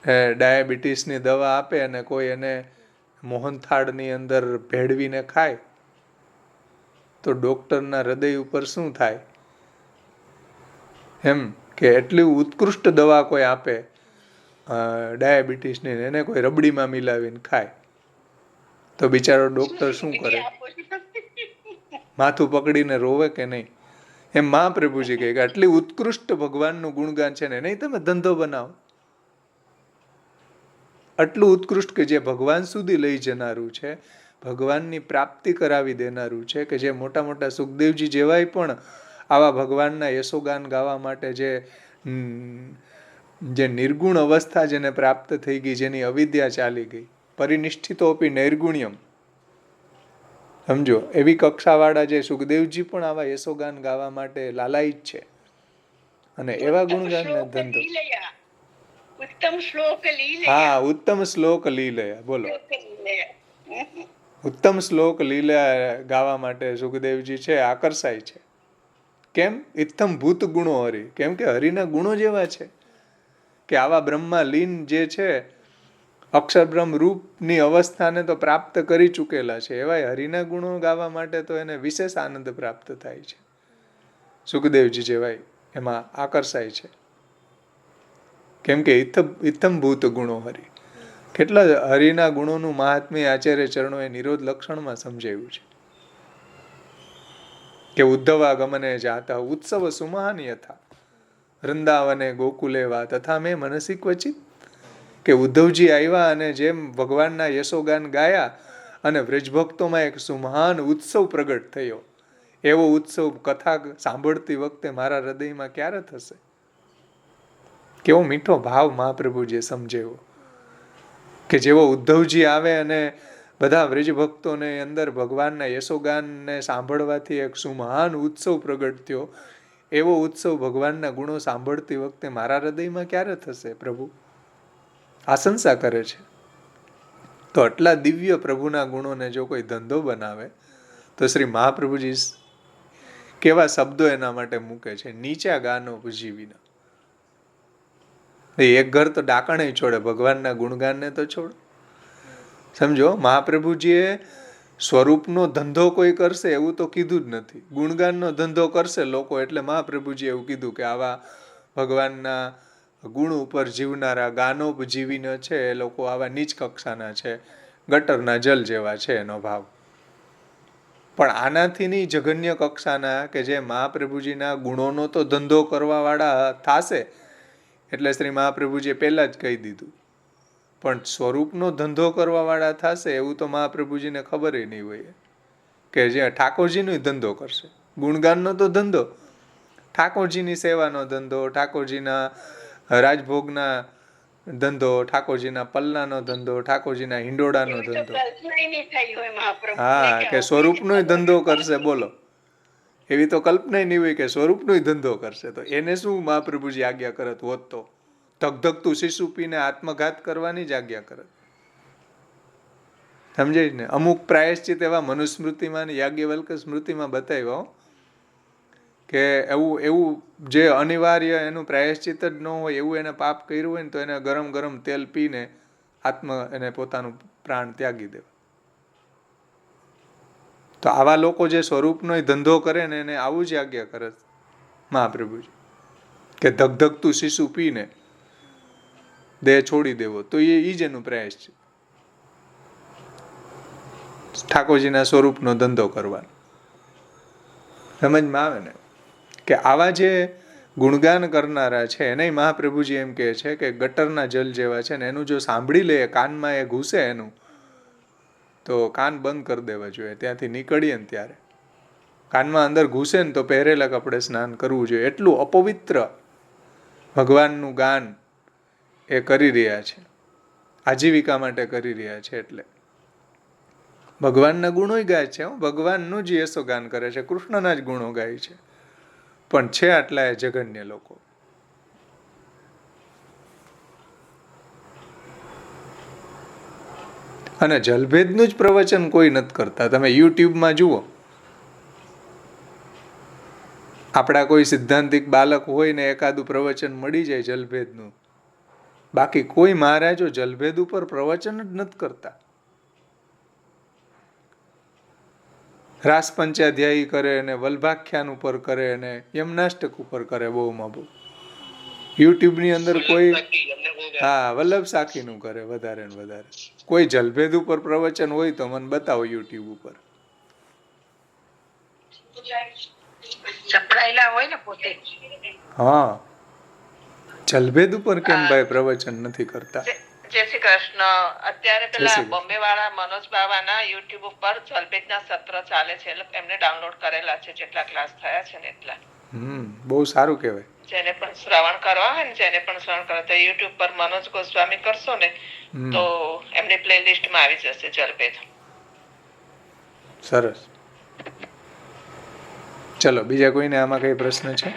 ડાયાબિટીસની દવા આપે અને કોઈ એને મોહનથાળની અંદર ભેળવીને ખાય તો ડોક્ટરના હૃદય ઉપર શું થાય? એમ કે એટલી ઉત્કૃષ્ટ દવા કોઈ આપે ડાયાબિટીસની, એને કોઈ રબડીમાં મિલાવીને ખાય તો બિચારો ડોક્ટર શું કરે? માથું પકડીને રોવે કે નહીં? એમ મહાપ્રભુજી કહે કે આટલી ઉત્કૃષ્ટ ભગવાનનું ગુણગાન છે ને, નહીં તમે ધંધો બનાવો. આટલું ઉત્કૃષ્ટ કે જે ભગવાન સુધી લઈ જનારું છે, ભગવાનની પ્રાપ્તિ કરાવી દેનારું છે, કે જે મોટા મોટા સુખદેવજી જેવાય પણ આવા ભગવાનના યશોગાન ગાવા માટે જે નિર્ગુણ અવસ્થા જેને પ્રાપ્ત થઈ ગઈ, જેની અવિદ્યા ચાલી ગઈ, પરિનિષ્ઠિતોપી નૈર્ગુણ્યમ, સમજો એવી કક્ષાવાળા જે સુખદેવજી પણ આવા યશોગાન ગાવા માટે લાલાયિત છે, અને એવા ગુણગાનનો ધંધો. ઉત્તમ શ્લોક લીલે. હા, ઉત્તમ શ્લોક લીલયા, બોલો. ઉત્તમ શ્લોક લીલા ગાવા માટે સુખદેવજી છે આકર્ષાય છે. કેમ? ઇત્થમ ભૂત ગુણો હરિ, કેમ કે હરિના ગુણો જેવા છે કે આવા બ્રહ્મા લીન જે છે, અક્ષર બ્રહ્મ રૂપની અવસ્થાને તો પ્રાપ્ત કરી ચૂકેલા છે, એવા હરિના ગુણો ગાવા માટે તો એને વિશેષ આનંદ પ્રાપ્ત થાય છે. સુખદેવજી જેવાય એમાં આકર્ષાય છે. કેમ કે ઇત્થમ ભૂત ગુણો હરિ. કેટલા હરિના ગુણોનું મહાત્મ્ય આચાર્ય ચરણોએ નિરોધ લક્ષણમાં સમજાવ્યું છે કે ઉદ્ધવાગમને જાતા ઉત્સવ સુમહાન યથા વૃંદાવને ગોકુલે વા તથા મેં મનસી ક્વચિત. કે ઉદ્ધવજી આવ્યા અને જેમ ભગવાનના યશોગાન ગાયા અને વ્રજભક્તોમાં એક સુમહાન ઉત્સવ પ્રગટ થયો, એવો ઉત્સવ કથા સાંભળતી વખતે મારા હૃદયમાં ક્યારે થશે? કેવો મીઠો ભાવ મહાપ્રભુજીએ સમજાવ્યો કે જેવો ઉદ્ધવજી આવે અને બધા વ્રજભક્તોને અંદર ભગવાનના યશોગાનને સાંભળવાથી એક સુમહાન ઉત્સવ પ્રગટ થયો, એવો ઉત્સવ ભગવાનના ગુણો સાંભળતી વખતે મારા હૃદયમાં ક્યારે થશે? પ્રભુ આશંસા કરે છે. તો આટલા દિવ્ય પ્રભુના ગુણોને જો કોઈ ધંધો બનાવે તો શ્રી મહાપ્રભુજી કેવા શબ્દો એના માટે મૂકે છે, નીચા ગાનો જીવીના. એક ઘર તો ડાકણે છોડે, ભગવાનના ગુણગાનને તો છોડ. સમજો, મહાપ્રભુજીએ સ્વરૂપનો ધંધો કોઈ કરશે એવું તો કીધું જ નથી. ગુણગાનનો ધંધો કરશે લોકો એટલે મહાપ્રભુજીએ એવું કીધું કે આવા ભગવાનના ગુણ ઉપર જીવનારા ગાનોપજીવીને છે એ લોકો આવા નીચ કક્ષાના છે, ગટરના જલ જેવા છે એનો ભાવ. પણ આનાથી ની જઘન્ય કક્ષાના કે જે મહાપ્રભુજીના ગુણોનો તો ધંધો કરવાવાળા થાશે, એટલે શ્રી મહાપ્રભુજીએ પહેલા જ કહી દીધું. પણ સ્વરૂપનો ધંધો કરવાવાળા થશે એવું તો મહાપ્રભુજીને ખબર નહીં હોય કે જે ઠાકોરજીનો ધંધો કરશે. ગુણગાનનો તો ધંધો, ઠાકોરજીની સેવાનો ધંધો, ઠાકોરજીના રાજભોગના ધંધો, ઠાકોરજીના પલ્લાનો ધંધો, ઠાકોરજીના હિંડોળાનો ધંધો. હા, કે સ્વરૂપનો ધંધો કરશે, બોલો. એવી તો કલ્પના નહીં હોય કે સ્વરૂપનો ધંધો કરશે. તો એને શું મહાપ્રભુજી આજ્ઞા કરત હોત? તો ધગધગતું શીશુ પીને આત્મઘાત કરવાની જ આજ્ઞા કરત. સમજાય ને? અમુક પ્રાયશ્ચિત એવા મનુસ્મૃતિમાં યાજ્ઞવલ્ક સ્મૃતિમાં બતાવ્યો કે એવું જે અનિવાર્ય એનું પ્રાયશ્ચિત જ ન હોય એવું એને પાપ કર્યું હોય ને તો એને ગરમ ગરમ તેલ પીને એને પોતાનું પ્રાણ ત્યાગી દેવા. તો આવા લોકો જે સ્વરૂપનો ધંધો કરે ને એને આવું જ આજ્ઞા કરે મહાપ્રભુજી કે ધગધગતું શીશુ પીને દેહ છોડી દેવો. તો એ જ એનું પ્રયાસ છે, ઠાકોરજીના સ્વરૂપનો ધંધો કરવાનો. સમજમાં આવે ને? કે આવા જે ગુણગાન કરનારા છે એને મહાપ્રભુજી એમ કહે છે કે ગટરના જલ જેવા છે ને, એનું જો સાંભળી લે, કાનમાં એ ઘૂસે એનું, તો કાન બંધ કરી દેવા જોઈએ. ત્યાંથી નીકળીએ ને ત્યારે કાનમાં અંદર ઘૂસે ને તો પહેરેલા કપડે સ્નાન કરવું જોઈએ. એટલું અપવિત્ર ભગવાનનું ગાન એ કરી રહ્યા છે, આજીવિકા માટે કરી રહ્યા છે. એટલે ભગવાનના ગુણો ગાય છે, ભગવાનનું જ યશો ગાન કરે છે, કૃષ્ણના જ ગુણો ગાય છે. પણ છે આટલા જઘન્ય લોકો. અને જલભેદનું જ પ્રવચન કોઈ નથી કરતા. તમે યુટ્યુબમાં જુઓ, આપણા કોઈ સિદ્ધાંતિક બાલક હોય ને એકાદું પ્રવચન મળી જાય જલભેદનું, બાકી કોઈ મહારાજો જલભેદ ઉપર પ્રવચન જ નથી કરતા. રાસ પંચાધ્યાયી કરે ને વલ્ભાખ્યાન ઉપર કરે ને યમનાષ્ટક ઉપર કરે બહુમાં બહુ. યુટ્યુબની અંદર કોઈ હા વલ્લભ સાખીનું કરે વધારે ને વધારે. કોઈ જલભેદ ઉપર પ્રવચન હોય તો મને બતાવો યુટ્યુબ ઉપર. ચપડાયેલા હોય ને પોતે. હા જલભેદ ઉપર કેમ ભાઈ પ્રવચન નથી કરતા? જય શ્રી કૃષ્ણ. અત્યારે પેલા બોમ્બે વાળા મનોજ બાવાના યુટ્યુબ ઉપર જલભેદના સત્ર ચાલે છે, એટલે એમને ડાઉનલોડ કરેલા છે, જેટલા ક્લાસ થયા છે ને એટલા. બહુ સારું કહેવાય. જેને પણ શ્રવણ કરવા હોય ને, જેને પણ શ્રવણ કરવા તો યુટ્યુબ પર મનોજ ગોસ્વામી કરશો ને તો એમની પ્લેલિસ્ટમાં આવી જશે જલભેદ. સરસ. ચલો બીજા કોઈને આમાં કઈ પ્રશ્ન છે?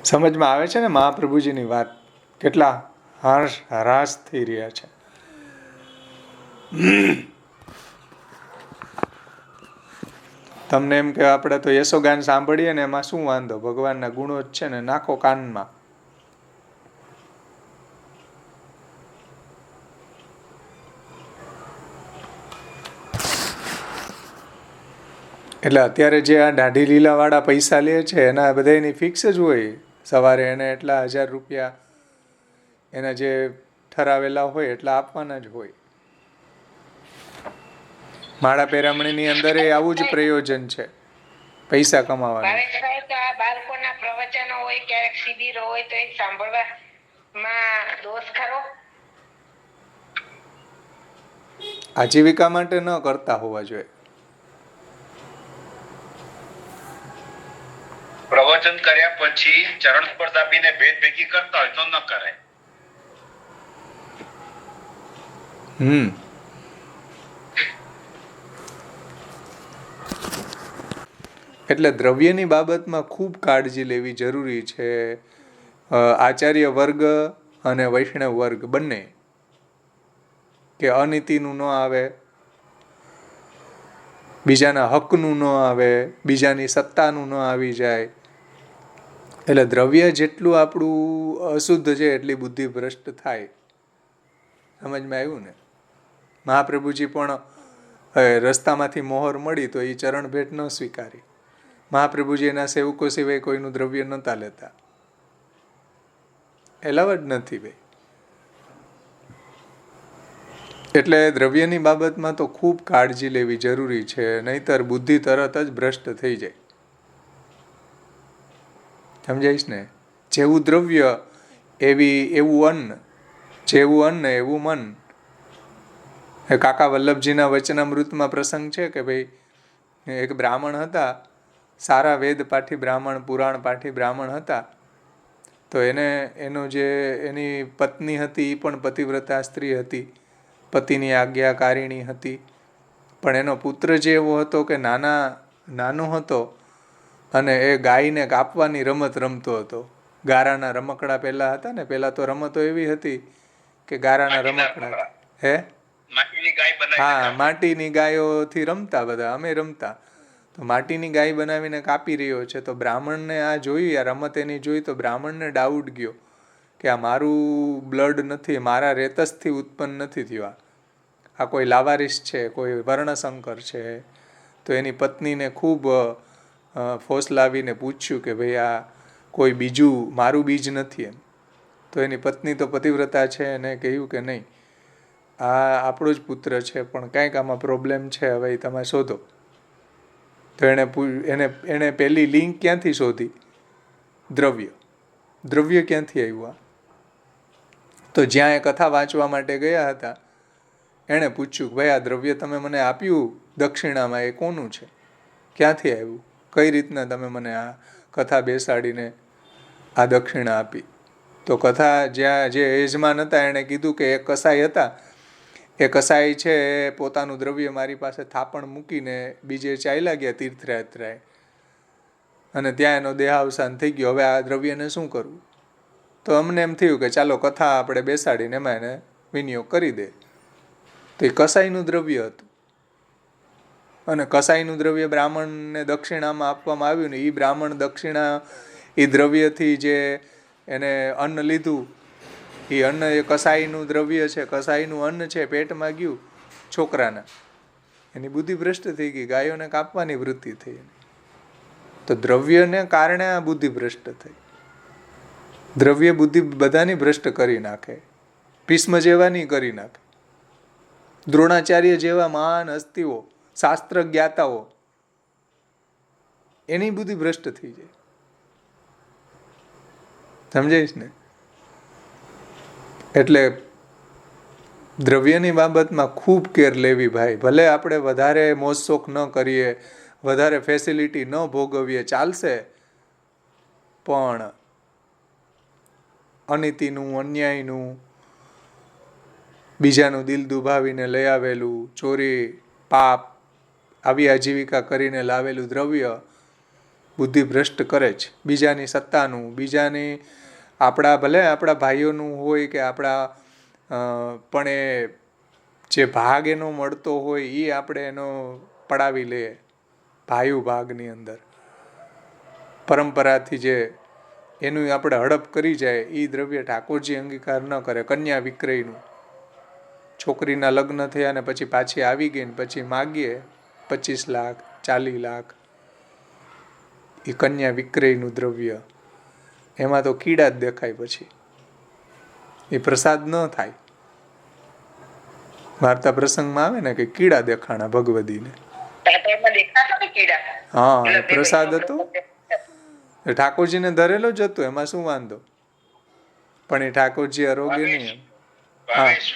સમજમાં આવે છે ને મહાપ્રભુજીની વાત? કેટલા હરાશ થઈ રહ્યા છે. તમને એમ કે આપણે તો યશોગાન સાંભળીએ ને એમાં શું વાંધો, ભગવાનના ગુણો જ છે ને, નાખો કાનમાં. એટલે અત્યારે જે આ દાઢી લીલા વાળા પૈસા લે છે એના બધાની ફિક્સ જ હોય. સવારે એને એટલા 1000 રૂપિયા એના જે ઠરાવેલા હોય એટલા આપવાના જ હોય. માળા પેરામણીની અંદર આવું જ પ્રયોજન છે, પૈસા કમાવાનું. બાળકોના પ્રવચનો હોય, ક્યારેક શિબિરો હોય તો એ સાંભળવામાં દોષ ખરો? આજીવિકા માટે ન કરતા હોવા જોઈએ. પ્રવચન કર્યા પછી ચરણ સ્પર્શ આપીને ભેટ ભેગી કરતા હોય તો ન કરાય. એટલે દ્રવ્યની બાબતમાં ખૂબ કાળજી લેવી જરૂરી છે. આચાર્ય વર્ગ અને વૈષ્ણવ વર્ગ બંને, કે અનીતિનું ન આવે, બીજાના હકનું ન આવે, બીજાની સત્તાનું ન આવી જાય. એટલે દ્રવ્ય જેટલું આપણું અશુદ્ધ છે એટલી બુદ્ધિ ભ્રષ્ટ થાય. સમજમાં આવ્યું ને? મહાપ્રભુજી પણ રસ્તામાંથી મોહર મળી તો એ ચરણ ભેટ ન સ્વીકારી. મહાપ્રભુજી એના સેવકો સિવાય કોઈનું દ્રવ્ય નહોતા લેતા. એલાવ જ નથી ભાઈ. એટલે દ્રવ્યની બાબતમાં તો ખૂબ કાળજી લેવી જરૂરી છે, નહીતર બુદ્ધિ તરત જ ભ્રષ્ટ થઈ જાય. સમજાઈશ ને? જેવું દ્રવ્ય એવું અન્ન, જેવું અન્ન એવું મન. કાકા વલ્લભજીના વચનામૃતમાં પ્રસંગ છે કે ભાઈ એક બ્રાહ્મણ હતા, સારા વેદ પાઠી બ્રાહ્મણ, પુરાણ પાઠી બ્રાહ્મણ હતા. તો એની પત્ની હતી એ પણ પતિવ્રતા સ્ત્રી હતી, પતિની આજ્ઞાકારિણી હતી. પણ એનો પુત્ર જે એવો હતો કે નાનો હતો અને એ ગાયને કાપવાની રમત રમતો હતો. ગારાના રમકડા પહેલા હતા ને, પહેલા તો રમતો એવી હતી કે ગારાના રમકડા માટીની ગાયોથી રમતા બધા, અમે રમતા. તો માટીની ગાય બનાવીને કાપી રહ્યો છે. તો બ્રાહ્મણને આ જોયું, આ રમત એની જોઈ તો બ્રાહ્મણને ડાઉટ ગયો કે આ મારું બ્લડ નથી, મારા રેતસથી ઉત્પન્ન નથી થયું, આ કોઈ લાવારીસ છે, કોઈ વર્ણશંકર છે. તો એની પત્નીને ખૂબ ફોસલાવીને પૂછ્યું કે ભાઈ આ કોઈ બીજું મારું બીજ નથી એમ. તો એની પત્ની તો પતિવ્રતા છે, એને કહ્યું કે નહીં, આ આપણો જ પુત્ર છે, પણ કંઈક આમાં પ્રોબ્લેમ છે, હવે તમે શોધો. તો એને પહેલી લિંક ક્યાંથી શોધી? દ્રવ્ય ક્યાંથી આવ્યું? તો જ્યાં એ કથા વાંચવા માટે ગયા હતા એણે પૂછ્યું કે ભાઈ આ દ્રવ્ય તમે મને આપ્યું દક્ષિણામાં, એ કોનું છે, ક્યાંથી આવ્યું, કઈ રીતના તમે મને આ કથા બેસાડીને આ દક્ષિણા આપી? તો કથા જ્યાં જે યજમાન હતા એણે કીધું કે એક કસાઈ હતા, એ કસાઈ છે પોતાનું દ્રવ્ય મારી પાસે થાપણ મૂકીને બીજે ચાલ્યા ગયા તીર્થયાત્રાએ, અને ત્યાં એનો દેહાવસાન થઈ ગયો. હવે આ દ્રવ્યને શું કરવું? તો અમને એમ થયું કે ચાલો કથા આપણે બેસાડીને એમાં એને વિનિયોગ કરી દે. તો એ કસાઈનું દ્રવ્ય હતું, અને કસાઈનું દ્રવ્ય બ્રાહ્મણને દક્ષિણામાં આપવામાં આવ્યું ને એ બ્રાહ્મણ દક્ષિણા એ દ્રવ્યથી જે એને અન્ન લીધું એ અન્ન એ કસાઈનું દ્રવ્ય છે, કસાઈનું અન્ન છે, પેટમાં ગયું છોકરાના, એની બુદ્ધિ ભ્રષ્ટ થઈ ગઈ, ગાયોને કાપવાની વૃત્તિ થઈ. તો દ્રવ્યને કારણે આ બુદ્ધિ ભ્રષ્ટ થઈ. દ્રવ્ય બુદ્ધિ બધાની ભ્રષ્ટ કરી નાખે. ભીષ્મ જેવાની કરી નાખે, દ્રોણાચાર્ય જેવા મહાન હસ્તીઓ, શાસ્ત્ર જ્ઞાતાઓ, એની બુદ્ધિ ભ્રષ્ટ થઈ જાય. સમજાઈશ ને? એટલે દ્રવ્યની બાબતમાં ખૂબ કેર લેવી ભાઈ. ભલે આપણે વધારે મોજશોખ ન કરીએ, વધારે ફેસિલિટી ન ભોગવીએ, ચાલશે, પણ અનીતિનું, અન્યાયનું, બીજાનું દિલ દુભાવીને લઈ આવેલું, ચોરી, પાપ, આવી આજીવિકા કરીને લાવેલું દ્રવ્ય બુદ્ધિ ભ્રષ્ટ કરે જ. બીજાની સત્તાનું, બીજાની, આપણા ભલે આપણા ભાઈઓનું હોય કે આપણા પણ એ જે ભાગ એનો મળતો હોય એ આપણે એનો પડાવી લઈએ. ભાયુ ભાગની અંદર પરંપરાથી જે એનું આપણે હડપ કરી જાય એ દ્રવ્ય ઠાકોરજી અંગીકાર ન કરે. કન્યા વિક્રયનું, છોકરીના લગ્ન થયા ને પછી પાછી આવી ગઈ ને પછી માગીએ 25 લાખ 40 લાખ, એ કન્યા વિક્રયનું દ્રવ્ય. એમાં તો કીડા જ દેખાય, પછી એ પ્રસાદ ન થાય. વાર્તા પ્રસંગમાં આવે ને કે કીડા દેખાણા ભગવદીને. હા, એ પ્રસાદ હતો, ઠાકોરજીને ધરેલો જ હતો, એમાં શું વાંધો? પણ એ ઠાકોરજી આરોગ્ય નહીં.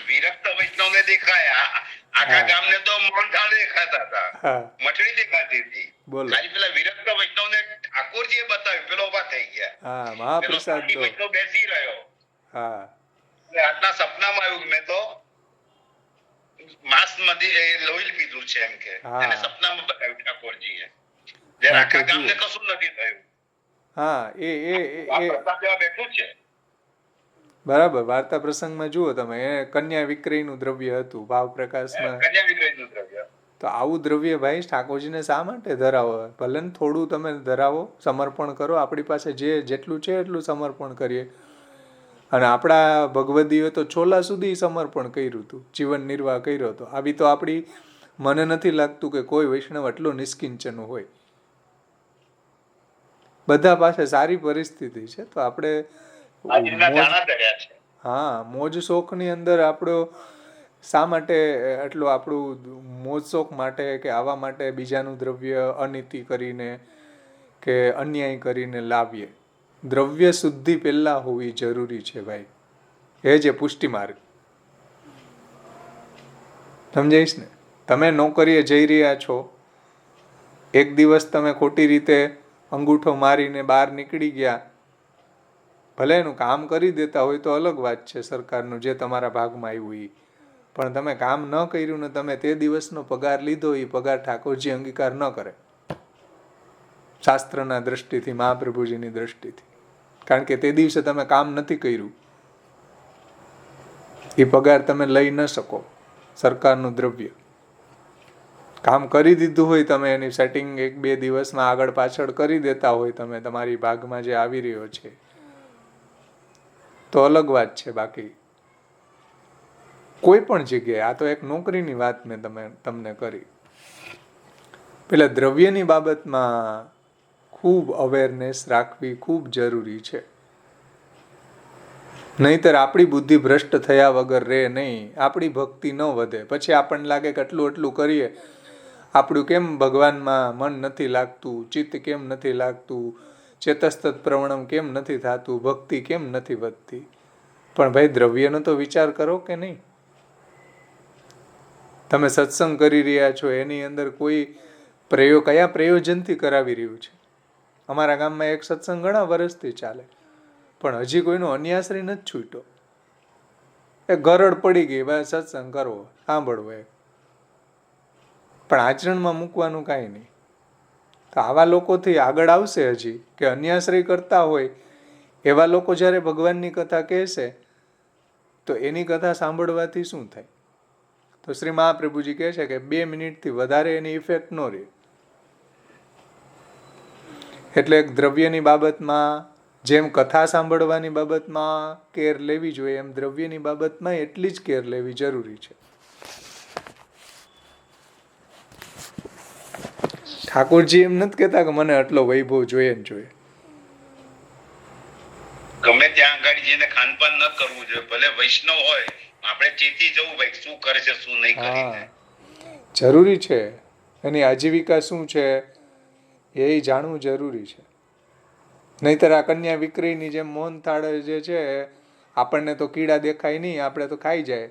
વિરક્ત વૈષ્ણવને દેખાયા, આખા ગામને તો મોહનથાળ દેખાતા હતા, મઠડી દેખાતી હતી. બોલો, ખાલી પેલા વિરક્ત વૈષ્ણવને ઠાકોરજીએ બતાવ્યું, પેલો ઉભા થઈ ગયા. હા, મહાપ્રસાદ તો વૈષ્ણવ બેસી રહ્યો. હા, રાતના સપનામાં આવ્યું, મેં તો માંસ માંથી લોહી પીધું છે એમ કે, એને સપનામાં બતાવ્યું ઠાકોરજીએ. જ્યારે આખા ગામને કશું નથી થયું. હા, એ બેઠું છે. બરાબર. વાર્તા પ્રસંગમાં જુઓ તમે, એ કન્યા વિક્રયનું દ્રવ્ય હતું, ભાવ પ્રકાશમાં. કન્યા વિક્રયનું દ્રવ્ય. તો આવું દ્રવ્ય ભાઈ ઠાકોરજીને શા માટે ધરાવો? ભલે ને થોડું તમે ધરાવો, સમર્પણ કરો. આપણી પાસે જેટલું છે એટલું સમર્પણ કરીએ. અને આપણા ભગવદીએ તો છોલા સુધી સમર્પણ કર્યું હતું, જીવન નિર્વાહ કર્યો હતો. આવી તો આપણી, મને નથી લાગતું કે કોઈ વૈષ્ણવ એટલો નિષ્કિંચન હોય. બધા પાસે સારી પરિસ્થિતિ છે, તો આપણે હા, મોજ શોખની અંદર આપણો શા માટે એટલું, આપણું મોજ શોખ માટે કે આવા માટે બીજાનું દ્રવ્ય અનીતિ કરીને કે અન્યાય કરીને લાવીએ. દ્રવ્ય શુદ્ધિ પહેલા હોવી જરૂરી છે ભાઈ. એ જે પુષ્ટિ માર્ગ. સમજાઈશ ને? તમે નોકરીએ જઈ રહ્યા છો, એક દિવસ તમે ખોટી રીતે અંગૂઠો મારીને બહાર નીકળી ગયા, ભલે એનું કામ કરી દેતા હોય તો અલગ વાત છે, સરકારનું જે તમારા ભાગમાં આવ્યું એ. પણ તમે કામ ન કર્યું ને તમે તે દિવસનો પગાર લીધો, એ પગાર ઠાકોરજી અંગીકાર ન કરે શાસ્ત્રના દ્રષ્ટિથી, મહાપ્રભુજીની દ્રષ્ટિથી. કારણ કે તે દિવસે તમે કામ નથી કર્યું, એ પગાર તમે લઈ ન શકો. સરકારનું દ્રવ્ય કામ કરી દીધું હોય, તમે એની સેટિંગ 1-2 દિવસમાં આગળ પાછળ કરી દેતા હોય તમે, તમારી ભાગમાં જે આવી રહ્યો છે, તો અલગ વાત છે. બાકી કોઈ પણ જગ્યાએ, આ તો એક નોકરીની વાત મેં તમને કરી. પેલા દ્રવ્યની બાબતમાં ખૂબ અવેરનેસ રાખવી ખૂબ જરૂરી છે. નહીતર આપણી બુદ્ધિ ભ્રષ્ટ થયા વગર રહે નહીં, આપણી ભક્તિ ન વધે. પછી આપણને લાગે કે એટલું કરીએ, આપણું કેમ ભગવાનમાં મન નથી લાગતું, ચિત્ત કેમ નથી લાગતું, ચેતસ્તત પ્રવણમ કેમ નથી થતું, ભક્તિ કેમ નથી વધતી. પણ ભાઈ, દ્રવ્યનો તો વિચાર કરો કે નહીં? તમે સત્સંગ કરી રહ્યા છો, એની અંદર કોઈ કયા પ્રયોજનથી કરાવી રહ્યું છે? અમારા ગામમાં એક સત્સંગ ઘણા વર્ષથી ચાલે, પણ હજી કોઈનો અન્યાશ્રય નથી છૂટ્યો. એ ગરડ પડી ગઈ, ભાઈ સત્સંગ કરવો, સાંભળવો, પણ આચરણમાં મૂકવાનું કાંઈ નહીં. તો આવા લોકોથી આગળ આવશે હજી, કે અન્યાશ્રય કરતા હોય એવા લોકો જ્યારે ભગવાનની કથા કહેશે, તો એની કથા સાંભળવાથી શું થાય? તો શ્રી મહાપ્રભુજી કહે છે કે 2 મિનિટથી વધારે એની ઇફેક્ટ ન રહે. એટલે દ્રવ્યની બાબતમાં જેમ કથા સાંભળવાની બાબતમાં કેર લેવી જોઈએ એમ દ્રવ્યની બાબતમાં એટલી જ કેર લેવી જરૂરી છે. ઠાકોરજી એમ નથી કહેતા કે મને આટલો વૈભવ જોઈએ ને જોઈએ. ગમે ત્યાં આગળ જઈને ખાનપાન ન કરવું જોઈએ, ભલે વૈષ્ણવ હોય, આપણે ચેતી જવું ભાઈ શું કરે છે શું નહીં કરીને. જરૂરી છે. એની આજીવિકા શું છે એ જાણવું જરૂરી છે. નહીતર આ કન્યા વિક્રયની જેમ મોહનથાળ જે છે આપણને તો કીડા દેખાય નહીં, આપણે તો ખાઈ જાય.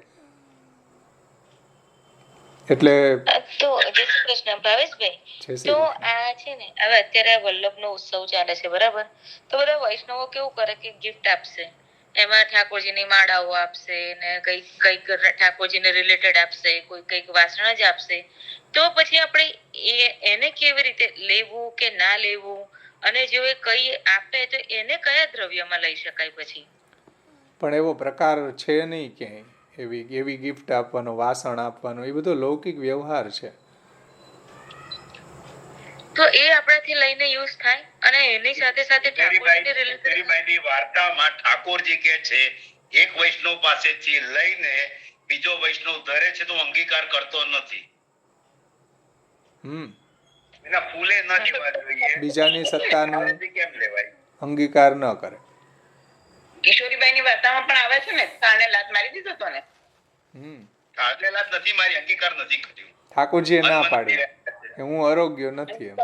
એટલે તો જય શ્રી કૃષ્ણ ભાવેશભાઈ, તો આ છે ને હવે અત્યારે વલ્લભનો ઉત્સવ ચાલે છે બરાબર, તો બધા વૈષ્ણવો કેવું કરે કે ગિફ્ટ આપશે, એમાં ઠાકોરજીની માળાઓ આપશે ને કઈક ઠાકોરજીને રિલેટેડ આપશે, કોઈ કઈક વાસણ જ આપશે. તો પછી આપણે એને કેવી રીતે લેવું કે ના લેવું, અને જો એ કઈ આપે તો એને કયા દ્રવ્યમાં લઈ શકાય પછી? પણ એવો પ્રકાર છે નહીં ક્યાંય એવી ગિફ્ટ આપવાનો, વાસણ આપવાનો, એ બધો લૌકિક વ્યવહાર છે. તો એ આપણાથી લઈને યુઝ થાય, અને એની સાથે સાથે ઠાકોરજીની વાર્તામાં ઠાકોરજી કે છે એક વૈષ્ણવ પાસેથી લઈને બીજો વૈષ્ણવ ધરે છે તો અંગીકાર કરતો નથી. એના ફૂલે ન લેવા જોઈએ, બીજાની સત્તાનો કેમ લેવાય? અંગીકાર ન કરે. કિશોરીબાઈની વાર્તામાં પણ આવે છે ને, કાને લાત મારી દીધો તો ને. કાને લાત નથી મારી, અંગીકાર નથી કર્યું. ઠાકોરજીએ ના પાડી કે હું આરોગ્ય નથી એમ.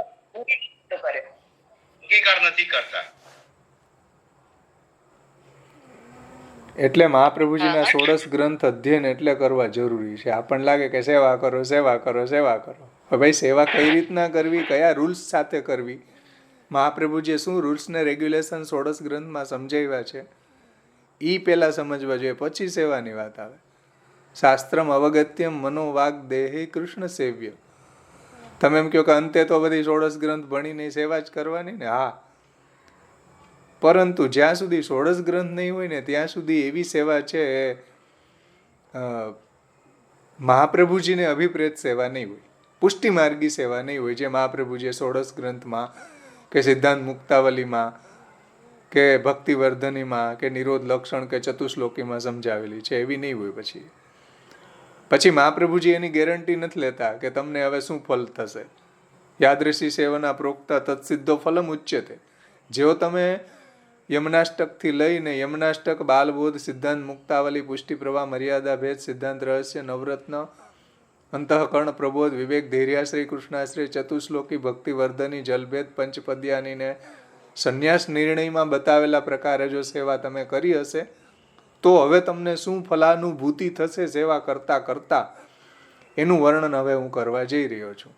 અંગીકાર નથી કરતા. એટલે મહાપ્રભુજીના 16 ગ્રંથ અધ્યયન એટલે કરવા જરૂરી છે. આપણને લાગે કે સેવા કરો સેવા કરો સેવા કરો. ભાઈ સેવા કઈ રીતના કરવી, કયા રૂલ્સ સાથે કરવી, મહાપ્રભુજીએ શું રૂલ્સ ને રેગ્યુલેશન 16 ગ્રંથમાં સમજાવ્યા છે એ પહેલા સમજવા જોઈએ, પછી સેવાની વાત આવે. શાસ્ત્રમ અવગત્યમ મનોવાગ દેહી કૃષ્ણ સેવ્ય. તમે એમ કહો કે અંતે તો બધી 16 ગ્રંથ ભણીને સેવા જ કરવાની ને, હા, પરંતુ જ્યાં સુધી 16 ગ્રંથ નહીં હોય ને ત્યાં સુધી એવી સેવા છે મહાપ્રભુજીને અભિપ્રેત સેવા નહીં હોય, પુષ્ટિ માર્ગી સેવા નહીં હોય, જે મહાપ્રભુજીએ 16 ગ્રંથમાં કે સિદ્ધાંત મુક્તાવલીમાં કે ભક્તિવર્ધનીમાં કે નિરોધ લક્ષણ કે ચતુશ્લોકીમાં સમજાવેલી છે, એવી નહીં હોય. પછી મહાપ્રભુજી એની ગેરંટી નથી લેતા કે તમને હવે શું ફલ થશે. યાદૃશી સેવના પ્રોક્તા તત્સિદ્ધો ફલમ ઉચ્યતે. જેઓ તમે યમનાષ્ટકથી લઈને યમનાષ્ટક, બાલબોધ, સિદ્ધાંત મુક્તાવલી, પુષ્ટિ પ્રવાહ, મર્યાદા ભેદ, સિદ્ધાંત રહસ્ય, નવરત્ન, અંતઃકરણ પ્રબોધ, વિવેક, ધૈર્યાશ્રય, કૃષ્ણાશ્રય, ચતુશ્લોકી, ભક્તિવર્ધની, જલભેદ, પંચપદ્યાની ને સંન્યાસ નિર્ણયમાં બતાવેલા પ્રકારે જો સેવા તમે કરી હશે તો હવે તમને શું ફલાનુભૂતિ થશે સેવા કરતા કરતા, એનું વર્ણન હવે હું કરવા જઈ રહ્યો છું.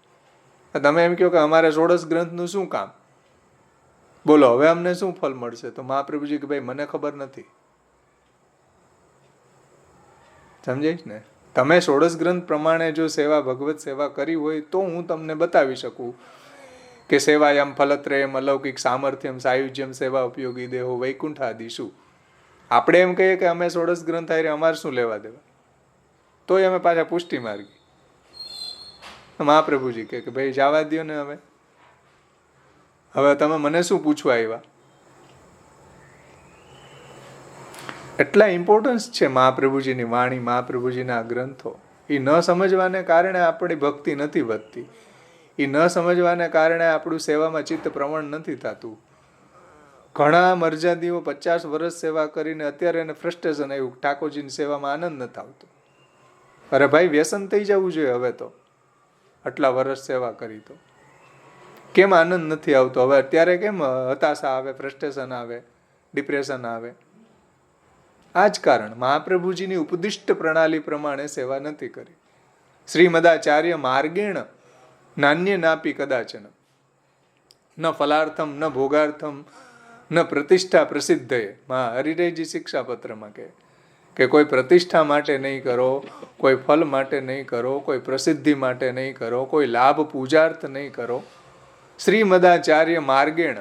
તમે એમ કહો કે અમારે 16 ગ્રંથનું શું કામ, બોલો હવે અમને શું ફલ મળશે? તો મહાપ્રભુજી કે ભાઈ મને ખબર નથી. સમજાય ને? તમે 16 ગ્રંથ પ્રમાણે જો સેવા, ભગવત સેવા કરી હોય તો હું તમને બતાવી શકું કે સેવાયામ ફલત્રયમ અલૌકિક સામર્થ્યમ સાયુજ્યમ સેવા ઉપયોગી દેહો વૈકુંઠ આદિ શું. આપણે એમ કહીએ કે અમે 16 ગ્રંથ આવીને અમારે શું લેવા દેવા, તોય અમે પાછા પુષ્ટિ માર્ગી. મહાપ્રભુજી કે ભાઈ જવા દો ને, હવે તમે મને શું પૂછવા આવ્યા? એટલા ઇમ્પોર્ટન્સ છે મહાપ્રભુજીની વાણી, મહાપ્રભુજીના ગ્રંથો. એ ન સમજવાને કારણે આપણી ભક્તિ નથી વધતી, એ ન સમજવાને કારણે આપણું સેવામાં ચિત્ત પ્રવણ નથી થતું. ઘણા મરજાદીઓ 50 વર્ષ સેવા કરીને અત્યારે એને ફ્રસ્ટ્રેશન આવ્યું, ઠાકોરજીની સેવામાં આનંદ નથી આવતો. અરે ભાઈ વ્યસન થઈ જવું જોઈએ હવે તો, આટલા વર્ષ સેવા કરી તો કેમ આનંદ નથી આવતો? હવે અત્યારે કેમ હતાશા આવે, ફ્રસ્ટ્રેશન આવે, ડિપ્રેશન આવે? આ જ કારણ, મહાપ્રભુજીની ઉપદિષ્ટ પ્રણાલી પ્રમાણે સેવા નથી કરી. શ્રીમદાચાર્ય માર્ગેણ નાન્ય નાપી કદાચન ન ફલાર્થમ ન ભોગાર્થમ ન પ્રતિષ્ઠા પ્રસિદ્ધએ. હરિરેજી શિક્ષાપત્રમાં કે કોઈ પ્રતિષ્ઠા માટે નહીં કરો, કોઈ ફલ માટે નહીં કરો, કોઈ પ્રસિદ્ધિ માટે નહીં કરો, કોઈ લાભ પૂજાર્થ નહીં કરો. શ્રીમદાચાર્ય માર્ગેણ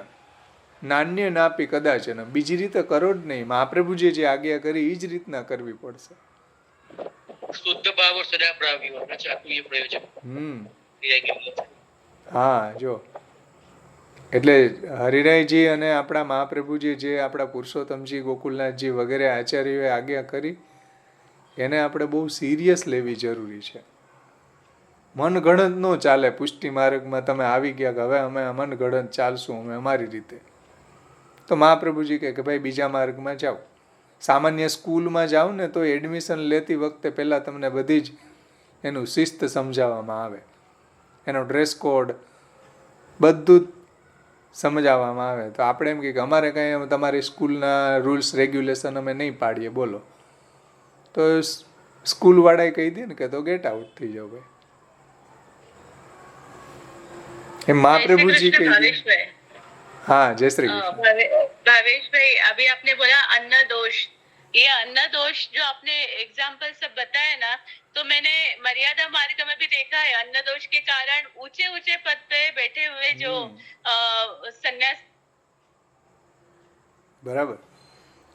નાન્ય નાપી કદાચન, બીજી રીતે કરો જ નહીં. મહાપ્રભુજીએ જે આજ્ઞા કરી એ જ રીતના કરવી પડશે. શુદ્ધ ભાવ સદા પ્રાપ્યો રચાતું એ પ્રયોજન. હા, જો એટલે હરિરાયજી અને આપણા મહાપ્રભુજી જે આપણા પુરુષોત્તમજી ગોકુલનાથજી વગેરે આચાર્યોએ આજ્ઞા કરી એને આપણે બહુ સિરિયસ લેવી જરૂરી છે. મનગણત ન ચાલે. પુષ્ટિ માર્ગમાં તમે આવી ગયા કે હવે અમે મનગણત ચાલશું, અમે અમારી રીતે, તો મહાપ્રભુજી કહે કે ભાઈ બીજા માર્ગમાં જાઓ. સામાન્ય સ્કૂલમાં જાઓ ને તો એડમિશન લેતી વખતે પહેલાં તમને બધી જ એનું શિસ્ત સમજાવવામાં આવે, એનો ડ્રેસ કોડ બધું જ સમજાવવામાં આવે. તો આપણે એમ કે અમારે કાંઈ તમારી સ્કૂલના રૂલ્સ રેગ્યુલેશન અમે નહીં પાડીએ બોલો, તો સ્કૂલવાળાએ કહી દે ને કે તો ગેટ આઉટ થઈ જાઓ ભાઈ. એમ મહાપ્રભુજી કહી દે. हाँ जय श्री भावेश भाई, अभी आपने बोला अन्न दोष, ये अन्न दोष जो आपने एग्जाम्पल सब बताया ना, तो मैंने मर्यादा मार्ग में भी देखा है. अन्न दोष के कारण ऊंचे ऊंचे पद पे बैठे हुए जो सन्यास, बराबर,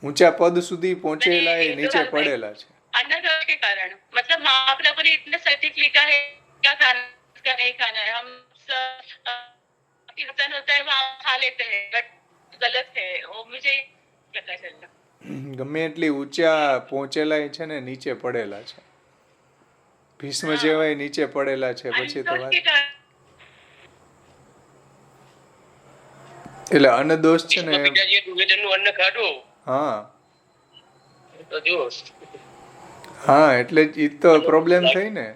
ऊंचा पद સુધી પહોંચેલા એ નીચે પડેલા છે. अन्न दोष के कारण मतलब महाप्रभु ने इतने सटीक लिखा है क्या खाना क्या नहीं खाना है. हम कीर्तन होता है वहाँ खा लेते हैं, बट गलत है वो, मुझे पता चलता. ગમે એટલી ઊંચા પહોંચેલા છે ને નીચે પડેલા છે. ભીષ્મ જેવાય નીચે પડેલા છે. પછી તો વાત એટલે અન્નદોષ છે ને. અન્ન ખાધું. હા હા, એટલે જ તો પ્રોબ્લેમ થઈ ને.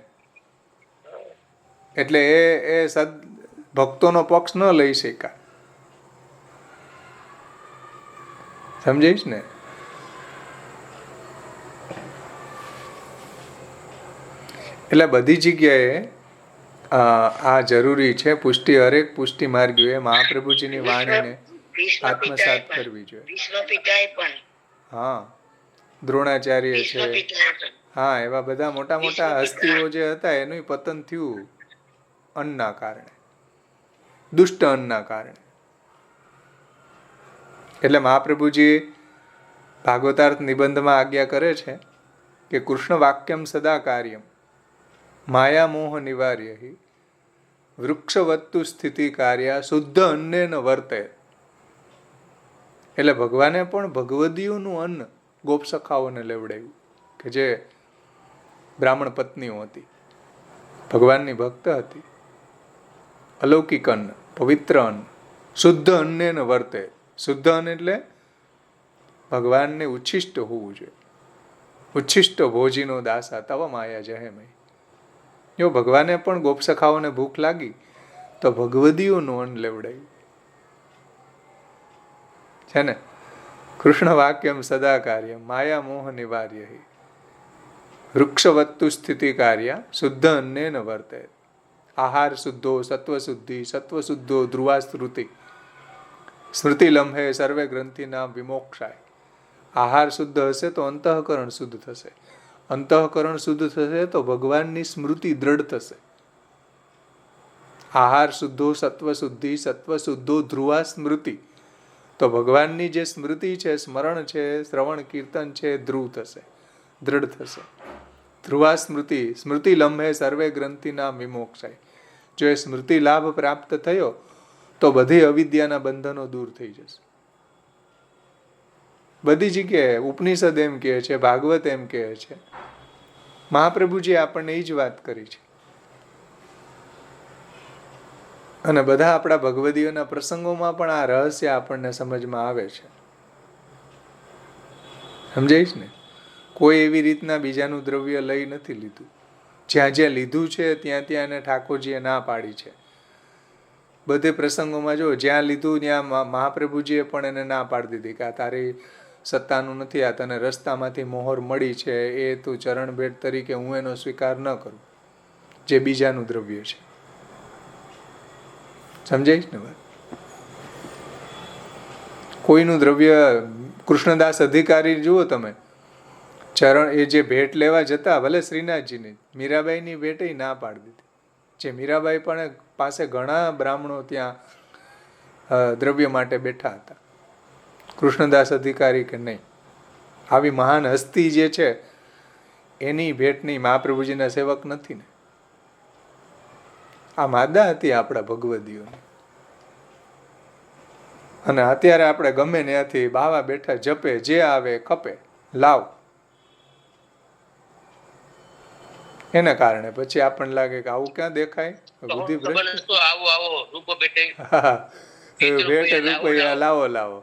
એટલે એ ભક્તોનો પક્ષ ન લઈ શકાય, સમજાઈશ ને. એટલે બધી જગ્યાએ આ જરૂરી છે. પુષ્ટિ હરેક પુષ્ટિ માર્ગીઓએ મહાપ્રભુજીની વાણીને આત્મસાત કરવી જોઈએ. હા, દ્રોણાચાર્ય છે, હા, એવા બધા મોટા મોટા હસ્તીઓ જે હતા એનું પતન થયું અન્નના કારણે, દુષ્ટ અન્નના કારણે. એટલે મહાપ્રભુજી ભાગવતાર્થ નિબંધમાં આજ્ઞા કરે છે કે કૃષ્ણ વાક્યમ સદા કાર્યમ માયા મોહ નિવાર્ય વૃક્ષવત્તુ સ્થિતિ કાર્ય શુદ્ધ અન્નેન વર્તે. એટલે ભગવાને પણ ભગવદીઓનું અન્ન ગોપસખાઓને લેવડાવ્યું કે જે બ્રાહ્મણ પત્નીઓ હતી, ભગવાનની ભક્ત હતી. અલૌકિક અન્ન, પવિત્ર અન્ન, શુદ્ધ અન્નેન વર્તે. શુદ્ધ અન્ન એટલે ભગવાનને ઉચ્છિષ્ટ હોવું જોઈએ. ઉચ્છિષ્ટ ભોજીનો દાસા તવ માયા જહેમય. જો ભગવાને પણ ગોપસખાઓને ભૂખ લાગી તો ભગવદીઓનું અન્ન લેવડાવ્યું છે ને. કૃષ્ણ વાક્યમ સદા કાર્ય માયા મોહ નિવાર્ય વૃક્ષવત્તુ સ્થિતિ કાર્ય શુદ્ધ અન્નેન વર્તે. આહાર શુદ્ધો સત્વશુદ્ધિ સત્વશુદ્ધો ધ્રુવા સ્મૃતિ સ્મૃતિ લંહે સર્વે ગ્રંથિના વિમોક્ષાય. આહાર શુદ્ધ હશે તો અંતઃકરણ શુદ્ધ થશે, અંતઃકરણ શુદ્ધ થશે તો ભગવાનની સ્મૃતિ દ્રઢ થશે. આહાર શુદ્ધો સત્વશુદ્ધિ સત્વશુદ્ધો ધ્રુવા સ્મૃતિ, તો ભગવાનની જે સ્મૃતિ છે, સ્મરણ છે, શ્રવણ કીર્તન છે, ધ્રુવ થશે, દ્રઢ થશે. ધ્રુવા સ્મૃતિ સ્મૃતિ લંબે સર્વે ગ્રંથિના વિમોક્ષાય. જો એ સ્મૃતિ લાભ પ્રાપ્ત થયો તો બધી અવિદ્યાના બંધનો દૂર થઈ જશે. બધી જગ્યાએ ઉપનિષદ એમ કહે છે, ભાગવત એમ કહે છે, મહાપ્રભુજી આપણને એ જ વાત કરી છે. અને બધા આપણા ભગવદીઓના પ્રસંગોમાં પણ આ રહસ્ય આપણને સમજમાં આવે છે. સમજાઈશ ને. કોઈ એવી રીતના બીજાનું દ્રવ્ય લઈ નથી લીધું. જ્યાં જ્યાં લીધું છે ત્યાં ત્યાં એને ઠાકોરજીએ ના પાડી છે. બધે પ્રસંગોમાં જો જ્યાં લીધું ત્યાં મહાપ્રભુજીએ પણ એને ના પાડી દીધી કે આ તારી સત્તાનું નથી, આ તને રસ્તામાંથી મોહર મળી છે, એ તું ચરણ ભેટ તરીકે હું એનો સ્વીકાર ન કરું, જે બીજાનું દ્રવ્ય છે. સમજાઈશ ને વાત. કોઈનું દ્રવ્ય, કૃષ્ણદાસ અધિકારી જુઓ તમે, ચરણ એ જે ભેટ લેવા જતા, ભલે શ્રીનાથજીની, મીરાબાઈની ભેટ ના પાડી દીધી. જે મીરાબાઈ પણ પાસે ઘણા બ્રાહ્મણો ત્યાં દ્રવ્ય માટે બેઠા હતા. કૃષ્ણદાસ અધિકારી કે નહીં, આવી મહાન હસ્તી જે છે એની ભેટ નહીં, મહાપ્રભુજીના સેવક નથી ને. આ માદા હતી આપણા ભગવદીઓની. અને અત્યારે આપણે ગમે ત્યાંથી બાવા બેઠા જપે, જે આવે ખપે લાવ, એના કારણે પછી આપણને લાગે કે આવું ક્યાં દેખાય, બુદ્ધિ ભ્રષ્ટ. ભેટ રૂપિયા લાવો લાવો.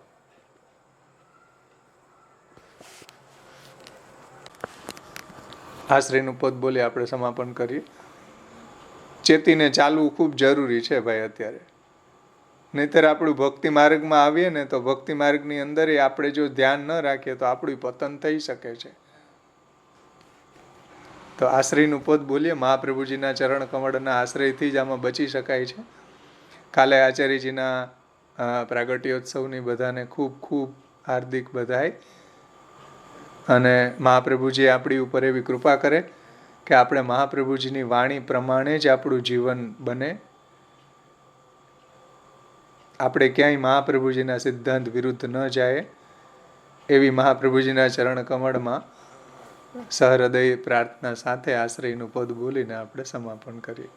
આશ્રયનું પદ બોલી આપણે સમાપન કરીએ. ચેતીને ચાલવું ખૂબ જરૂરી છે ભાઈ અત્યારે, નહીંતર આપણું ભક્તિ માર્ગમાં આવીએ ને તો ભક્તિ માર્ગની અંદર આપણે જો ધ્યાન ન રાખીએ તો આપણું પતન થઈ શકે છે. તો આશ્રયનું પદ બોલીએ. મહાપ્રભુજીના ચરણ કમળના આશ્રયથી જ આમાં બચી શકાય છે. કાલે આચાર્યજીના પ્રાગટ્યોત્સવની બધાને ખૂબ ખૂબ હાર્દિક બધાઈ. અને મહાપ્રભુજી આપણી ઉપર એવી કૃપા કરે કે આપણે મહાપ્રભુજીની વાણી પ્રમાણે જ આપણું જીવન બને. આપણે ક્યાંય મહાપ્રભુજીના સિદ્ધાંત વિરુદ્ધ ન જાય એવી મહાપ્રભુજીના ચરણ કમળમાં સહૃદય પ્રાર્થના સાથે આશ્રયનું પદ બોલીને આપણે સમાપન કરીએ.